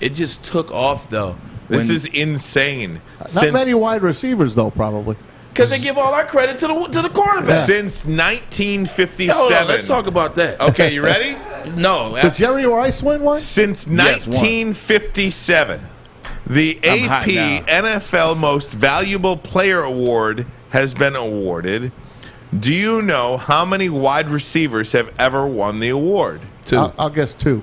It just took off though. This is insane. Not many wide receivers though, probably. Because they give all our credit to the quarterback. Since 1957. Hold on, let's talk about that. Okay, you ready? No. Did Jerry Rice win one? Since 1957, the I'm hot AP now. NFL Most Valuable Player Award has been awarded. Do you know how many wide receivers have ever won the award? 2. I'll guess 2.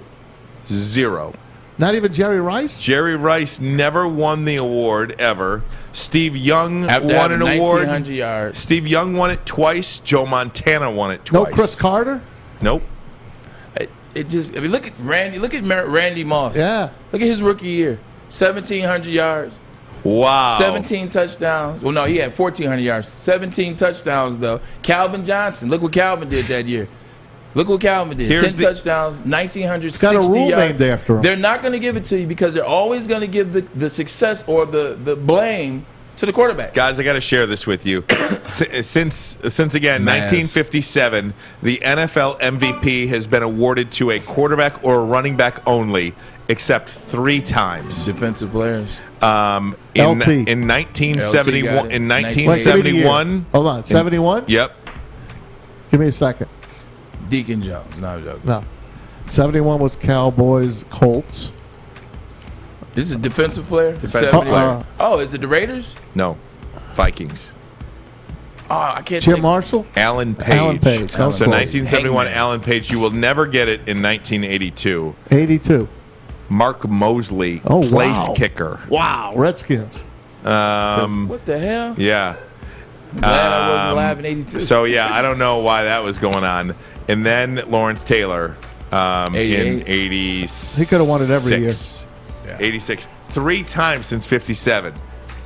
0. Not even Jerry Rice? Jerry Rice never won the award ever. Steve Young After won an having award. 1,900 yards. Steve Young won it twice. Joe Montana won it No twice. Chris Carter? Nope. It just, I mean, look at Randy. Look at Randy Moss. Yeah. Look at his rookie year. 1,700 yards. Wow. 17 touchdowns. Well, no, he had 1,400 yards. 17 touchdowns, though. Calvin Johnson. Look what Calvin did that year. Look what Calvin did. 10 touchdowns, 1,960 got a rule yards. named after him. They're not going to give it to you because they're always going to give the success or the blame to the quarterback. Guys, I got to share this with you. Since again, 1957, the NFL MVP has been awarded to a quarterback or a running back only, except 3 times. Defensive players. In LT. In 1971. In 1971. Hold on. 71? Yep. Give me a second. Deacon Jones. No, I'm joking. No. 71 was Cowboys, Colts. This is a defensive player? Defensive 70. player. Oh, is it the Raiders? No. Vikings. Oh, I can't Jim think. Marshall? Alan Page. Alan Page. So That was close. 1971, Hangman. Alan Page. You will never get it in 1982. 82. Mark Mosley, Oh, place wow. kicker. Wow. Redskins. What the hell? Yeah. I'm glad I wasn't alive in 82. So, yeah, I don't know why that was going on. And then Lawrence Taylor in 86. He could have won it every year. Yeah. 86. 3 times since 57.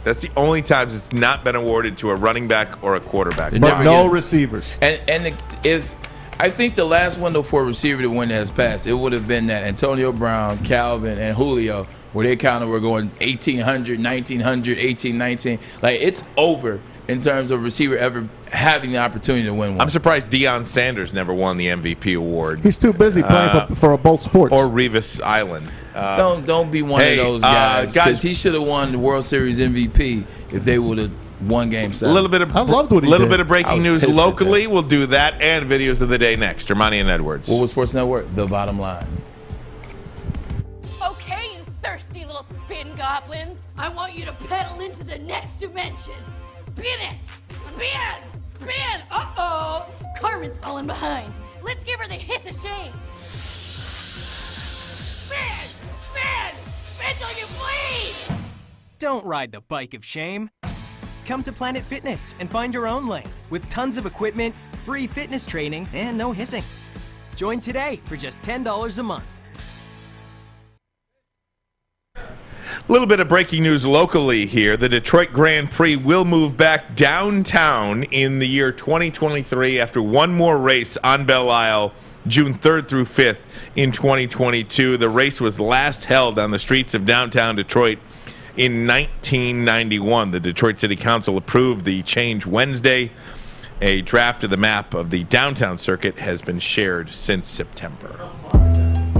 That's the only times it's not been awarded to a running back or a quarterback. But no receivers. If I think the last window for a receiver to win has passed, it would have been that Antonio Brown, Calvin, and Julio, where they kind of were going 1,800, 1,900, 18, 19. Like, it's over in terms of receiver ever having the opportunity to win one. I'm surprised Deion Sanders never won the MVP award. He's too busy playing for both sports. Or Revis Island. Don't be one of those guys, because he should have won the World Series MVP if they would have won Game 7. A little bit of I loved what he little did. bit of I breaking was news pissed at locally. We'll do that and videos of the day next. Ermanni and Edwards. Woodward Sports Network, the bottom line. Okay, you thirsty little spin goblins. I want you to pedal into the next dimension. Spin it! Spin! Spin! Uh-oh! Carmen's falling behind. Let's give her the hiss of shame. Spin! Spin! Spin till you bleed! Don't ride the bike of shame. Come to Planet Fitness and find your own lane with tons of equipment, free fitness training, and no hissing. Join today for just $10 a month. A little bit of breaking news locally here. The Detroit Grand Prix will move back downtown in the year 2023 after one more race on Belle Isle, June 3rd through 5th in 2022. The race was last held on the streets of downtown Detroit in 1991. The Detroit City Council approved the change Wednesday. A draft of the map of the downtown circuit has been shared since September.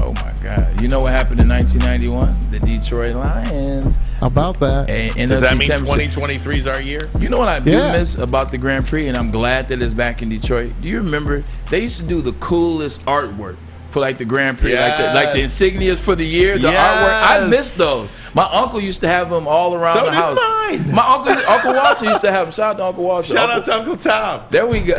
Oh, my God. You know what happened in 1991? The Detroit Lions. How about that? Does that mean 2023 is our year? You know what I do miss about the Grand Prix, and I'm glad that it's back in Detroit? Do you remember they used to do the coolest artwork for like the Grand Prix, like the insignias for the year, the artwork? I miss those. My uncle used to have them all around the house. Mine. My Uncle Walter used to have them. Shout out to Uncle Walter. Shout out to Uncle Tom. There we go.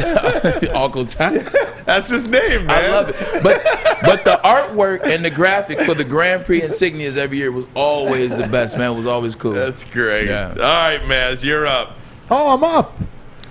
Uncle Tom. That's his name, man. I love it. But the artwork and the graphic for the Grand Prix insignias every year was always the best, man. It was always cool. That's great. Yeah. All right, Maz, you're up. Oh, I'm up.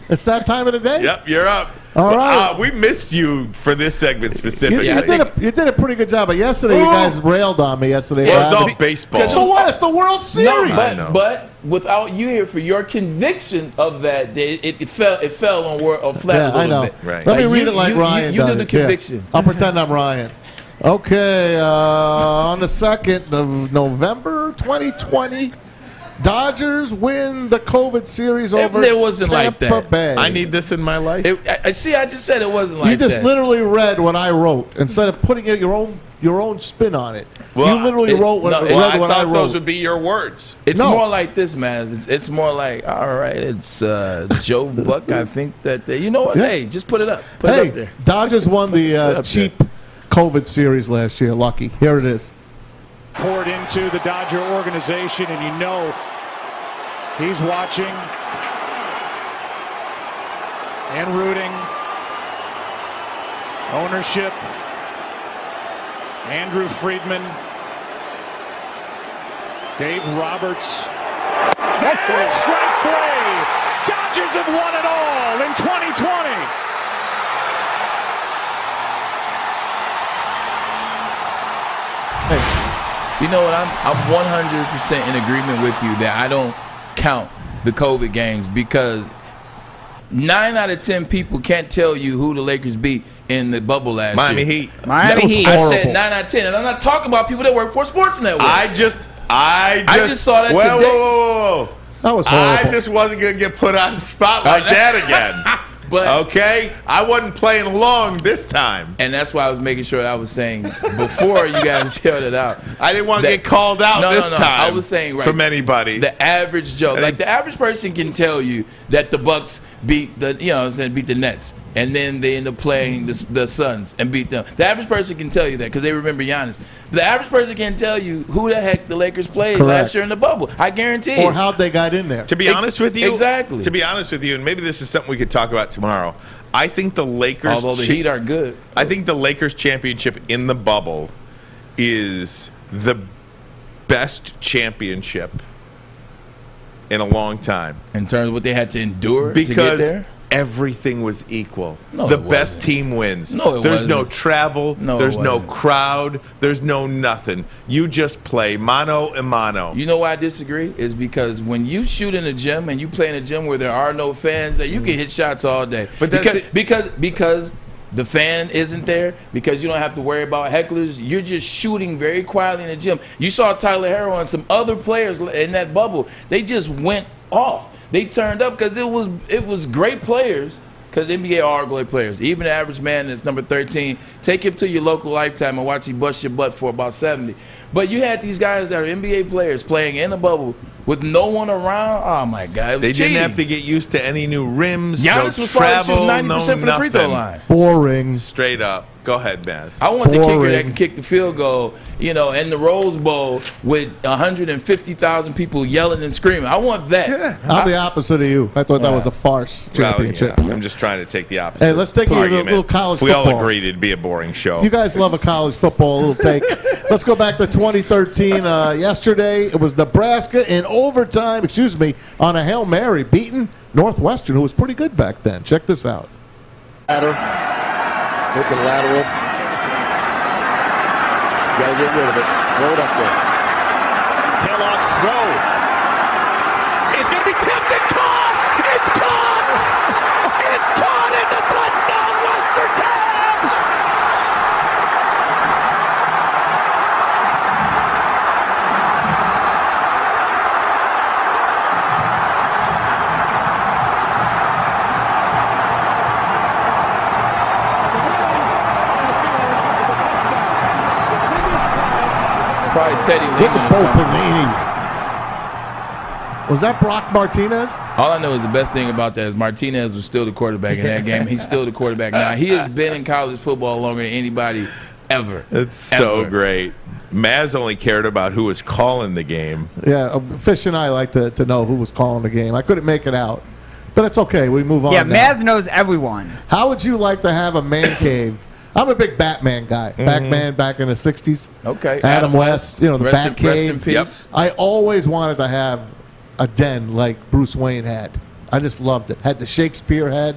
It's that time of the day? Yep, you're up. All right. We missed you for this segment specifically. You did a pretty good job. But yesterday, you guys railed on me yesterday. It was all baseball. So what? It's the World Series. No, but without you here for your conviction of that, it fell on flat a little bit. Right. Let me read it like Ryan You does did the it. Yeah. conviction. I'll pretend I'm Ryan. Okay, on the 2nd of November 2020, Dodgers win the COVID series over It wasn't like Tampa that. Bay. I need this in my life. I just said it wasn't like You just that. literally read what I wrote instead of putting your own spin on it. Well, you literally wrote what, I read what I thought wrote. those would be your words. It's No. more like this, man. It's more like, all right, it's Joe Buck. I think that you know what? Yeah. Hey, just put it up. Put it up there. Dodgers won the up cheap COVID series last year. Lucky. Here it is. Poured into the Dodger organization, and you know he's watching and rooting. Ownership, Andrew Friedman, Dave Roberts. And strike three. Dodgers have won it all in 2020. You know what? I'm 100% in agreement with you that I don't count the COVID games because 9 out of 10 people can't tell you who the Lakers beat in the bubble last Miami year. Heat. Miami Heat. I said 9 out of 10, and I'm not talking about people that work for a sports network. I just saw that today. Whoa. That was horrible. I just wasn't going to get put on the spot like that again. But okay, I wasn't playing along this time. And that's why I was making sure I was saying before you guys yelled it out. I didn't want to get called out this time. I was saying from anybody. The average Joe, like the average person can tell you that the Bucks beat the beat the Nets, and then they end up playing the Suns and beat them. The average person can tell you that because they remember Giannis. The average person can tell you who the heck the Lakers played last year in the bubble. I guarantee. Or how they got in there. To be honest with you, exactly. To be honest with you, and maybe this is something we could talk about tomorrow. I think the Lakers, although the Heat are good, I think the Lakers championship in the bubble is the best championship in a long time. In terms of what they had to endure to get because there? Everything was equal. No, the it wasn't. best team wins. No, it There's wasn't. no travel. No, there's it no wasn't. crowd. There's no nothing. You just play mano a mano. You know why I disagree? Is because when you shoot in a gym and you play in a gym where there are no fans, that you can hit shots all day. But because the fan isn't there, because you don't have to worry about hecklers, you're just shooting very quietly in the gym. You saw Tyler Herro and some other players in that bubble. They just went off. They turned up because it was great players. Because NBA are great players. Even the average man that's number 13, take him to your local Lifetime and watch him bust your butt for about 70. But you had these guys that are NBA players playing in a bubble with no one around. Oh, my God. It was They cheating. didn't have to get used to any new rims, Giannis no was probably travel, shooting 90% no from the free throw nothing. line. Boring. Straight up. Go ahead, Baz. I want the kicker Boring. that can kick the field goal, in the Rose Bowl with 150,000 people yelling and screaming. I want that. I'm the opposite of you. I thought that was a farce championship. Well, yeah. I'm just trying to take the opposite. Hey, let's take a little college We football. all agreed it'd be a boring show. You guys love a college football little take. Let's go back to 2013. Yesterday, it was Nebraska in overtime, on a Hail Mary, beating Northwestern, who was pretty good back then. Check this out. Looking lateral. Got to get rid of it. Throw it up there. Kellogg's throw. It's going to be tipped and caught. It's caught. It's caught. It's a touchdown, Western Tabs. Probably Teddy Look Lehman at or Bo something. Panini. Was that Brock Martinez? All I know is the best thing about that is Martinez was still the quarterback in that game. He's still the quarterback now. He has been in college football longer than anybody ever. It's so great. Maz only cared about who was calling the game. Yeah, Fish and I like to know who was calling the game. I couldn't make it out. But it's okay. We move on Yeah, now. Maz knows everyone. How would you like to have a man cave? I'm a big Batman guy. Batman back in the 60s. Okay. Adam West, the Rest in Batcave. peace. I always wanted to have a den like Bruce Wayne had. I just loved it. Had the Shakespeare head.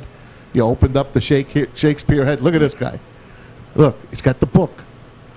You opened up the Shakespeare head. Look at this guy. Look, he's got the book.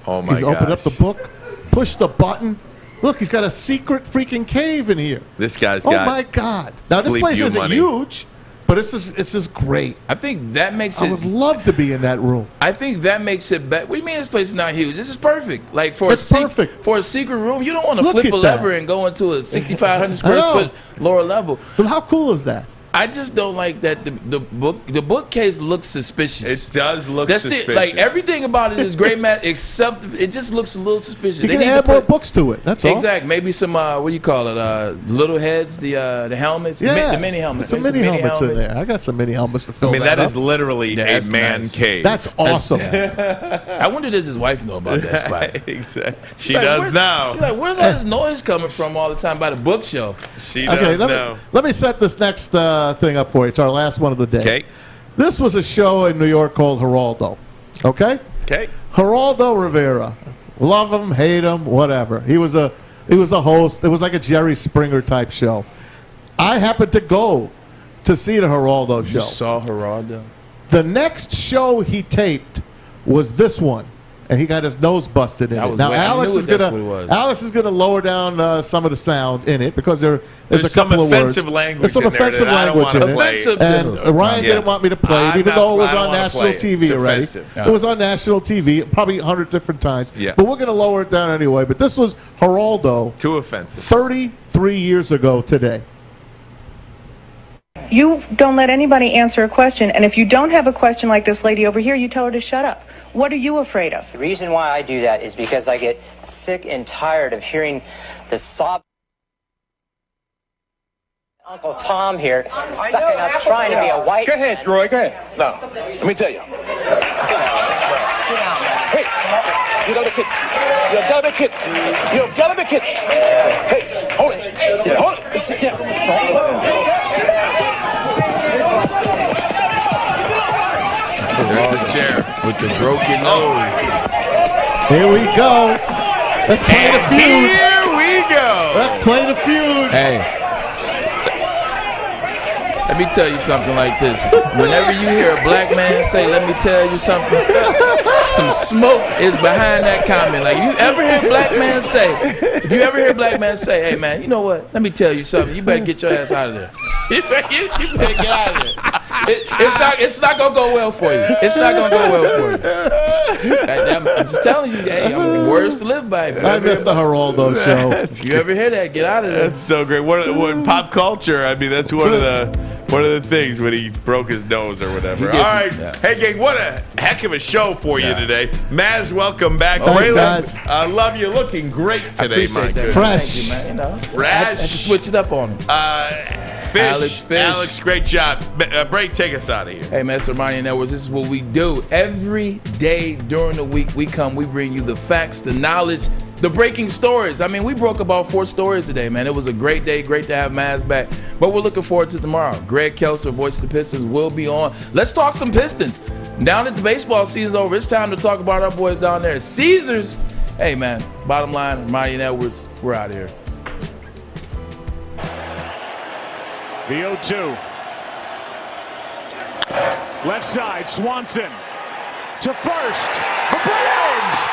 Oh, my He's opened up the book, pushed the button. Look, he's got a secret freaking cave in here. This guy's Oh, got my God. Now, this bleep place you isn't money. huge, but it's just great. I think that makes I it. would love to be in that room. I think that makes it better. What do you mean this place is not huge? This is perfect. Like for It's perfect. For a secret room, you don't want to Look flip at a that. lever and go into a 6,500 square know. foot lower level. But how cool is that? I just don't like that the bookcase looks suspicious. It does look That's suspicious. like everything about it is great, Matt, except it just looks a little suspicious. You They can need to add more put- books to it. That's all. Exactly. Maybe some what do you call it? Little heads, the helmets, Yeah, the mini helmets. Some Maybe mini some helmets in there. I got some mini helmets to fill. I mean, that up. is literally Yeah, a that's man nice. cave. That's awesome. I wonder does his wife know about that spot? Exactly. She Like, does now. She's like, where's all this noise coming from all the time by the bookshelf? She does Okay, now. let me set this next thing up for you. It's our last one of the day. Okay. This was a show in New York called Geraldo. Okay? Okay. Geraldo Rivera. Love him, hate him, whatever. He was a He was a host. It was like a Jerry Springer type show. I happened to go to see the Geraldo show. You saw Geraldo? The next show he taped was this one, and he got his nose busted in it. Now Alex is gonna lower down some of the sound in it because there's a couple of words. There's some offensive language in it. And Ryan didn't want me to play it, even though it was on national TV already. It was on national TV, probably 100 different times. Yeah. But we're gonna lower it down anyway. But this was Geraldo. Too offensive. 33 years ago today. You don't let anybody answer a question, and if you don't have a question like this lady over here, you tell her to shut up. What are you afraid of? The reason why I do that is because I get sick and tired of hearing the sob. Uncle Tom here sucking up, trying to be a white. Go ahead, Roy. Go ahead. No, let me tell you. Hey, you gotta be kidding. You gotta be kidding. You gotta be kidding. Hey, hold it. Hold it. Sit down. There's the chair with the broken nose. Here we go. Let's play the feud. Here we go. Let's play the feud. Hey. Let me tell you something like this. Whenever you hear a black man say, let me tell you something, some smoke is behind that comment. Like, you ever hear a black man say, if you ever hear a black man say, hey, man, you know what? Let me tell you something. You better get your ass out of there. You better get out of there. It's not going to go well for you. It's not going to go well for you. I'm just telling you, hey, words to live by. I missed the Geraldo show. If you ever hear that, get out of there. That's so great. What pop culture? I mean, that's one of the things when he broke his nose or whatever. All right. Hey, gang, what a heck of a show for you today. Maz, welcome back. Thanks, guys. I love you. Looking great today, my good. Fresh. Thank you, man. Fresh. I had to switch it up on him. Fish. Alex, great job. Break, take us out of here. Hey, man, it's Ryan Edwards. This is what we do. Every day during the week, we bring you the facts, the knowledge, the breaking stories. I mean, we broke about 4 stories today, man. It was a great day. Great to have Maz back. But we're looking forward to tomorrow. Greg Kelser, voice of the Pistons, will be on. Let's talk some Pistons. Now that the baseball season's over, it's time to talk about our boys down there. Caesars. Hey, man, bottom line, Ryan Edwards, we're out of here. The 0-2. Left side, Swanson to first. The Braves